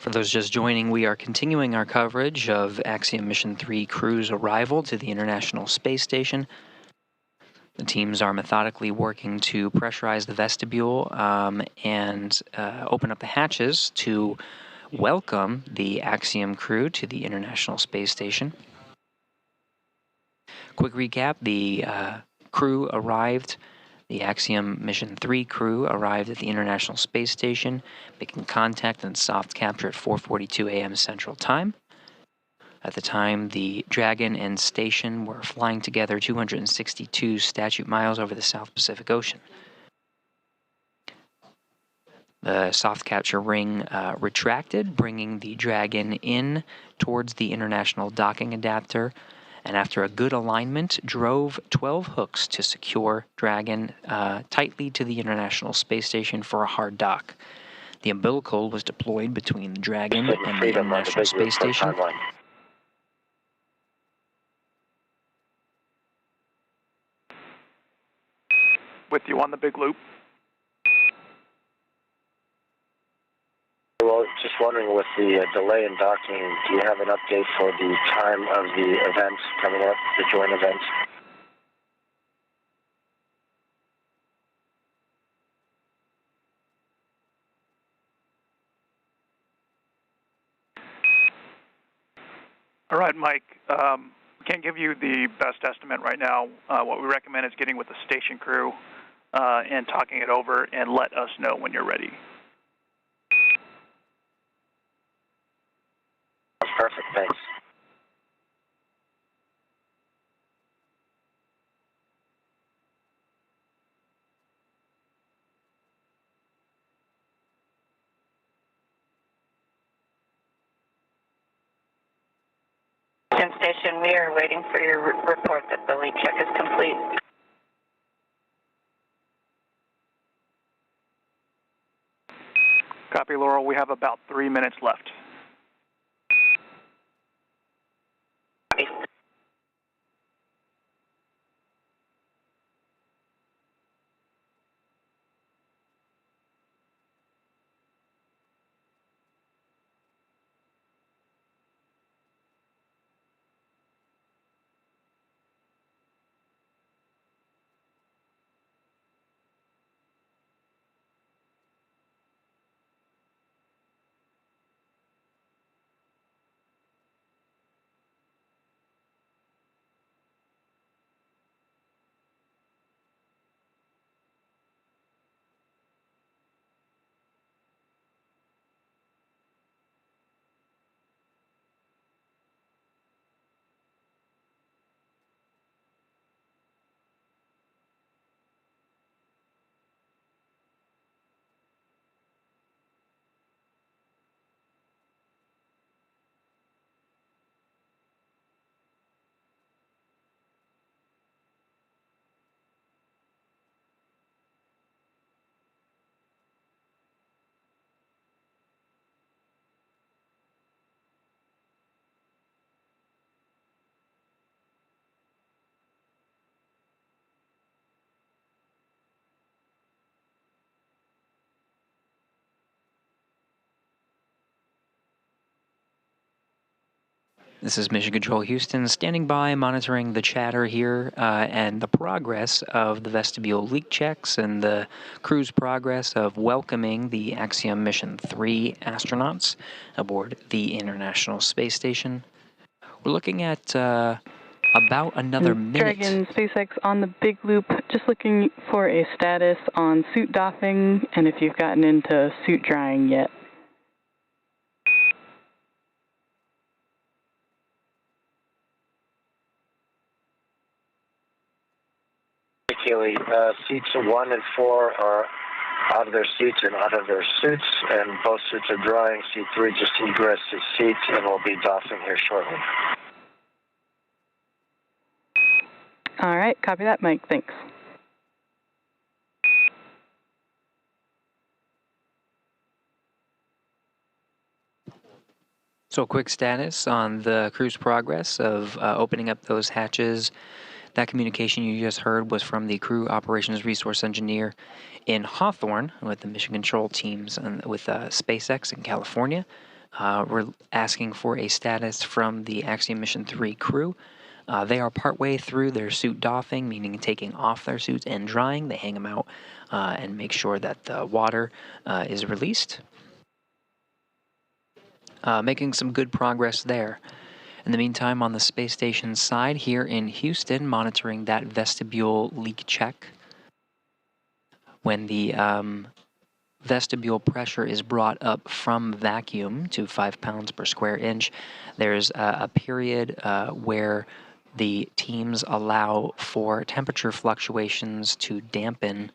For those just joining, we are continuing our coverage of Axiom Mission 3 crew's arrival to the International Space Station. The teams are methodically working to pressurize the vestibule and open up the hatches to welcome the Axiom crew to the International Space Station. Quick recap, the crew arrived. The Axiom Mission 3 crew arrived at the International Space Station, making contact and soft capture at 4:42 a.m. Central Time. At the time, the Dragon and station were flying together 262 statute miles over the South Pacific Ocean. The soft capture ring retracted, bringing the Dragon in towards the International Docking Adapter, and after a good alignment, drove 12 hooks to secure Dragon tightly to the International Space Station for a hard dock. The umbilical was deployed between the Dragon and the International Space Station. With you on the big loop. Well, just wondering, with the delay in docking, do you have an update for the time of the events coming up, the joint events? All right, Mike. Can't give you the best estimate right now. What we recommend is getting with the station crew and talking it over, and let us know when you're ready. That's perfect, thanks. Station, we are waiting for your report that the leak check is complete. Copy, Laurel. We have about 3 minutes left. This is Mission Control Houston, standing by, monitoring the chatter here and the progress of the vestibule leak checks and the crew's progress of welcoming the Axiom Mission 3 astronauts aboard the International Space Station. We're looking at about another minute. Dragon SpaceX on the big loop, just looking for a status on suit doffing and if you've gotten into suit drying yet. Seats 1 and 4 are out of their seats and out of their suits, and both suits are drying. Seat 3 just egressed his seats and will be doffing here shortly. All right, copy that, Mike. Thanks. So a quick status on the crew's progress of opening up those hatches. That communication you just heard was from the crew operations resource engineer in Hawthorne with the mission control teams and with SpaceX in California. We're asking for a status from the Axiom Mission 3 crew. They are partway through their suit doffing, meaning taking off their suits and drying. They hang them out and make sure that the water is released. Making some good progress there. In the meantime, on the space station side here in Houston, monitoring that vestibule leak check. When the vestibule pressure is brought up from vacuum to 5 pounds per square inch, there's a period where the teams allow for temperature fluctuations to dampen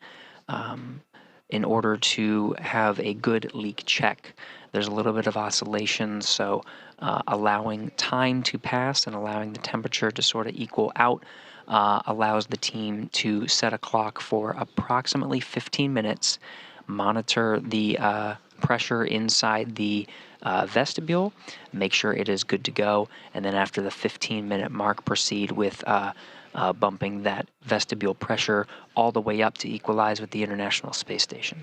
in order to have a good leak check. There's a little bit of oscillation, so allowing time to pass and allowing the temperature to sort of equal out allows the team to set a clock for approximately 15 minutes, monitor the pressure inside the vestibule, make sure it is good to go, and then after the 15-minute mark, proceed with bumping that vestibule pressure all the way up to equalize with the International Space Station.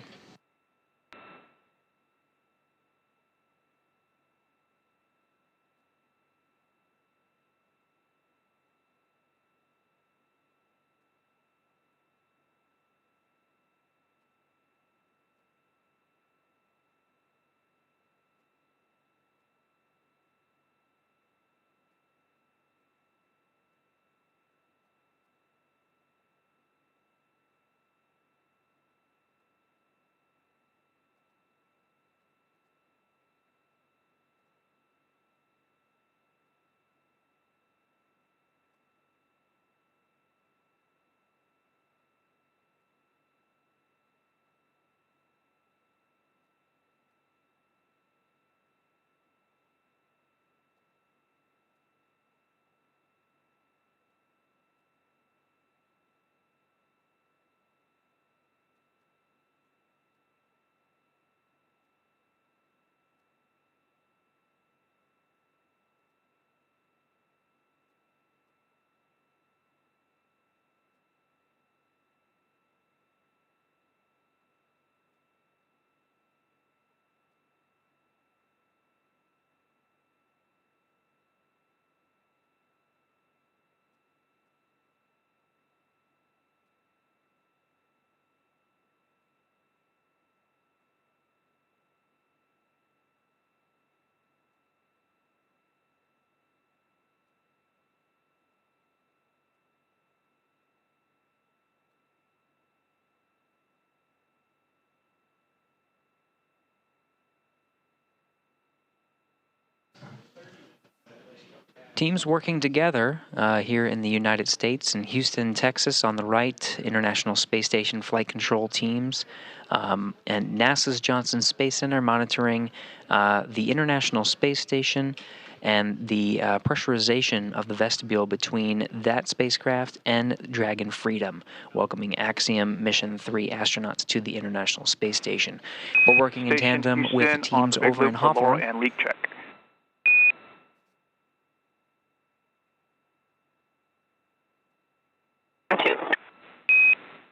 Teams working together here in the United States, in Houston, Texas, on the right, International Space Station flight control teams, and NASA's Johnson Space Center monitoring the International Space Station and the pressurization of the vestibule between that spacecraft and Dragon Freedom, welcoming Axiom Mission 3 astronauts to the International Space Station. We're working in tandem with teams over in Hawthorne. And leak check.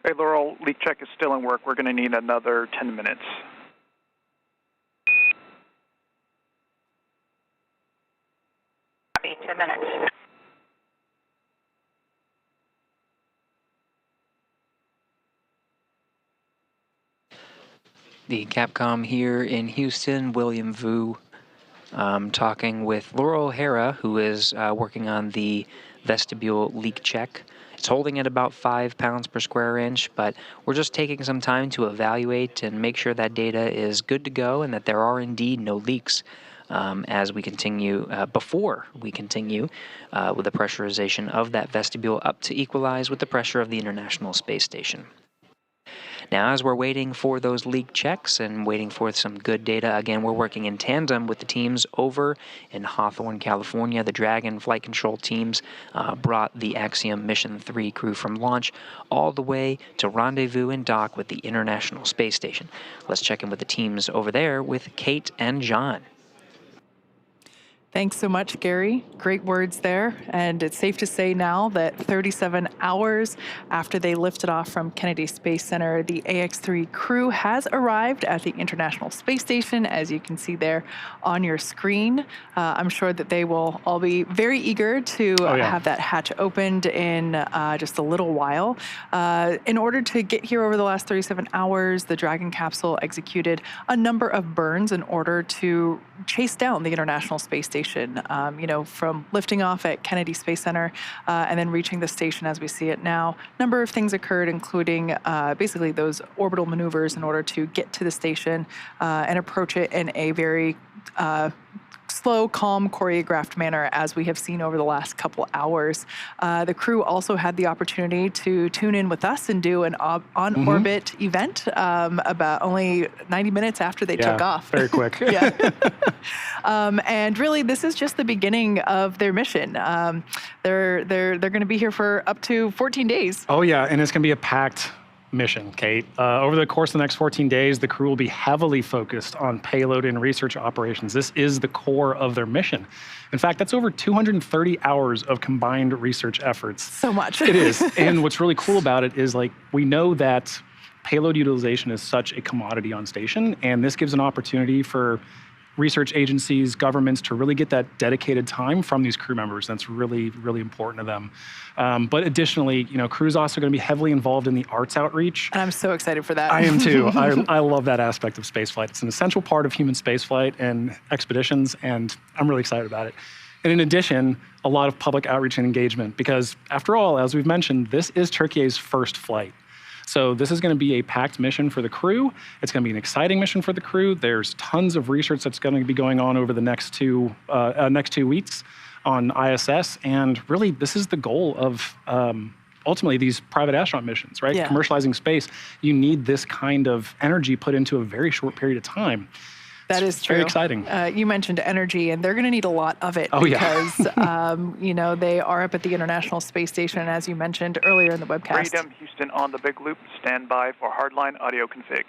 Hey, Laurel, leak check is still in work. We're going to need another 10 minutes. Copy, 10 minutes. The Capcom here in Houston, William Vu, talking with Laura O'Hara, who is working on the vestibule leak check. It's holding at about 5 pounds per square inch, but we're just taking some time to evaluate and make sure that data is good to go and that there are indeed no leaks as we continue, before we continue with the pressurization of that vestibule up to equalize with the pressure of the International Space Station. Now, as we're waiting for those leak checks and waiting for some good data, again, we're working in tandem with the teams over in Hawthorne, California. The Dragon flight control teams brought the Axiom Mission 3 crew from launch all the way to rendezvous and dock with the International Space Station. Let's check in with the teams over there with Kate and John. Thanks so much, Gary. Great words there. And it's safe to say now that 37 hours after they lifted off from Kennedy Space Center, the AX-3 crew has arrived at the International Space Station, as you can see there on your screen. I'm sure that they will all be very eager to have that hatch opened in just a little while. In order to get here over the last 37 hours, the Dragon capsule executed a number of burns in order to chase down the International Space Station. From lifting off at Kennedy Space Center and then reaching the station as we see it now. A number of things occurred, including basically those orbital maneuvers in order to get to the station and approach it in a very slow, calm, choreographed manner, as we have seen over the last couple hours. The crew also had the opportunity to tune in with us and do an on-orbit event about only 90 minutes after they took off. Very quick. And really, this is just the beginning of their mission. They're going to be here for up to 14 days. Oh, yeah, and it's going to be a packed mission, Kate. Over the course of the next 14 days, the crew will be heavily focused on payload and research operations. This is the core of their mission. In fact, that's over 230 hours of combined research efforts. So much. It is. And what's really cool about it is, we know that payload utilization is such a commodity on station, and this gives an opportunity for research agencies, governments to really get that dedicated time from these crew members. That's really, really important to them. But additionally, crew's also going to be heavily involved in the arts outreach. And I'm so excited for that. I am too. I love that aspect of spaceflight. It's an essential part of human spaceflight and expeditions, and I'm really excited about it. And in addition, a lot of public outreach and engagement, because after all, as we've mentioned, this is Turkey's first flight. So this is going to be a packed mission for the crew. It's going to be an exciting mission for the crew. There's tons of research that's going to be going on over the next two weeks on ISS. And really, this is the goal of ultimately these private astronaut missions, right? Yeah. Commercializing space. You need this kind of energy put into a very short period of time. That is true. Very exciting. You mentioned energy, and they're going to need a lot of it because, they are up at the International Space Station, and as you mentioned earlier in the webcast. Freedom, Houston on the big loop. Stand by for hardline audio config.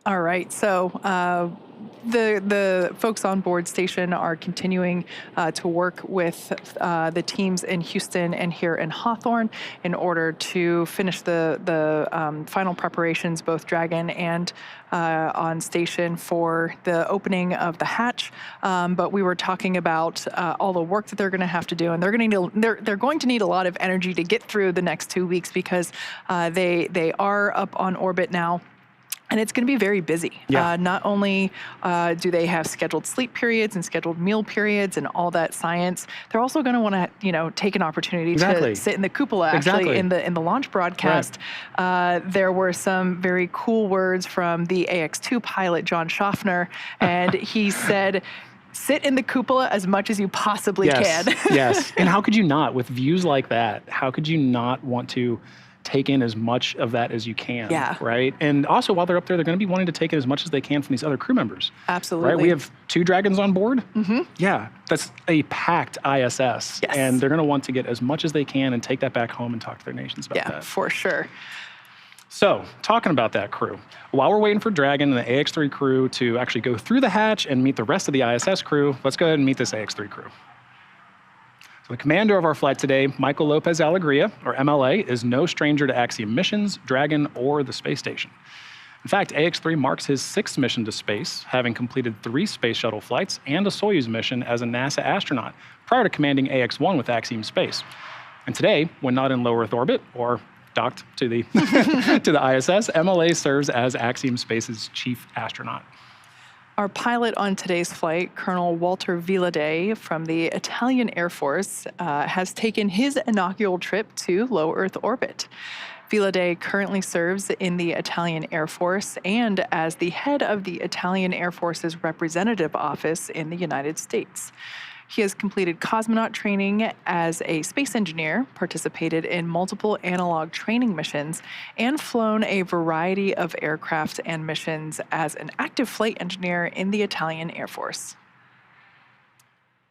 All right, so the folks on board station are continuing to work with the teams in Houston and here in Hawthorne in order to finish the final preparations, both Dragon and on station, for the opening of the hatch. But we were talking about all the work that they're going to have to do, and they're going to need a lot of energy to get through the next 2 weeks because they are up on orbit now. And it's going to be very busy. Yeah. Not only do they have scheduled sleep periods and scheduled meal periods and all that science, they're also going to want to, take an opportunity to sit in the cupola. Actually, in the launch broadcast, there were some very cool words from the AX-2 pilot, John Schaffner, and he said, sit in the cupola as much as you possibly can. Yes. And how could you not, with views like that, how could you not want to take in as much of that as you can, right? And also, while they're up there, they're going to be wanting to take in as much as they can from these other crew members. Absolutely. Right? We have 2 Dragons on board. Mm-hmm. Yeah, that's a packed ISS. Yes. And they're going to want to get as much as they can and take that back home and talk to their nations about that. Yeah, for sure. So, talking about that crew, while we're waiting for Dragon and the AX-3 crew to actually go through the hatch and meet the rest of the ISS crew, let's go ahead and meet this AX-3 crew. So the commander of our flight today, Michael Lopez Alegria, or MLA, is no stranger to Axiom missions, Dragon, or the space station. In fact, AX-3 marks his 6th mission to space, having completed 3 space shuttle flights and a Soyuz mission as a NASA astronaut prior to commanding AX-1 with Axiom Space. And today, when not in low Earth orbit, or docked to the to the ISS. MLA serves as Axiom Space's chief astronaut. Our pilot on today's flight, Colonel Walter Villadei from the Italian Air Force, has taken his inaugural trip to low Earth orbit. Villadei currently serves in the Italian Air Force and as the head of the Italian Air Force's representative office in the United States. He has completed cosmonaut training as a space engineer, participated in multiple analog training missions, and flown a variety of aircraft and missions as an active flight engineer in the Italian Air Force.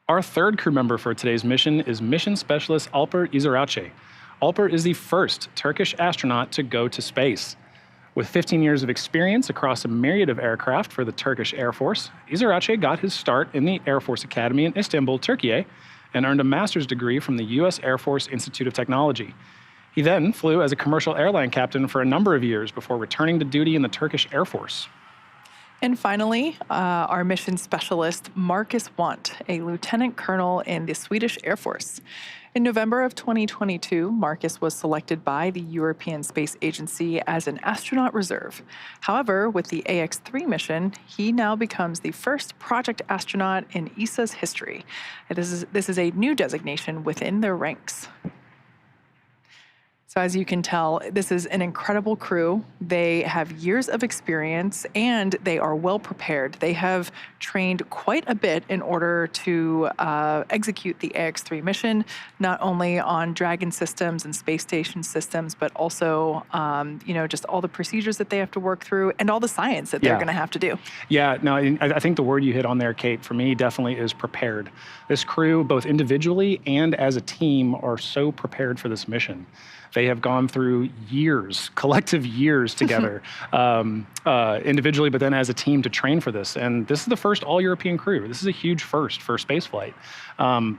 Our third crew member for today's mission is Mission Specialist Alper İziraçe. Alper is the first Turkish astronaut to go to space. With 15 years of experience across a myriad of aircraft for the Turkish Air Force, İziraçe got his start in the Air Force Academy in Istanbul, Turkey, and earned a master's degree from the U.S. Air Force Institute of Technology. He then flew as a commercial airline captain for a number of years before returning to duty in the Turkish Air Force. And finally, our mission specialist, Marcus Wandt, a lieutenant colonel in the Swedish Air Force. In November of 2022, Marcus was selected by the European Space Agency as an astronaut reserve. However, with the AX-3 mission, he now becomes the first project astronaut in ESA's history. This is a new designation within their ranks. So as you can tell, this is an incredible crew. They have years of experience and they are well prepared. They have trained quite a bit in order to execute the AX-3 mission, not only on Dragon systems and space station systems, but also, just all the procedures that they have to work through and all the science that they're going to have to do. Yeah, no, I think the word you hit on there, Kate, for me definitely is prepared. This crew, both individually and as a team, are so prepared for this mission. They have gone through years, collective years together, individually, but then as a team to train for this. And this is the first all-European crew. This is a huge first for spaceflight.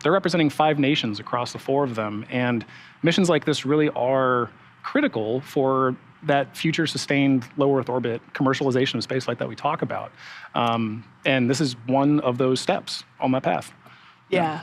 They're representing 5 nations across the 4 of them. And missions like this really are critical for that future sustained low Earth orbit commercialization of spaceflight that we talk about. And this is one of those steps on that path. Yeah.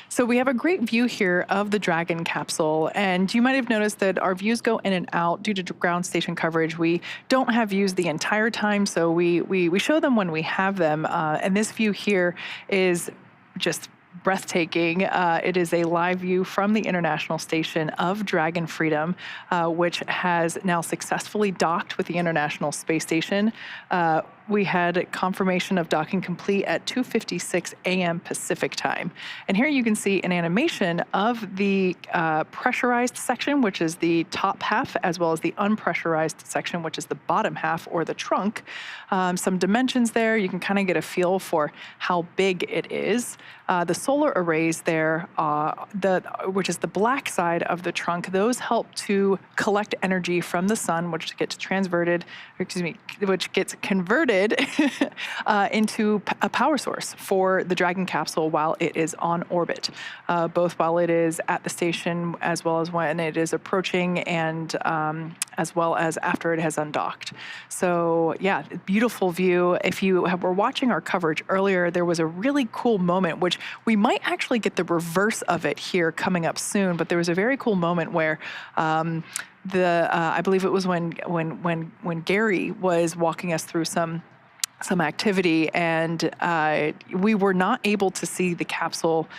So we have a great view here of the Dragon capsule, and you might have noticed that our views go in and out due to ground station coverage. We don't have views the entire time, so we show them when we have them. And this view here is just breathtaking. It is a live view from the International Station of Dragon Freedom, which has now successfully docked with the International Space Station. We had confirmation of docking complete at 2:56 a.m. Pacific time. And here you can see an animation of the pressurized section, which is the top half, as well as the unpressurized section, which is the bottom half, or the trunk. Some dimensions there. You can kind of get a feel for how big it is. The solar arrays there, which is the black side of the trunk, those help to collect energy from the sun, which gets converted into a power source for the Dragon capsule while it is on orbit, both while it is at the station as well as when it is approaching, and as well as after it has undocked. So yeah, beautiful view. If you were watching our coverage earlier, there was a really cool moment, which we might actually get the reverse of it here coming up soon, but there was a very cool moment where I believe it was when Gary was walking us through some activity, and we were not able to see the capsule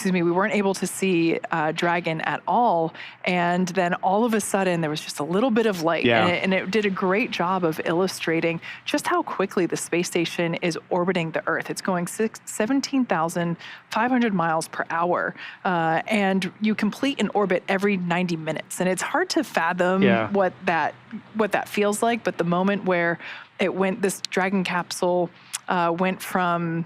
we weren't able to see Dragon at all. And then all of a sudden there was just a little bit of light, and it did a great job of illustrating just how quickly the space station is orbiting the Earth. It's going 17,500 miles per hour, and you complete an orbit every 90 minutes. And it's hard to fathom what that feels like, but the moment where this Dragon capsule went from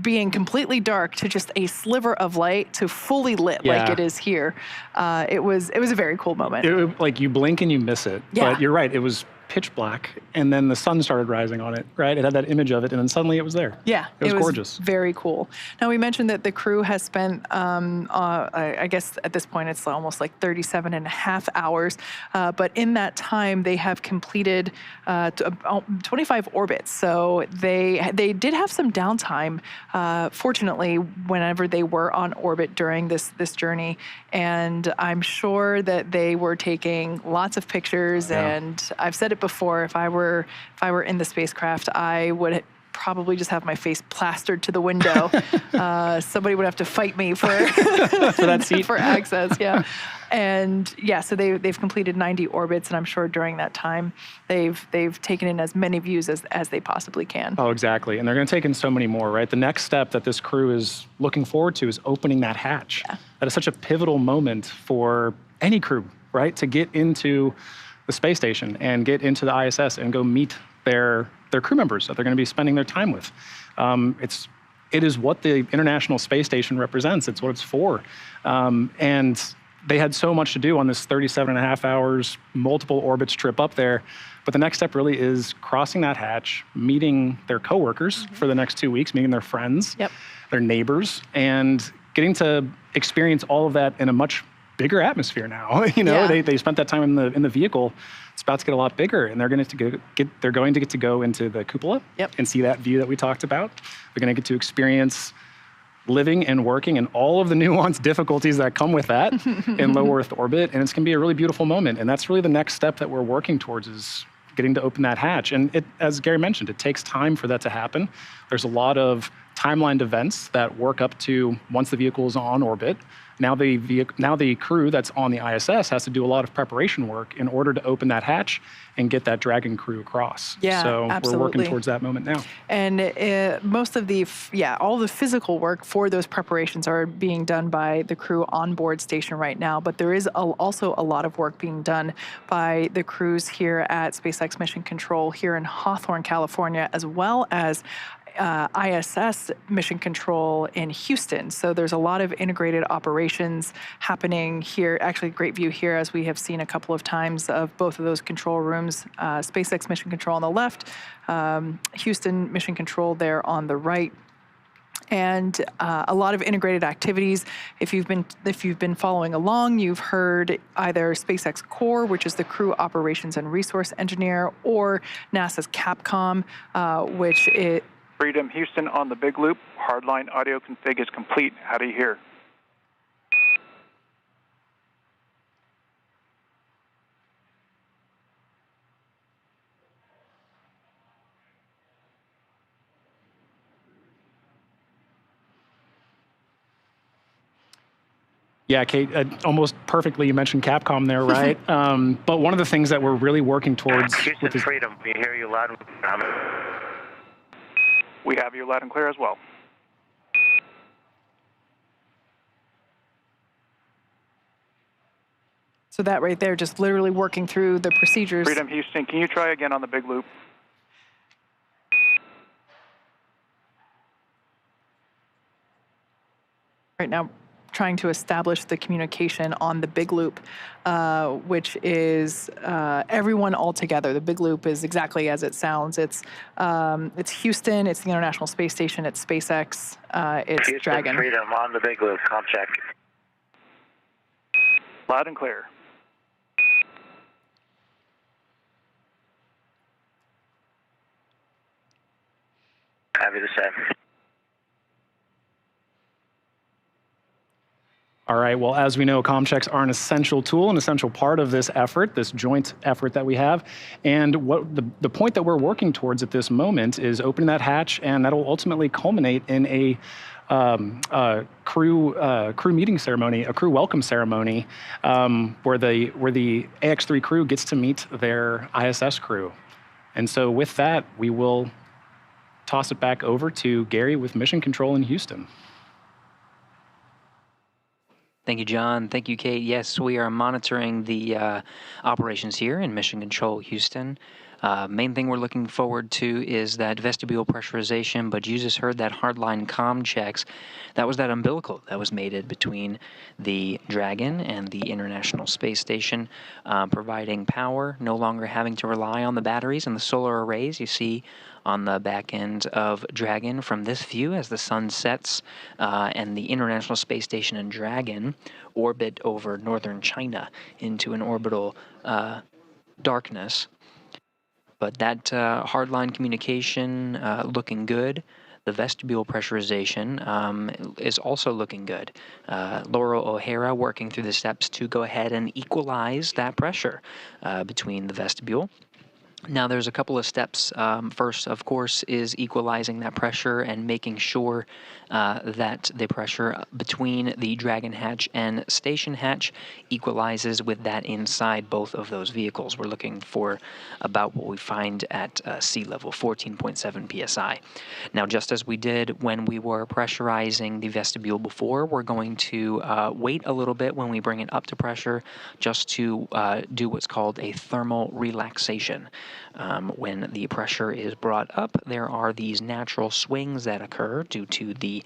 being completely dark to just a sliver of light to fully lit like it is here. It was a very cool moment. Like you blink and you miss it. Yeah. But you're right. It was pitch black, and then the sun started rising on it, right? It had that image of it, and then suddenly it was there. Yeah, it was gorgeous. Very cool. Now, we mentioned that the crew has spent, I guess at this point it's almost like 37 and a half hours, but in that time they have completed 25 orbits. So they did have some downtime, fortunately, whenever they were on orbit during this journey, and I'm sure that they were taking lots of pictures. And I've said it before, if I were in the spacecraft, I would probably just have my face plastered to the window. Somebody would have to fight me for that seat, for access. Yeah. And yeah, so they've completed 90 orbits, and I'm sure during that time they've taken in as many views as they possibly can. Oh, exactly. And they're going to take in so many more, right? The next step that this crew is looking forward to is opening that hatch. Yeah. That is such a pivotal moment for any crew, right? To get into the space station and get into the ISS and go meet their crew members that they're going to be spending their time with. It is what the International Space Station represents. It's what it's for. And they had so much to do on this 37 and a half hours, multiple orbits trip up there. But the next step really is crossing that hatch, meeting their coworkers for the next 2 weeks, meeting their friends, their neighbors, and getting to experience all of that in a much bigger atmosphere now. They spent that time in the vehicle. It's about to get a lot bigger, and they're going to get to go into the cupola and see that view that we talked about. They're going to get to experience living and working and all of the nuanced difficulties that come with that in low Earth orbit, and it's going to be a really beautiful moment. And that's really the next step that we're working towards, is getting to open that hatch. And as Gary mentioned, it takes time for that to happen. There's a lot of timelined events that work up to once the vehicle is on orbit. Now the crew that's on the ISS has to do a lot of preparation work in order to open that hatch and get that Dragon crew across. Yeah, so absolutely. We're working towards that moment now. And most of all the physical work for those preparations are being done by the crew on board station right now. But there is also a lot of work being done by the crews here at SpaceX Mission Control here in Hawthorne, California, as well as ISS Mission Control in Houston. So there's a lot of integrated operations happening here. Actually, great view here, as we have seen a couple of times, of both of those control rooms. SpaceX Mission Control on the left, Houston Mission Control there on the right. And a lot of integrated activities. If you've been following along, you've heard either SpaceX Core, which is the Crew Operations and Resource Engineer, or NASA's Capcom, which is Freedom Houston on the big loop. Hardline audio config is complete. How do you hear? Yeah, Kate, almost perfectly you mentioned Capcom there, right? But one of the things that we're really working towards... Houston Freedom, we hear you loud and clear. We have you loud and clear as well. So that right there, just literally working through the procedures. Freedom Houston, can you try again on the big loop? Right now, trying to establish the communication on the big loop, which is everyone all together. The big loop is exactly as it sounds. It's Houston, it's the International Space Station, it's SpaceX, it's Houston Dragon. Freedom on the big loop, comp check. Loud and clear. Happy to say. All right, well, as we know, comm checks are an essential tool, an essential part of this effort, this joint effort that we have. And what the point that we're working towards at this moment is opening that hatch, and that'll ultimately culminate in a crew meeting ceremony, a crew welcome ceremony, where the AX3 crew gets to meet their ISS crew. And so with that, we will toss it back over to Gary with Mission Control in Houston. Thank you, John. Thank you, Kate. Yes, we are monitoring the operations here in Mission Control Houston. Main thing we're looking forward to is that vestibule pressurization, but you just heard that hardline comm checks. That was that umbilical that was mated between the Dragon and the International Space Station, providing power, no longer having to rely on the batteries and the solar arrays you see on the back end of Dragon from this view as the sun sets, and the International Space Station and Dragon orbit over northern China into an orbital darkness. But that hardline communication looking good. The vestibule pressurization is also looking good. Laurel O'Hara working through the steps to go ahead and equalize that pressure between the vestibule. Now, there's a couple of steps. First, of course, is equalizing that pressure and making sure that the pressure between the Dragon hatch and station hatch equalizes with that inside both of those vehicles. We're looking for about what we find at sea level, 14.7 psi. Now, just as we did when we were pressurizing the vestibule before, we're going to wait a little bit when we bring it up to pressure just to do what's called a thermal relaxation. When the pressure is brought up, there are these natural swings that occur due to the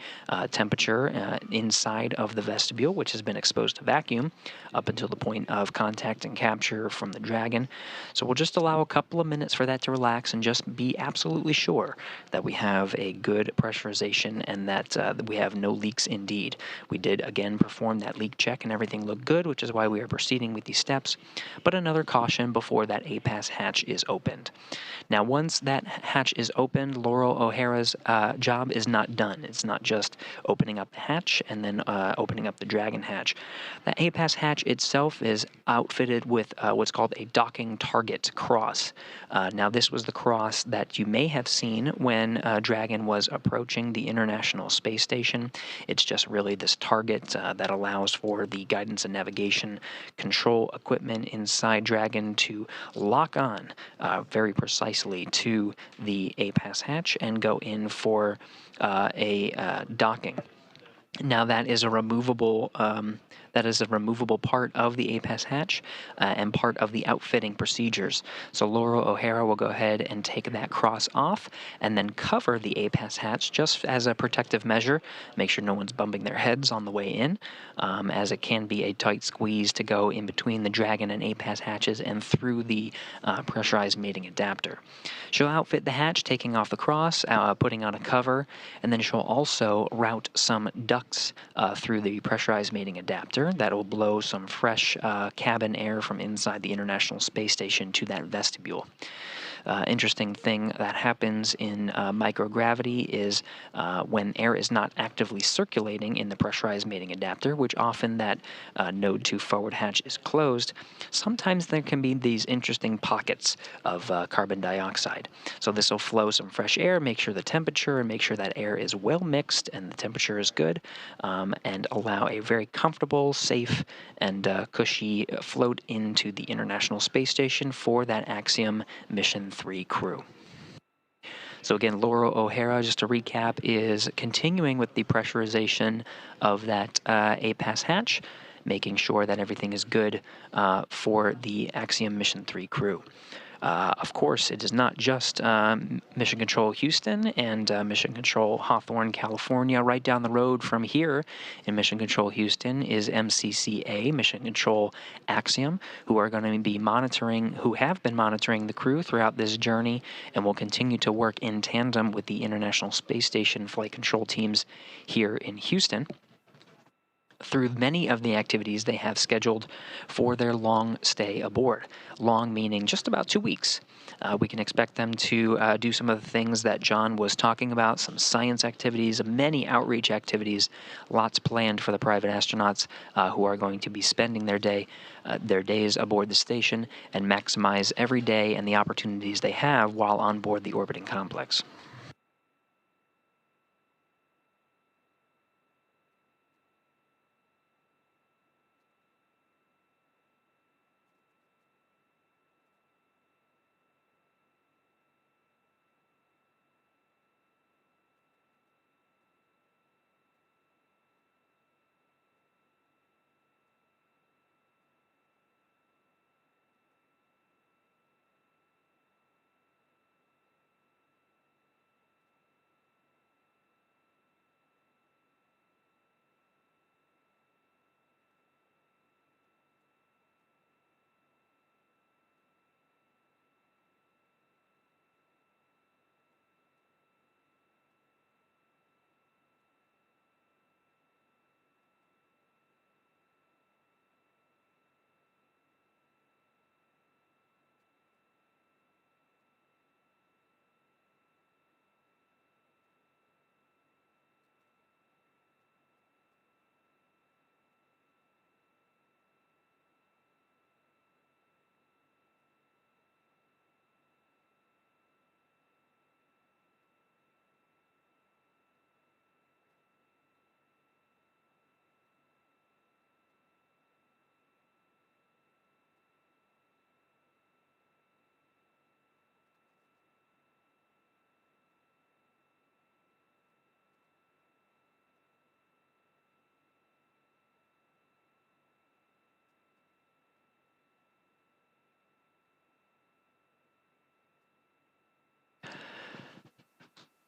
temperature inside of the vestibule, which has been exposed to vacuum up until the point of contact and capture from the Dragon. So we'll just allow a couple of minutes for that to relax and just be absolutely sure that we have a good pressurization and that we have no leaks indeed. We did, again, perform that leak check and everything looked good, which is why we are proceeding with these steps. But another caution before that APAS hatch is opened. Now, once that hatch is opened, Laurel O'Hara's job is not done. It's not just opening up the hatch and then opening up the Dragon hatch. The APAS hatch itself is outfitted with what's called a docking target cross. Now, this was the cross that you may have seen when Dragon was approaching the International Space Station. It's just really this target that allows for the guidance and navigation control equipment inside Dragon to lock on very precisely to the APAS hatch and go in for a docking. Now that is a removable part of the APAS hatch and part of the outfitting procedures. So Laurel O'Hara will go ahead and take that cross off and then cover the APAS hatch just as a protective measure. Make sure no one's bumping their heads on the way in, as it can be a tight squeeze to go in between the Dragon and APAS hatches and through the pressurized mating adapter. She'll outfit the hatch, taking off the cross, putting on a cover, and then she'll also route some ducts through the pressurized mating adapter that will blow some fresh cabin air from inside the International Space Station to that vestibule. Interesting thing that happens in microgravity is when air is not actively circulating in the pressurized mating adapter, which often that node 2 forward hatch is closed, sometimes there can be these interesting pockets of carbon dioxide. So this will flow some fresh air, make sure the temperature and make sure that air is well mixed and the temperature is good, and allow a very comfortable, safe, and cushy float into the International Space Station for that Axiom Mission 3 crew. So again, Laurel O'Hara, just to recap, is continuing with the pressurization of that APAS hatch, making sure that everything is good for the Axiom Mission 3 crew. Of course, it is not just Mission Control Houston and Mission Control Hawthorne, California. Right down the road from here in Mission Control Houston is MCCA, Mission Control Axiom, who are going to be monitoring, who have been monitoring the crew throughout this journey and will continue to work in tandem with the International Space Station flight control teams here in Houston through many of the activities they have scheduled for their long stay aboard. Long meaning just about 2 weeks. We can expect them to do some of the things that John was talking about, some science activities, many outreach activities, lots planned for the private astronauts who are going to be spending their days aboard the station and maximize every day and the opportunities they have while on board the orbiting complex.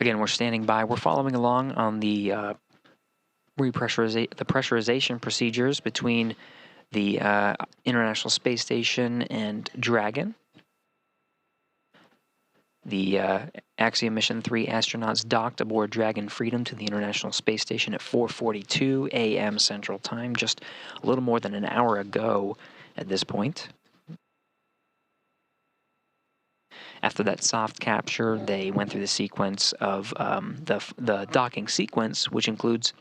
Again, we're standing by. We're following along on the pressurization procedures between the International Space Station and Dragon. The Axiom Mission 3 astronauts docked aboard Dragon Freedom to the International Space Station at 4:42 a.m. Central Time, just a little more than an hour ago at this point. After that soft capture, they went through the sequence of the docking sequence, which includes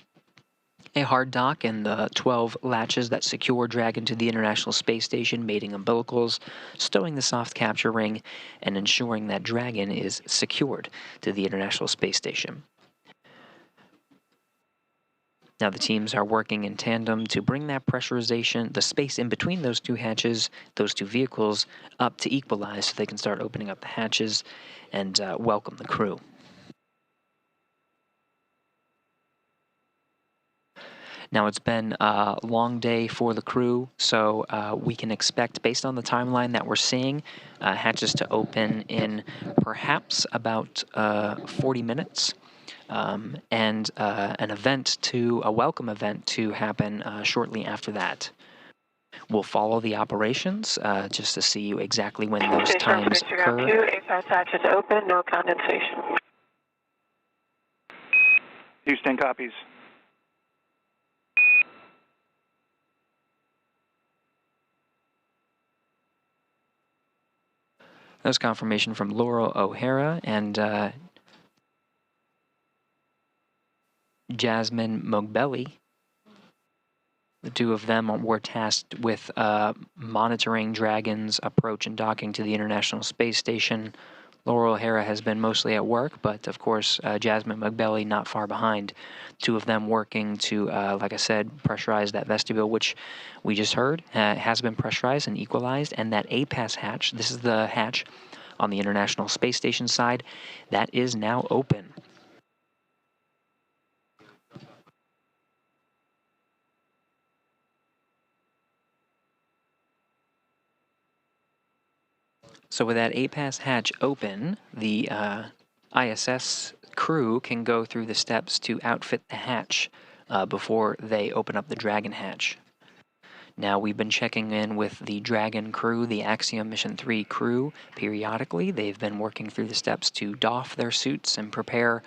a hard dock and the 12 latches that secure Dragon to the International Space Station, mating umbilicals, stowing the soft capture ring, and ensuring that Dragon is secured to the International Space Station. Now the teams are working in tandem to bring that pressurization, the space in between those two hatches, those two vehicles, up to equalize so they can start opening up the hatches and welcome the crew. Now, it's been a long day for the crew, so we can expect, based on the timeline that we're seeing, hatches to open in perhaps about 40 minutes, and a welcome event to happen shortly after that. We'll follow the operations just to see exactly when those times occur. APAS hatches open, no condensation. Houston copies. That was confirmation from Laurel O'Hara and Jasmine Mogbelli. The two of them were tasked with monitoring Dragon's approach and docking to the International Space Station. Laurel O'Hara has been mostly at work, but of course Jasmine Mogbelli not far behind. Two of them working to, like I said, pressurize that vestibule, which we just heard has been pressurized and equalized, and that APAS hatch, this is the hatch on the International Space Station side, that is now open. So with that APAS hatch open, the ISS crew can go through the steps to outfit the hatch before they open up the Dragon hatch. Now, we've been checking in with the Dragon crew, the Axiom Mission 3 crew, periodically. They've been working through the steps to doff their suits and prepare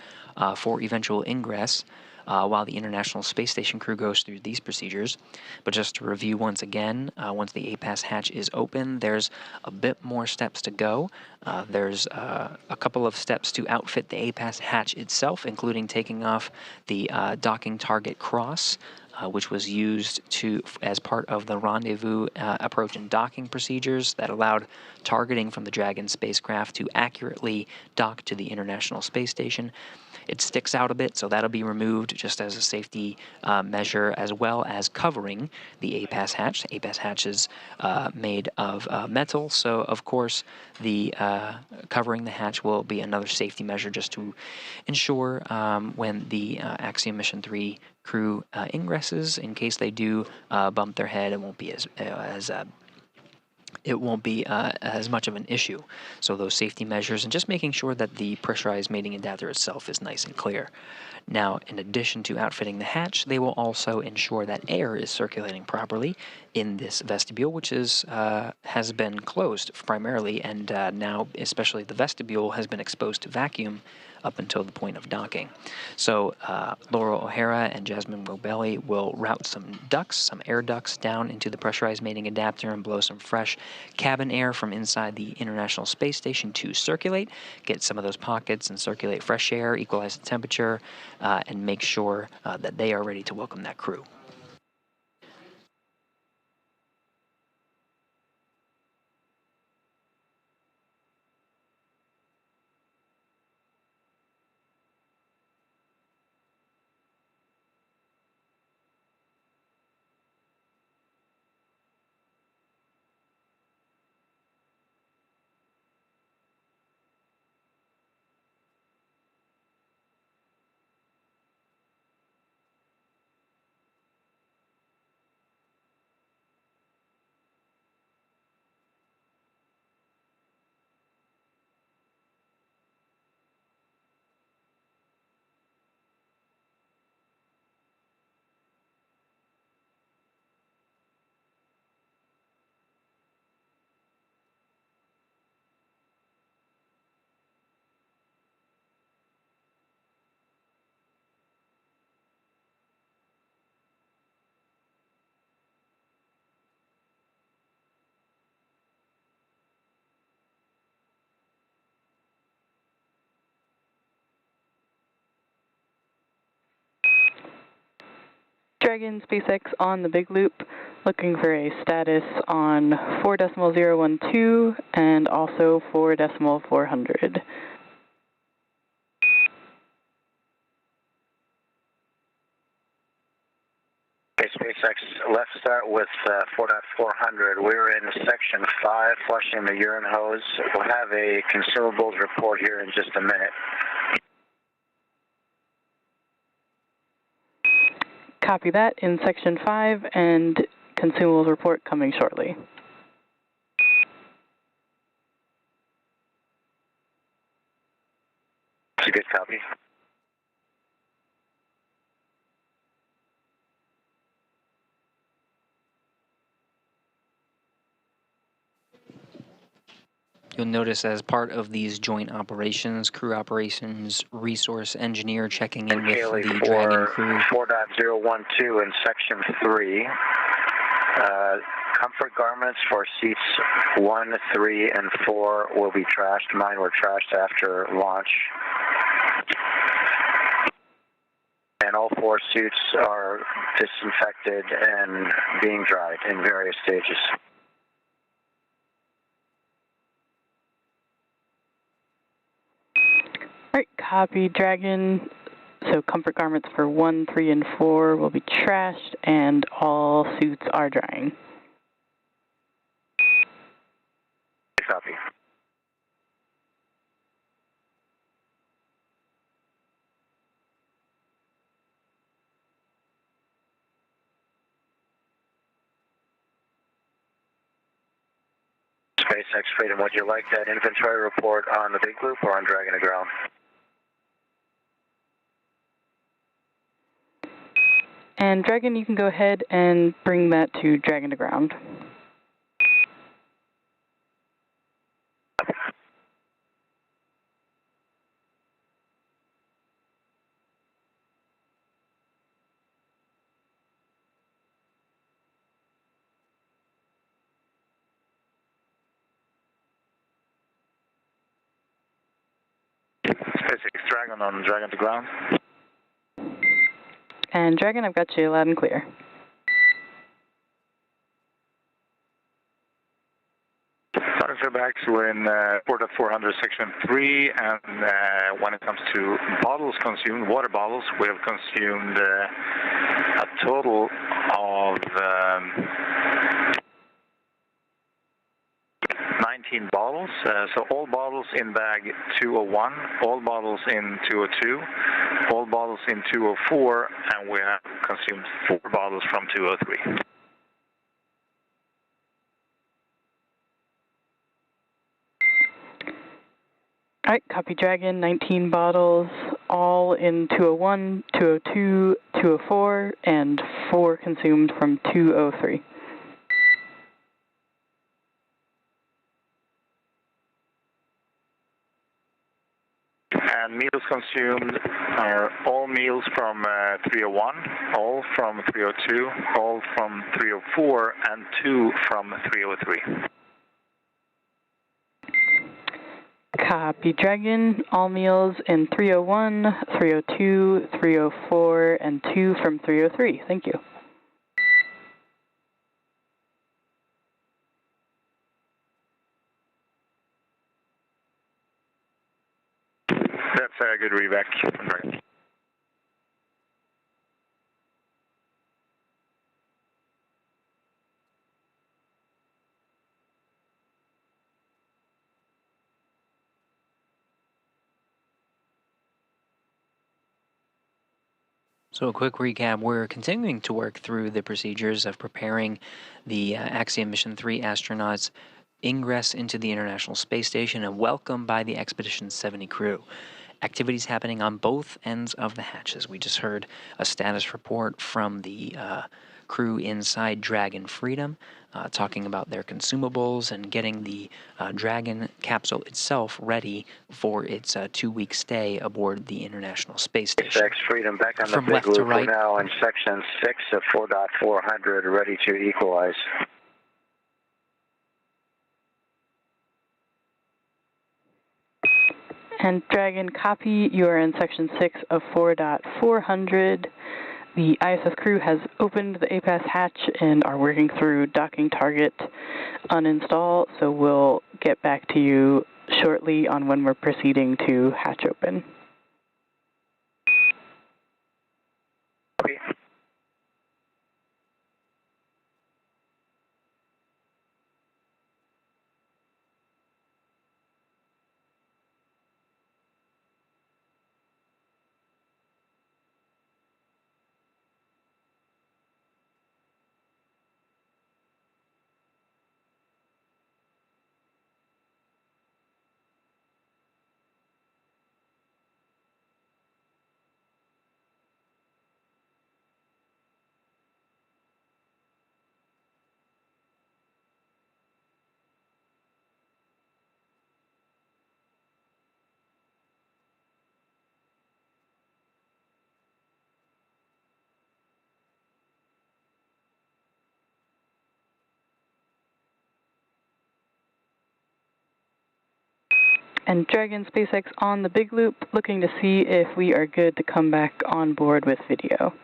for eventual ingress, while the International Space Station crew goes through these procedures. But just to review once again, once the APAS hatch is open, there's a bit more steps to go. There's a couple of steps to outfit the APAS hatch itself, including taking off the docking target cross, which was used as part of the rendezvous approach and docking procedures that allowed targeting from the Dragon spacecraft to accurately dock to the International Space Station. It sticks out a bit, so that'll be removed just as a safety measure, as well as covering the APAS hatch. The APAS hatch is made of metal, so of course the covering the hatch will be another safety measure just to ensure when the Axiom Mission 3 crew ingresses, in case they do bump their head, it won't be as much of an issue. So those safety measures and just making sure that the pressurized mating adapter itself is nice and clear. Now, in addition to outfitting the hatch, they will also ensure that air is circulating properly in this vestibule, which has been closed primarily, and now especially the vestibule has been exposed to vacuum up until the point of docking. So Laurel O'Hara and Jasmine Mogbelli will route some air ducts down into the pressurized mating adapter and blow some fresh cabin air from inside the International Space Station to circulate, get some of those pockets and circulate fresh air, equalize the temperature, and make sure that they are ready to welcome that crew. Dragon SpaceX on the big loop, looking for a status on 4.012 and also 4.400. Okay, SpaceX, let's start with 4.400. We're in section 5, flushing the urine hose. We'll have a consumables report here in just a minute. Copy that in section 5, and consumables report coming shortly. That's a good copy. You'll notice as part of these joint operations, crew operations, resource engineer checking in with the Dragon crew. 4.012 in section 3. Comfort garments for seats 1, 3, and 4 will be trashed. Mine were trashed after launch. And all 4 suits are disinfected and being dried in various stages. All right, copy Dragon. So comfort garments for 1, 3, and 4 will be trashed, and all suits are drying. Copy. SpaceX Freedom, would you like that inventory report on the big loop or on Dragon to ground? And Dragon, you can go ahead and bring that to Dragon to ground. SpaceX Dragon on Dragon to ground. And Dragon, I've got you loud and clear. Starting back, we're in 4.400 section 3, and when it comes to bottles consumed, water bottles, we have consumed a total of 19 bottles. So all bottles in bag 201, all bottles in 202, all bottles in 204, and we have consumed 4 bottles from 203. All right, copy Dragon, 19 bottles, all in 201, 202, 204, and 4 consumed from 203. And meals consumed are all meals from 301, all from 302, all from 304, and 2 from 303. Copy Dragon, all meals in 301, 302, 304, and 2 from 303. Thank you. That's a good readback. So a quick recap, we're continuing to work through the procedures of preparing the Axiom Mission 3 astronauts' ingress into the International Space Station and welcome by the Expedition 70 crew. Activities happening on both ends of the hatches. We just heard a status report from the crew inside Dragon Freedom, talking about their consumables and getting the Dragon capsule itself ready for its 2-week stay aboard the International Space Station. SpaceX Freedom back on From the big left loop. to right. We're now in section 6 of 4.400, ready to equalize. And Dragon, copy, you are in section 6 of 4.400. the ISS crew has opened the APAS hatch and are working through docking target uninstall, so we'll get back to you shortly on when we're proceeding to hatch open. Okay. And Dragon SpaceX on the big loop, looking to see if we are good to come back on board with video.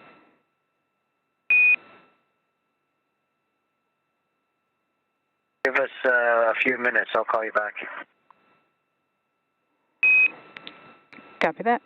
Give us a few minutes, I'll call you back. Copy that.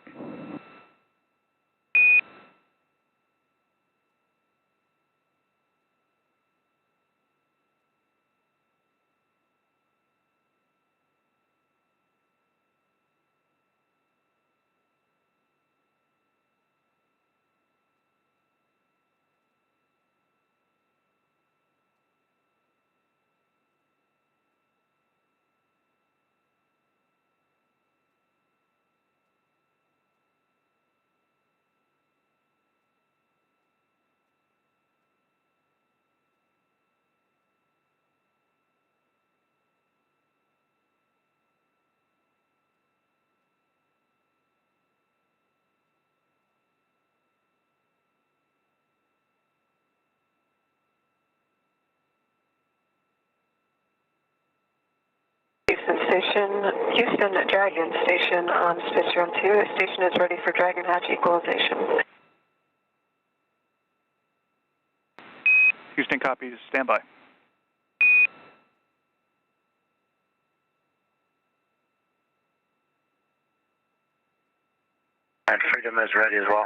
Houston Dragon Station on Space Run 2. Station is ready for Dragon hatch equalization. Houston copies, standby. And Freedom is ready as well.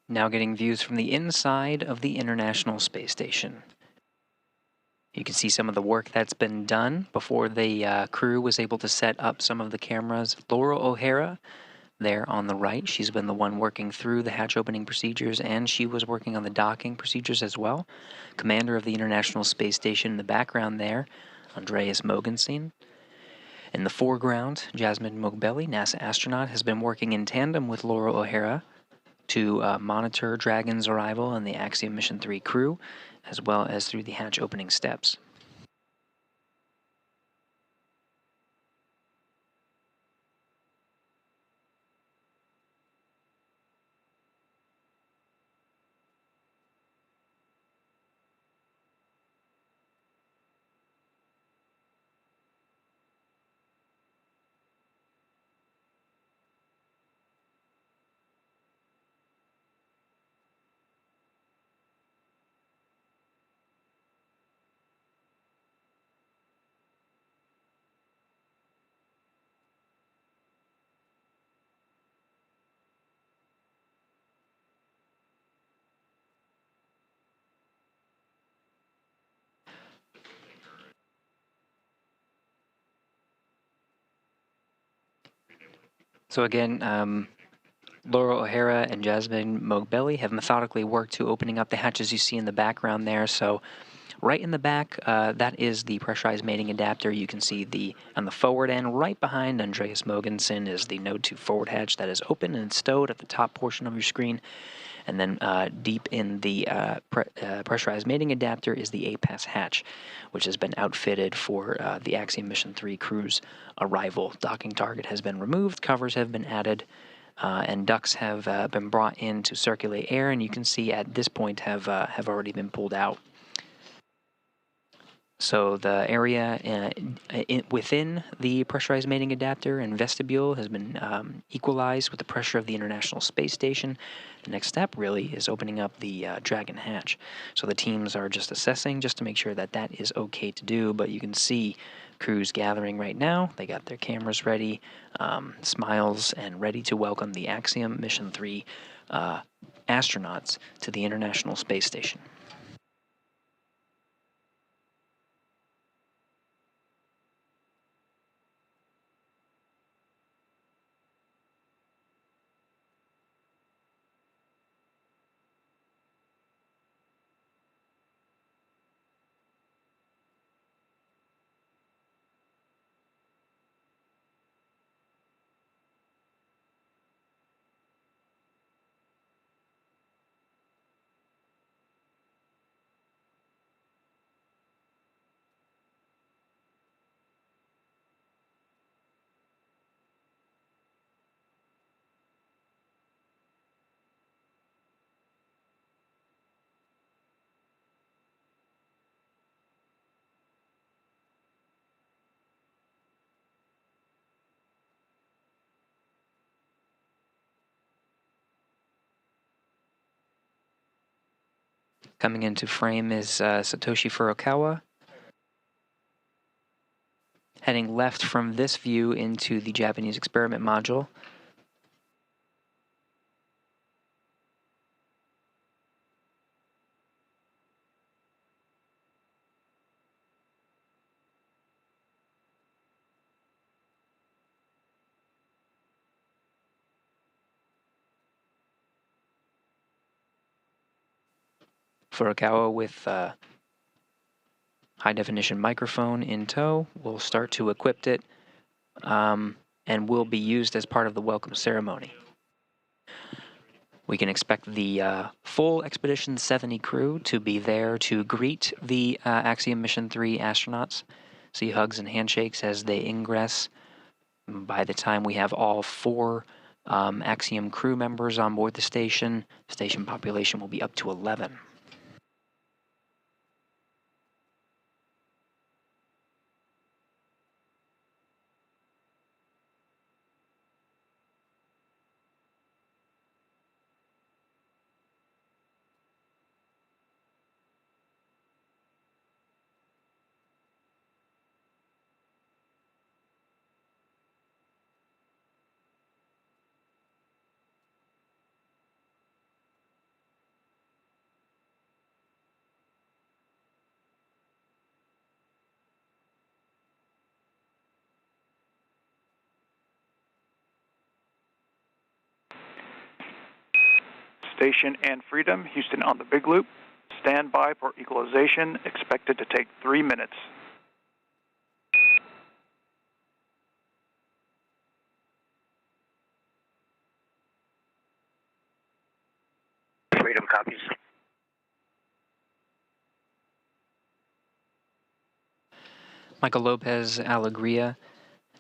Now getting views from the inside of the International Space Station. You can see some of the work that's been done before the crew was able to set up some of the cameras. Laura O'Hara, there on the right, she's been the one working through the hatch opening procedures, and she was working on the docking procedures as well. Commander of the International Space Station in the background there, Andreas Mogensen. In the foreground, Jasmine Mogbelli, NASA astronaut, has been working in tandem with Laura O'Hara to monitor Dragon's arrival and the Axiom Mission 3 crew, as well as through the hatch opening steps. So again, Laura O'Hara and Jasmine Mogbelli have methodically worked to opening up the hatches you see in the background there. So right in the back, that is the pressurized mating adapter. You can see on the forward end, right behind Andreas Mogensen, is the Node 2 forward hatch that is open and stowed at the top portion of your screen. And then deep in the pressurized mating adapter is the APAS hatch, which has been outfitted for the Axiom Mission 3 crew's arrival. Docking target has been removed, covers have been added, and ducts have been brought in to circulate air, and you can see at this point have already been pulled out. So the area within the pressurized mating adapter and vestibule has been equalized with the pressure of the International Space Station. The next step really is opening up the Dragon hatch. So the teams are just assessing just to make sure that that is okay to do, but you can see crews gathering right now. They got their cameras ready, smiles, and ready to welcome the Axiom Mission 3 astronauts to the International Space Station. Coming into frame is Satoshi Furukawa. Heading left from this view into the Japanese experiment module. Furukawa with high-definition microphone in tow will start to equip it and will be used as part of the welcome ceremony. We can expect the full Expedition 70 crew to be there to greet the Axiom Mission 3 astronauts, see hugs and handshakes as they ingress. By the time we have all 4 Axiom crew members on board the station population will be up to 11. Station and Freedom, Houston on the Big Loop. Stand by for equalization, expected to take 3 minutes. Freedom copies. Michael Lopez Alegria,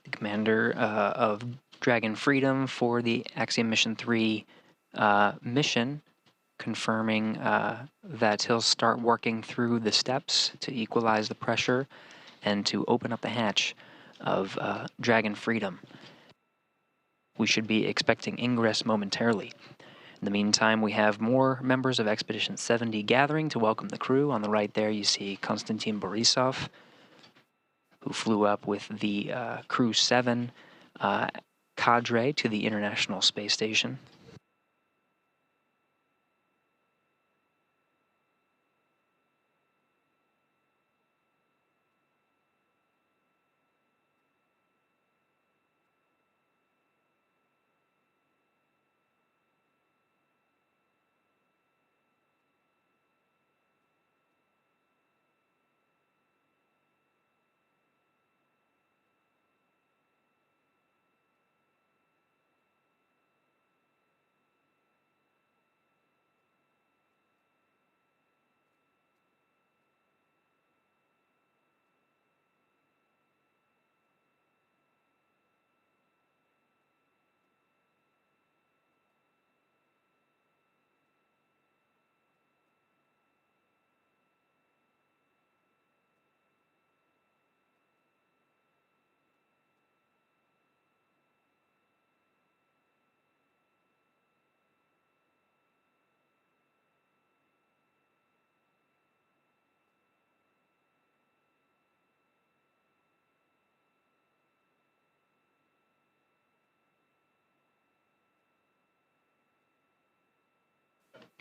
the commander of Dragon Freedom for the Axiom Mission 3 mission, confirming that he'll start working through the steps to equalize the pressure and to open up the hatch of Dragon Freedom. We should be expecting ingress momentarily. In the meantime, we have more members of Expedition 70 gathering to welcome the crew. On the right there, you see Konstantin Borisov, who flew up with the Crew 7 cadre to the International Space Station.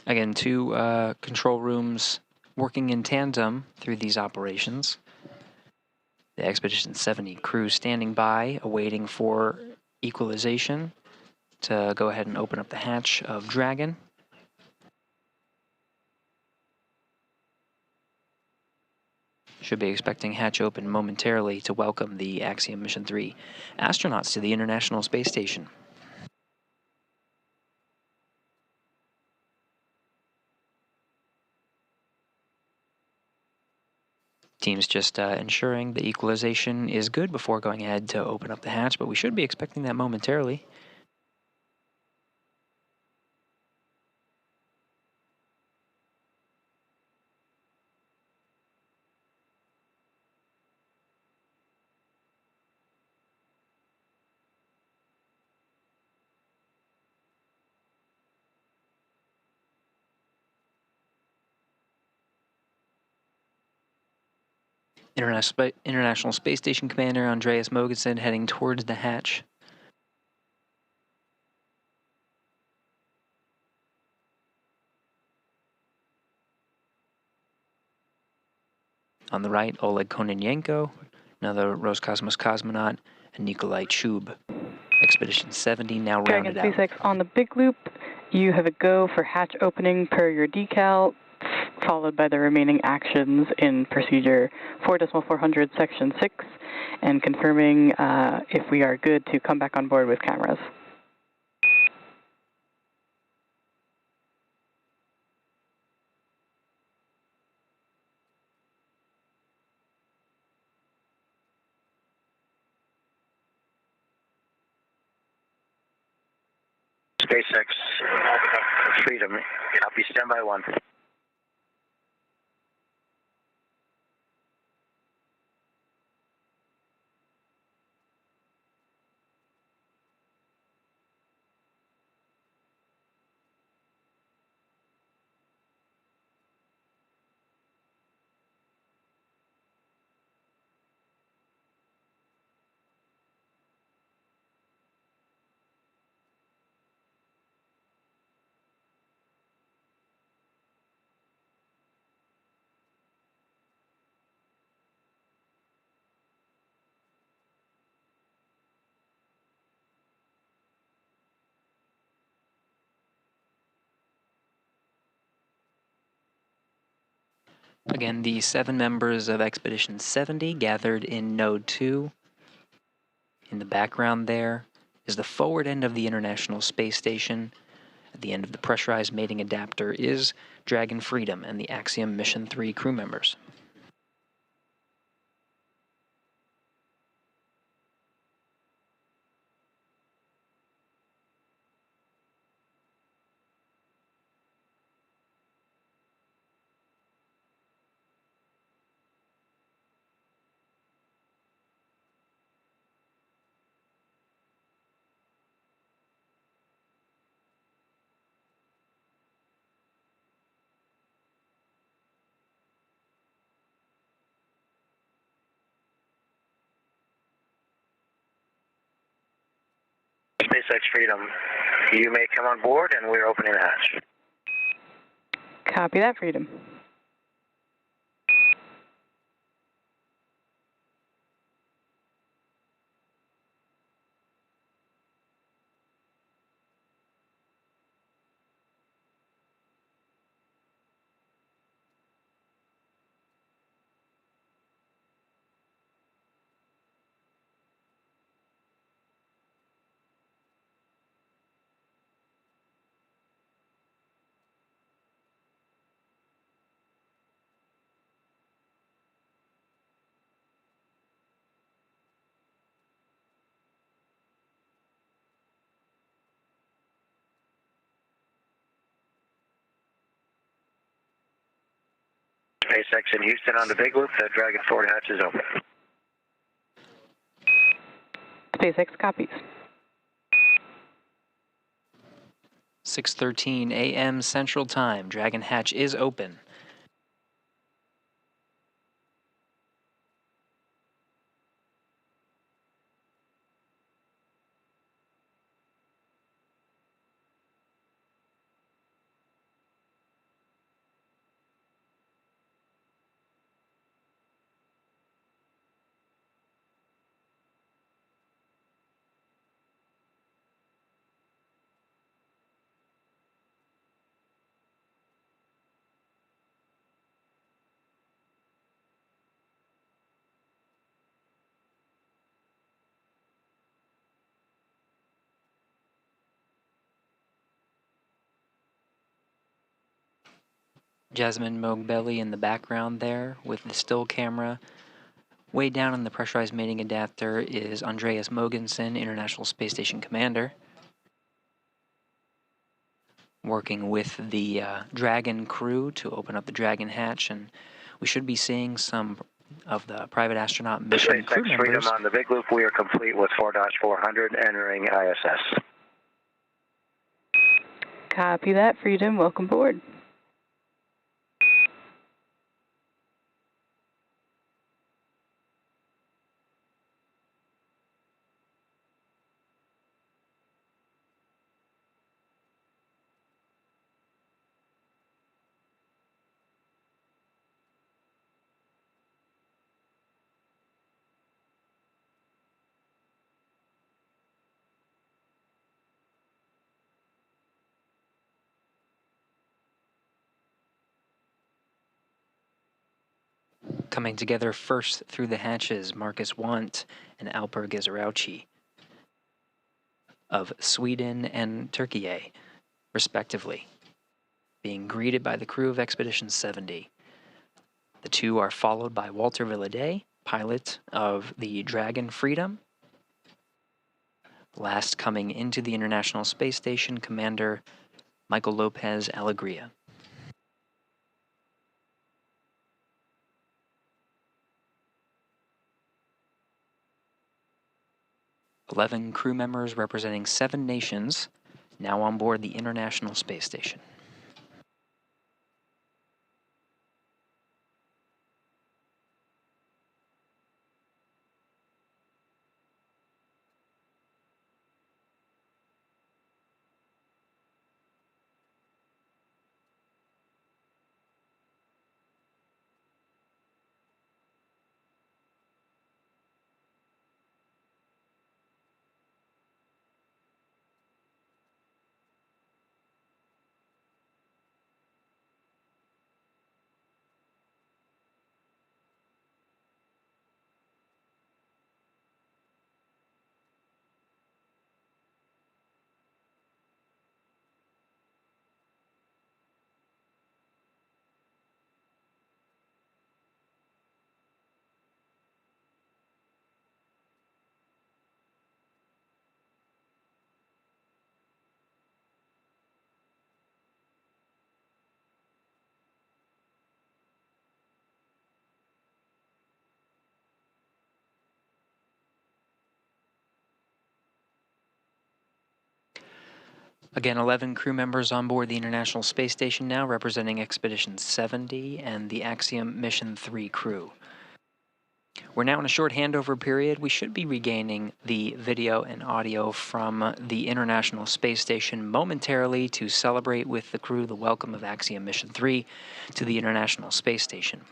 Again, two control rooms working in tandem through these operations. The Expedition 70 crew standing by, awaiting for equalization to go ahead and open up the hatch of Dragon. Should be expecting hatch open momentarily to welcome the Axiom Mission 3 astronauts to the International Space Station. Team's just ensuring the equalization is good before going ahead to open up the hatch, but we should be expecting that momentarily. International Space Station Commander Andreas Mogensen heading towards the hatch. On the right, Oleg Kononenko, another Roscosmos cosmonaut, and Nikolai Chub. Expedition 70 now rounded out. Dragon SpaceX on the big loop. You have a go for hatch opening per your decal, followed by the remaining actions in procedure 4.400 section 6, and confirming if we are good to come back on board with cameras. SpaceX Freedom, copy, standby 1. Again, the 7 members of Expedition 70 gathered in Node 2. In the background there is the forward end of the International Space Station. At the end of the pressurized mating adapter is Dragon Freedom and the Axiom Mission 3 crew members. SpaceX Freedom, you may come on board and we're opening the hatch. Copy that, Freedom. SpaceX in Houston on the big loop, the Dragon forward hatch is open. SpaceX copies. 6:13 a.m. Central Time. Dragon hatch is open. Jasmine Mogbelli in the background there with the still camera. Way down in the pressurized mating adapter is Andreas Mogensen, International Space Station Commander, working with the Dragon crew to open up the Dragon hatch, and we should be seeing some of the private astronaut mission crew members. Freedom on the big loop. We are complete with 4-400 entering ISS. Copy that, Freedom. Welcome aboard. Coming together first through the hatches, Marcus Wandt and Alper Gezerauchi of Sweden and Turkey, respectively, being greeted by the crew of Expedition 70. The two are followed by Walter Villaday, pilot of the Dragon Freedom. Last coming into the International Space Station, Commander Michael Lopez Alegria. "11 crew members representing 7 nations now on board the International Space Station. Again, 11 crew members on board the International Space Station now, representing Expedition 70 and the Axiom Mission 3 crew. We're now in a short handover period. We should be regaining the video and audio from the International Space Station momentarily to celebrate with the crew the welcome of Axiom Mission 3 to the International Space Station.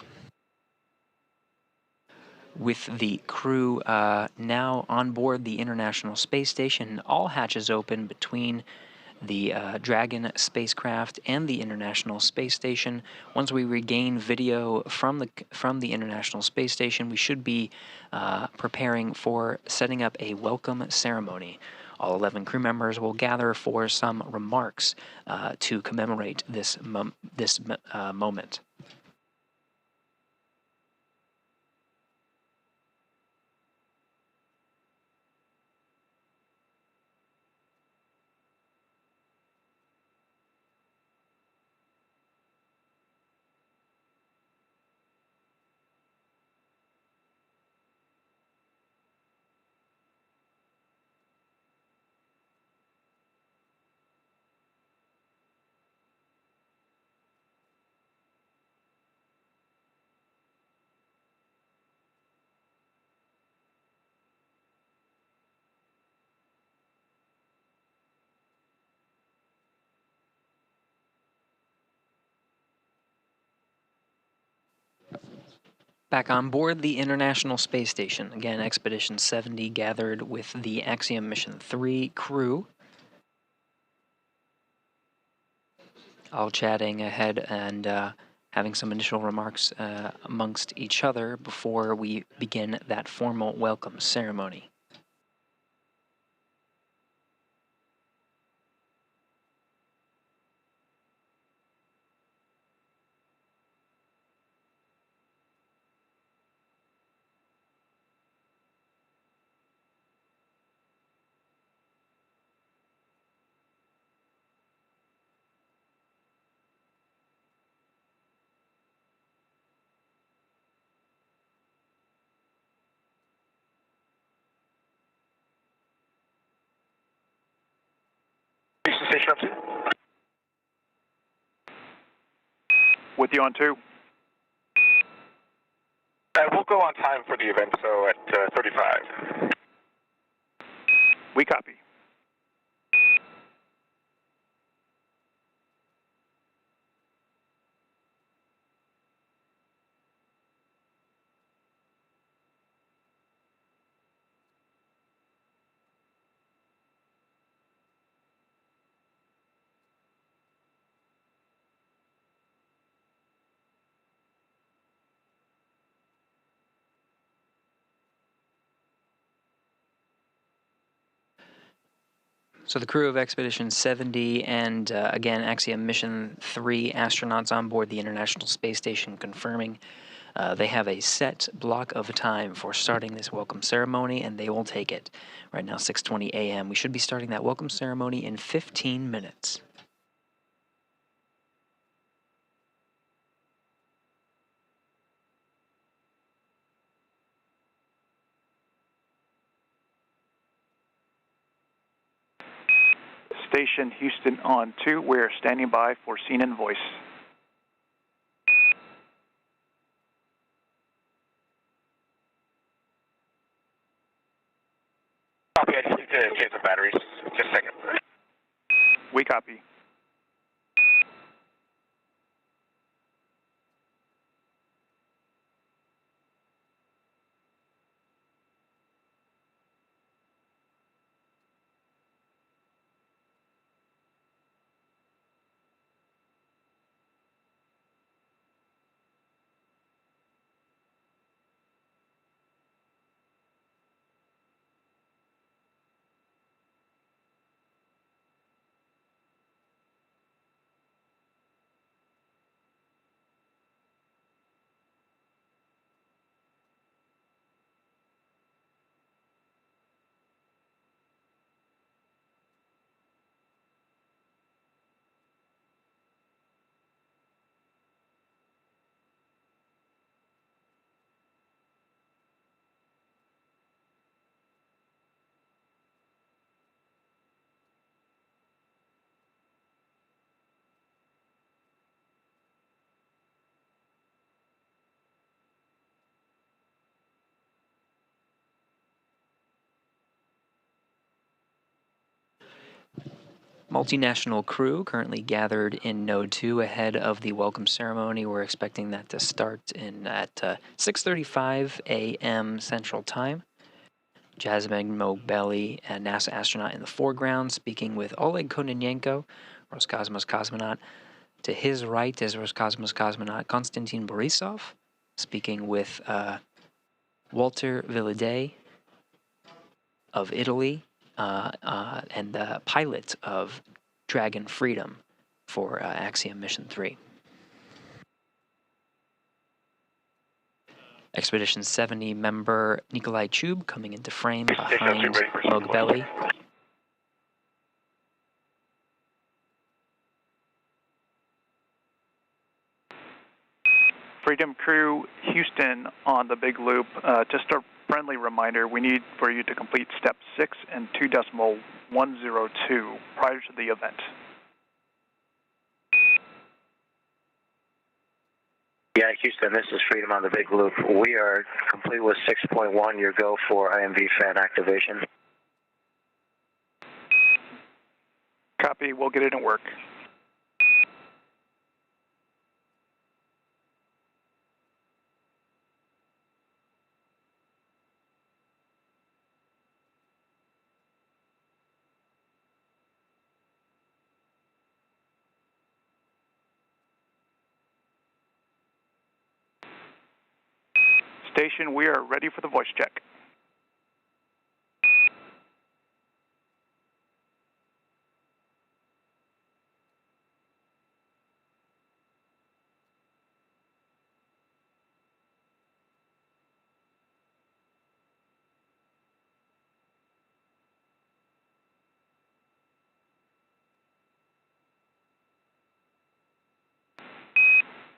With the crew now on board the International Space Station, all hatches open between the Dragon spacecraft and the International Space Station. Once we regain video from the International Space Station, we should be preparing for setting up a welcome ceremony. All 11 crew members will gather for some remarks to commemorate this moment. Back on board the International Space Station, again, Expedition 70 gathered with the Axiom Mission 3 crew. All chatting ahead and having some initial remarks amongst each other before we begin that formal welcome ceremony. Station up 2. With you on 2. We'll go on time for the event, so at 35. We copy. So the crew of Expedition 70 and, again, Axiom Mission 3 astronauts on board the International Space Station confirming they have a set block of time for starting this welcome ceremony, and they will take it. Right now, 6:20 a.m. We should be starting that welcome ceremony in 15 minutes. Station Houston on 2. We're standing by for scene and voice. Copy, I just need to change the batteries. Just a second. We copy. Multinational crew currently gathered in Node 2 ahead of the welcome ceremony. We're expecting that to start at 6:35 a.m. Central Time. Jasmine Mogbelli, a NASA astronaut in the foreground, speaking with Oleg Kononenko, Roscosmos cosmonaut. To his right is Roscosmos cosmonaut Konstantin Borisov, speaking with Walter Villiday of Italy, and the pilot of Dragon Freedom for Axiom Mission 3. Expedition 70 member Nikolai Chub coming into frame behind Mogbelli. Freedom crew, Houston on the big loop. Just a friendly reminder, we need for you to complete step 6 and 2.102 prior to the event. Yeah, Houston, this is Freedom on the big loop. We are complete with 6.1. Your go for IMV fan activation. Copy, we'll get it in work. Station, we are ready for the voice check.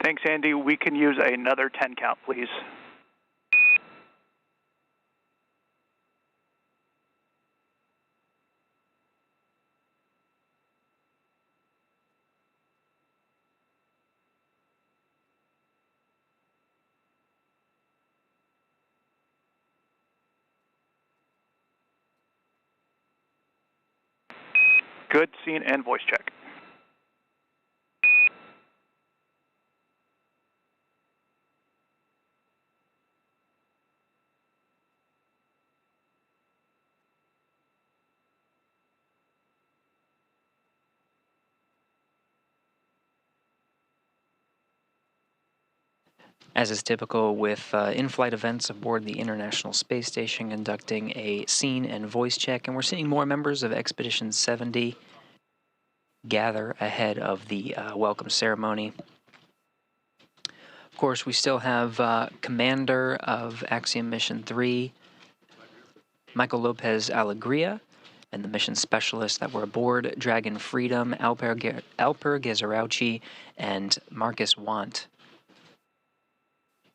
Thanks, Andy. We can use another 10 count, please. Good, scene and voice check. As is typical with in-flight events aboard the International Space Station, conducting a scene and voice check, and we're seeing more members of Expedition 70 gather ahead of the welcome ceremony. Of course, we still have Commander of Axiom Mission 3, Michael Lopez Alegria, and the mission specialists that were aboard Dragon Freedom, Alper Gezerauchi, and Marcus Wandt.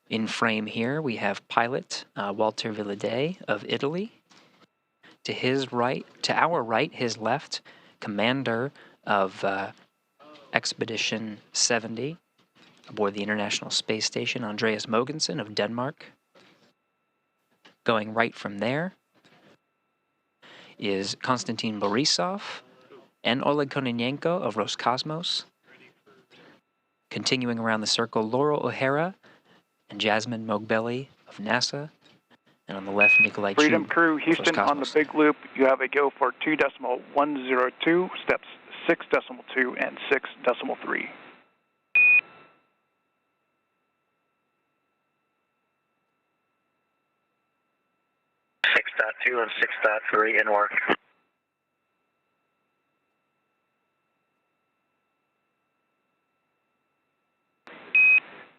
In frame here, we have pilot Walter Villadei of Italy. To our right, his left, commander of Expedition 70 aboard the International Space Station, Andreas Mogensen of Denmark. Going right from there is Konstantin Borisov and Oleg Kononenko of Roscosmos. Continuing around the circle, Laurel O'Hara and Jasmine Mogbelli of NASA, and on the left, Nikolai Chu. Freedom crew, Houston on the big loop. You have a go for 2.102, steps 6.2 and 6.3. 6.2 and 6.3 in work.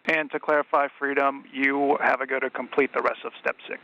And to clarify, Freedom, you have a go to complete the rest of step 6.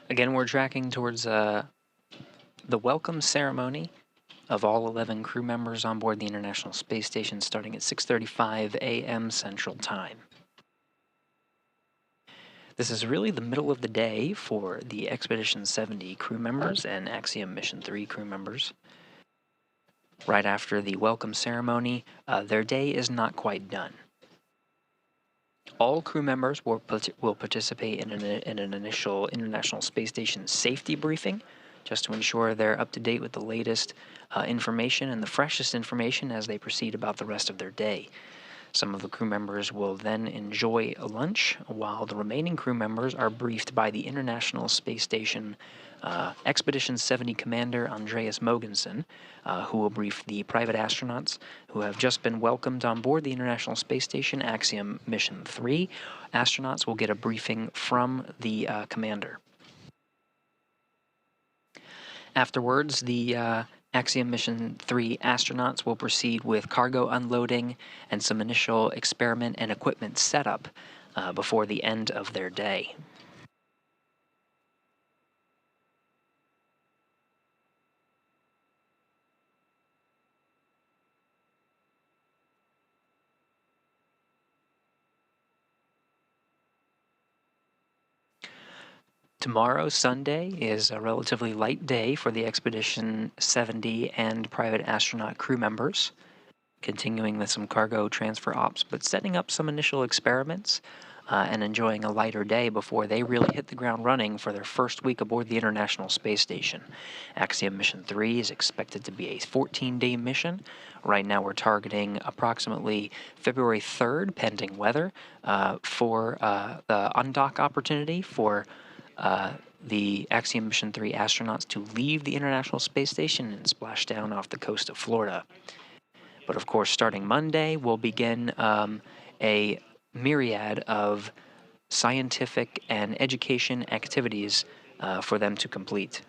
Again, we're tracking towards the welcome ceremony of all 11 crew members on board the International Space Station, starting at 6:35 a.m. Central Time. This is really the middle of the day for the Expedition 70 crew members and Axiom Mission 3 crew members. Right after the welcome ceremony, their day is not quite done. All crew members will participate in an initial International Space Station safety briefing, just to ensure they're up to date with the latest information and the freshest information as they proceed about the rest of their day. Some of the crew members will then enjoy a lunch, while the remaining crew members are briefed by the International Space Station Expedition 70 Commander Andreas Mogensen, who will brief the private astronauts who have just been welcomed on board the International Space Station Axiom Mission 3. Astronauts will get a briefing from the commander. Afterwards, the Axiom Mission 3 astronauts will proceed with cargo unloading and some initial experiment and equipment setup before the end of their day. Tomorrow, Sunday, is a relatively light day for the Expedition 70 and private astronaut crew members, continuing with some cargo transfer ops, but setting up some initial experiments and enjoying a lighter day before they really hit the ground running for their first week aboard the International Space Station. Axiom Mission 3 is expected to be a 14-day mission. Right now we're targeting approximately February 3rd, pending weather, for the undock opportunity for the Axiom Mission 3 astronauts to leave the International Space Station and splash down off the coast of Florida. But of course, starting Monday, we'll begin a myriad of scientific and education activities for them to complete.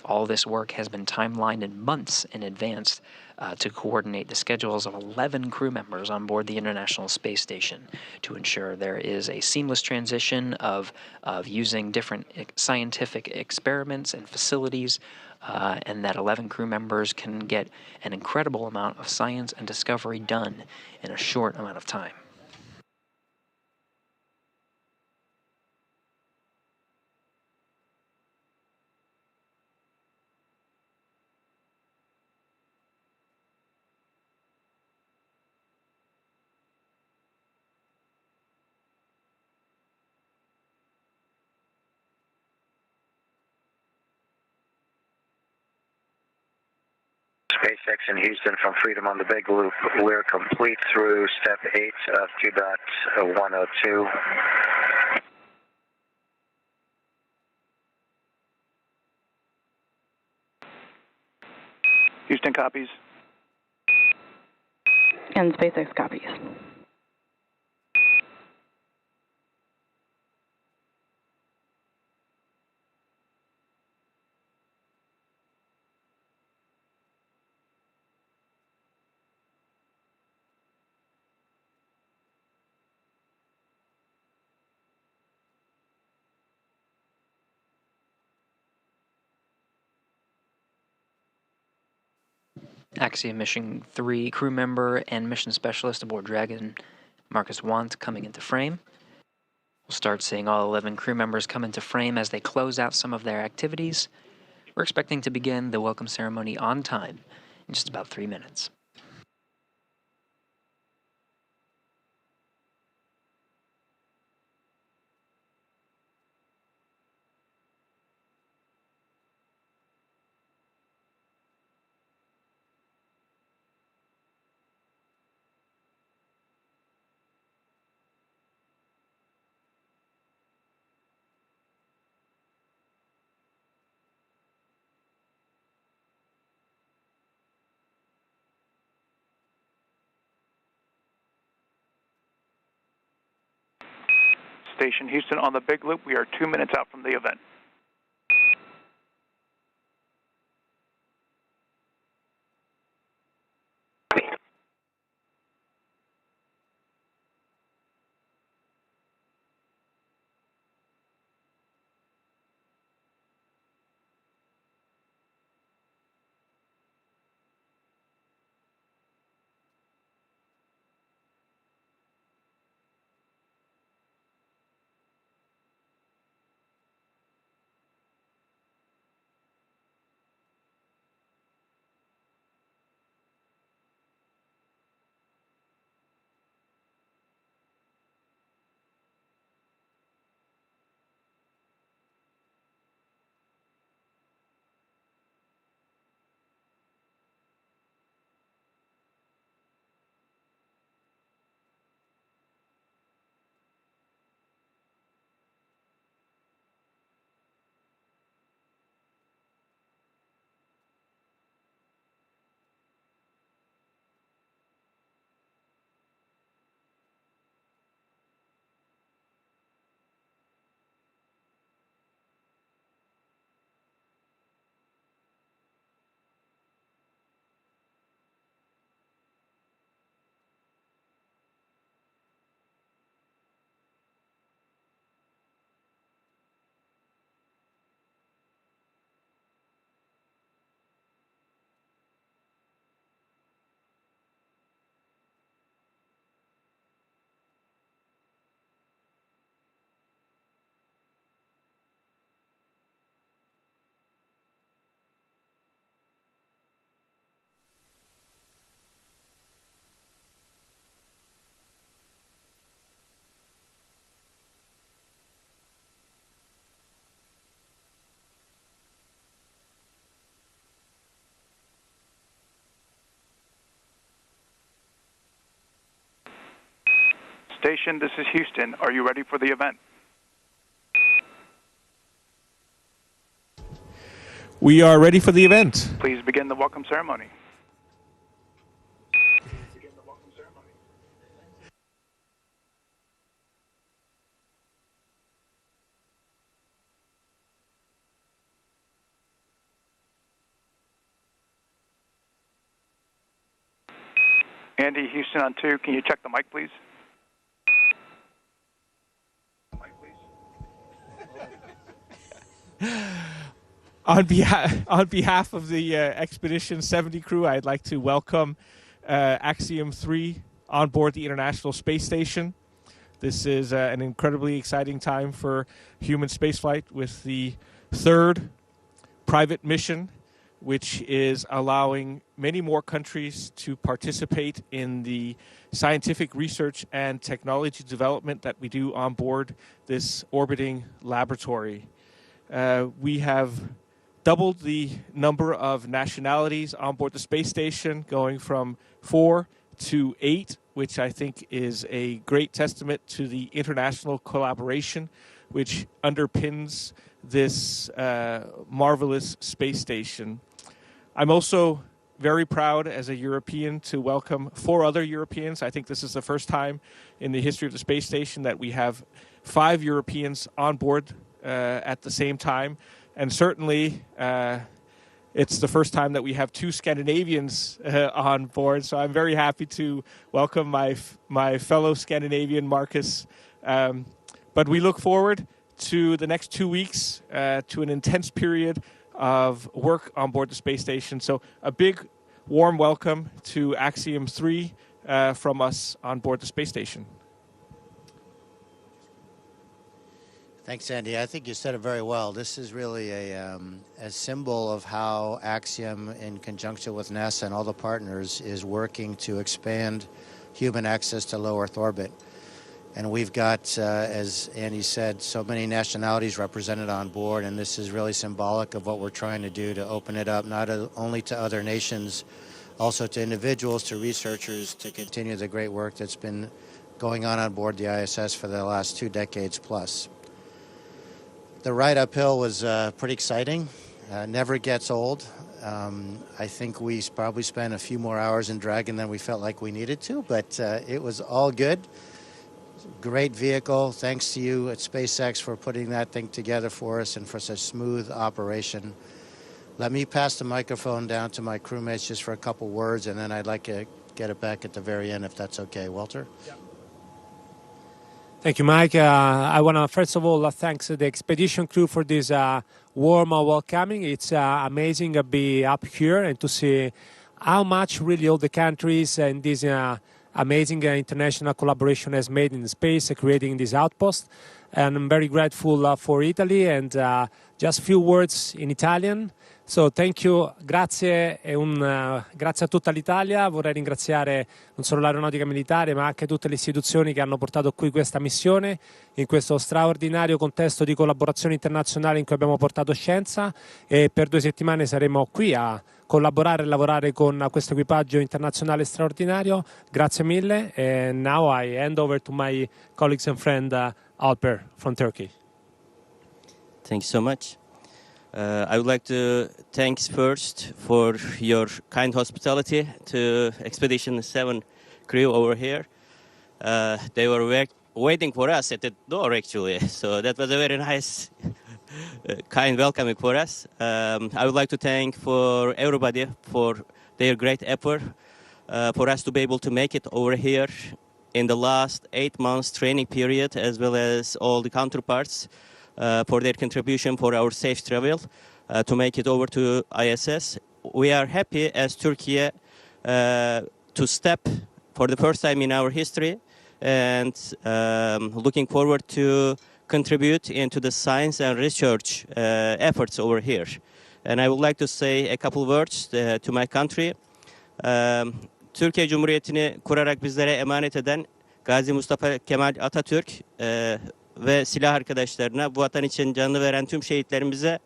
All this work has been timelined in months in advance to coordinate the schedules of 11 crew members on board the International Space Station to ensure there is a seamless transition of using different scientific experiments and facilities, and that 11 crew members can get an incredible amount of science and discovery done in a short amount of time. SpaceX in Houston from Freedom on the Big Loop. We're complete through step 8 of 2.102. Houston copies. And SpaceX copies. Axiom Mission 3 crew member and mission specialist aboard Dragon, Marcus Wandt, coming into frame. We'll start seeing all 11 crew members come into frame as they close out some of their activities. We're expecting to begin the welcome ceremony on time in just about 3 minutes. Station Houston on the Big Loop. We are 2 minutes out from the event. Station, this is Houston. Are you ready for the event? We are ready for the event. Please begin the welcome ceremony. Andy, Houston on 2, can you check the mic, please? On behalf of the Expedition 70 crew, I'd like to welcome Axiom 3 on board the International Space Station. This is an incredibly exciting time for human spaceflight with the third private mission, which is allowing many more countries to participate in the scientific research and technology development that we do on board this orbiting laboratory. We have doubled the number of nationalities on board the space station, going from 4 to 8, which I think is a great testament to the international collaboration which underpins this marvelous space station. I'm also very proud as a European to welcome 4 other Europeans. I think this is the first time in the history of the space station that we have 5 Europeans on board at the same time. And certainly it's the first time that we have 2 Scandinavians on board. So I'm very happy to welcome my fellow Scandinavian, Marcus. But we look forward to the next 2 weeks, to an intense period of work on board the space station. So a big warm welcome to Axiom 3 from us on board the space station. Thanks, Andy. I think you said it very well. This is really a symbol of how Axiom, in conjunction with NASA and all the partners, is working to expand human access to low Earth orbit. And we've got, as Andy said, so many nationalities represented on board, and this is really symbolic of what we're trying to do to open it up not only to other nations, also to individuals, to researchers, to continue the great work that's been going on board the ISS for the last 2 decades plus. The ride uphill was pretty exciting. Never gets old. I think we probably spent a few more hours in Dragon than we felt like we needed to, but it was all good. Great vehicle. Thanks to you at SpaceX for putting that thing together for us and for such smooth operation. Let me pass the microphone down to my crewmates just for a couple words, and then I'd like to get it back at the very end, if that's okay. Walter? Yeah. Thank you, Mike. I want to, first of all, thank the expedition crew for this warm welcoming. It's amazing to be up here and to see how much really all the countries and this amazing international collaboration has made in space, creating this outpost. And I'm very grateful for Italy, and just a few words in Italian. So thank you, grazie grazie a tutta l'Italia. Vorrei ringraziare non solo l'aeronautica militare ma anche tutte le istituzioni che hanno portato qui questa missione in questo straordinario contesto di collaborazione internazionale in cui abbiamo portato scienza, e per 2 settimane saremo qui a collaborare e lavorare con questo equipaggio internazionale straordinario. Grazie mille, and now I hand over to my colleagues and friend Alper from Turkey. Thank you so much. I would like to thank first for your kind hospitality to Expedition 7 crew over here. They were waiting for us at the door, actually, so that was a very nice, kind welcoming for us. I would like to thank for everybody for their great effort for us to be able to make it over here in the last 8 months training period, as well as all the counterparts for their contribution for our safe travel to make it over to ISS. We are happy as Turkey to step for the first time in our history, and looking forward to contribute into the science and research efforts over here. And I would like to say a couple words to my country. Türkiye Cumhuriyeti'ni kurarak bizlere emanet eden Gazi Mustafa Kemal Atatürk ve silah arkadaşlarına, bu vatan için canını veren tüm şehitlerimize,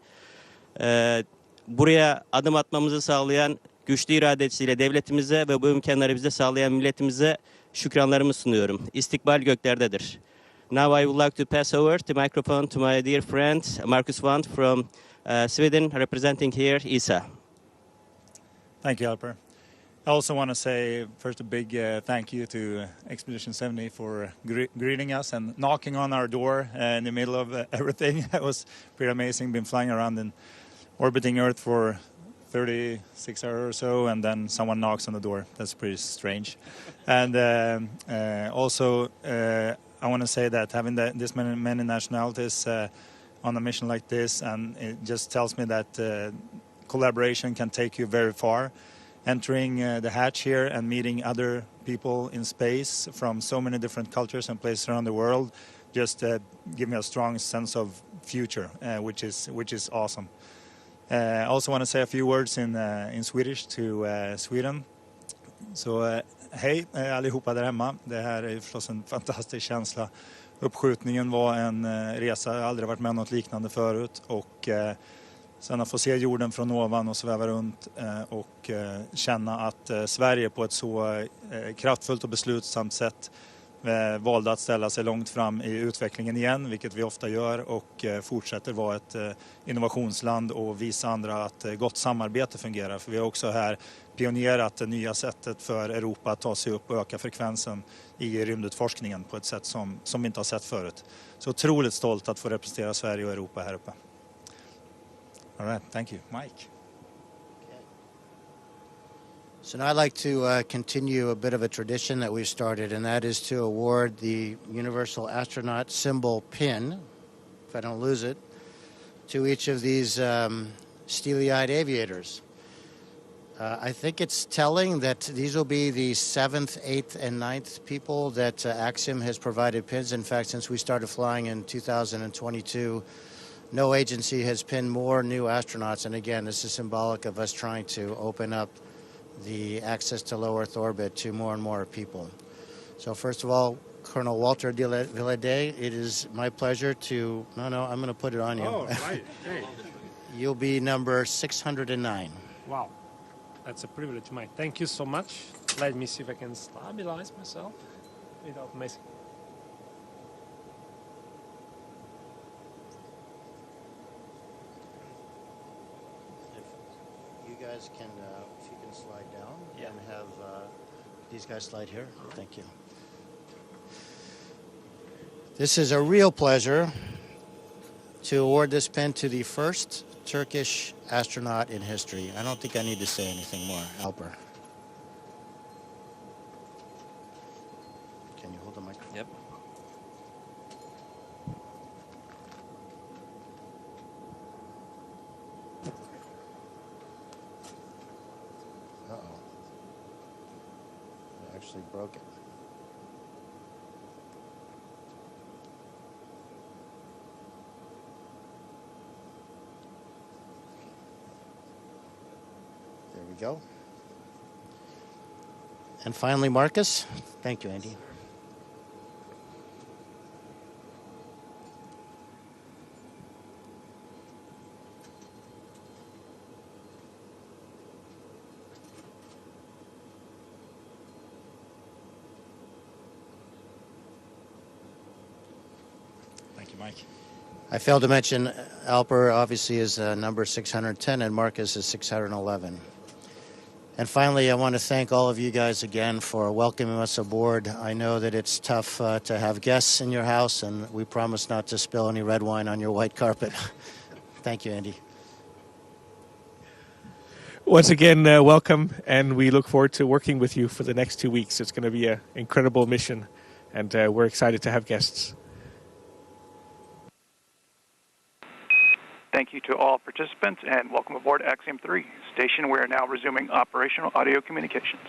buraya adım atmamızı sağlayan güçlü iradesiyle devletimize ve bu imkanları bize sağlayan milletimize şükranlarımı sunuyorum. İstikbal göklerdedir. Now I would like to pass over the microphone to my dear friend Marcus Wandt from Sweden, representing here, Isa. Thank you, Alper. I also want to say first a big thank you to Expedition 70 for greeting us and knocking on our door in the middle of everything. It was pretty amazing. Been flying around and orbiting Earth for 36 hours or so, and then someone knocks on the door. That's pretty strange. And also, I want to say that having this many nationalities on a mission like this, and it just tells me that collaboration can take you very far. Entering the hatch here and meeting other people in space from so many different cultures and places around the world just give me a strong sense of future, which is awesome. I also want to say a few words in Swedish to Sweden. Så hej allihopa där hemma. Det här är förstås en fantastisk känsla. Uppskjutningen var en resa, jag har aldrig varit med om något liknande förut, och sen att få se jorden från ovan och sväva runt och känna att Sverige på ett så kraftfullt och beslutsamt sätt valde att ställa sig långt fram i utvecklingen igen, vilket vi ofta gör, och fortsätter vara ett innovationsland och visa andra att gott samarbete fungerar. För vi har också här pionerat det nya sättet för Europa att ta sig upp och öka frekvensen i rymdutforskningen på ett sätt som vi inte har sett förut. Så otroligt stolt att få representera Sverige och Europa här uppe. All right, thank you. Mike. So now I'd like to continue a bit of a tradition that we've started, and that is to award the Universal Astronaut symbol pin, if I don't lose it, to each of these steely-eyed aviators. I think it's telling that these will be the 7th, 8th, and 9th people that Axiom has provided pins. In fact, since we started flying in 2022, no agency has pinned more new astronauts. And again, this is symbolic of us trying to open up the access to low Earth orbit to more and more people. So first of all, Colonel Walter Villadé, it is my pleasure to... No, I'm going to put it on you. Oh, right. Hey. You'll be number 609. Wow. That's a privilege, Mike. Thank you so much. Let me see if I can stabilize myself without messing. If you guys can, if you can slide down and have these guys slide here. Thank you. This is a real pleasure to award this pin to the first Turkish astronaut in history. I don't think I need to say anything more. Alper. Can you hold the microphone? Yep. Uh-oh. I actually broke it. There we go. And finally, Marcus. Thank you, Andy. Thank you, Mike. I failed to mention Alper obviously is number 610 and Marcus is 611. And finally, I want to thank all of you guys again for welcoming us aboard. I know that it's tough to have guests in your house, and we promise not to spill any red wine on your white carpet. Thank you, Andy. Once again, welcome, and we look forward to working with you for the next 2 weeks. It's going to be an incredible mission, and we're excited to have guests. Thank you to all participants, and welcome aboard Axiom 3 station. We are now resuming operational audio communications.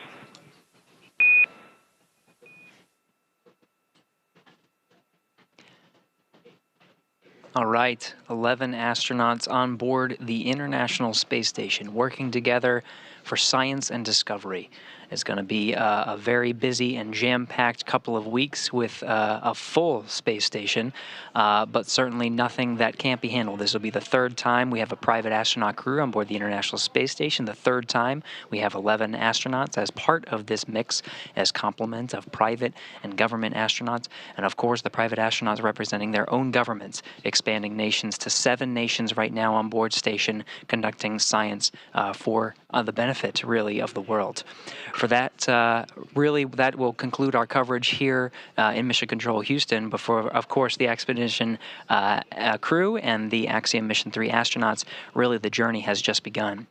All right, 11 astronauts on board the International Space Station working together for science and discovery. It's going to be a very busy and jam-packed couple of weeks with a full space station, but certainly nothing that can't be handled. This will be the third time we have a private astronaut crew on board the International Space Station, the third time we have 11 astronauts as part of this mix as complement of private and government astronauts, and of course the private astronauts representing their own governments, expanding nations to 7 nations right now on board station, conducting science for the benefit, really, of the world. For that, really, that will conclude our coverage here in Mission Control Houston before, of course, the expedition crew and the Axiom Mission 3 astronauts. Really, the journey has just begun.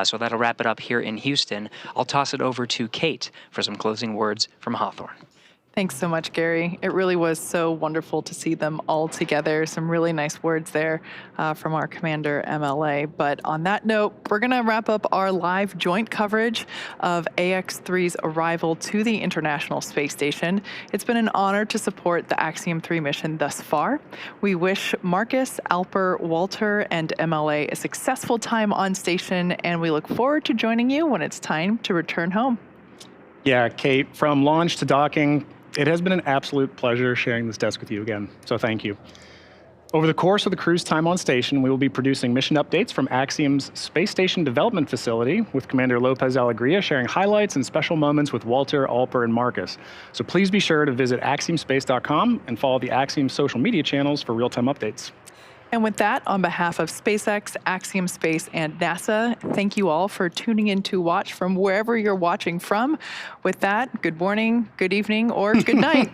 So that'll wrap it up here in Houston. I'll toss it over to Kate for some closing words from Hawthorne. Thanks so much, Gary. It really was so wonderful to see them all together. Some really nice words there from our commander, MLA. But on that note, we're going to wrap up our live joint coverage of AX-3's arrival to the International Space Station. It's been an honor to support the Axiom 3 mission thus far. We wish Marcus, Alper, Walter, and MLA a successful time on station, and we look forward to joining you when it's time to return home. Yeah, Kate, from launch to docking, it has been an absolute pleasure sharing this desk with you again, so thank you. Over the course of the crew's time on station, we will be producing mission updates from Axiom's Space Station Development Facility, with Commander Lopez Alegria sharing highlights and special moments with Walter, Alper, and Marcus. So please be sure to visit axiomspace.com and follow the Axiom social media channels for real-time updates. And with that, on behalf of SpaceX, Axiom Space, and NASA, thank you all for tuning in to watch from wherever you're watching from. With that, good morning, good evening, or good night.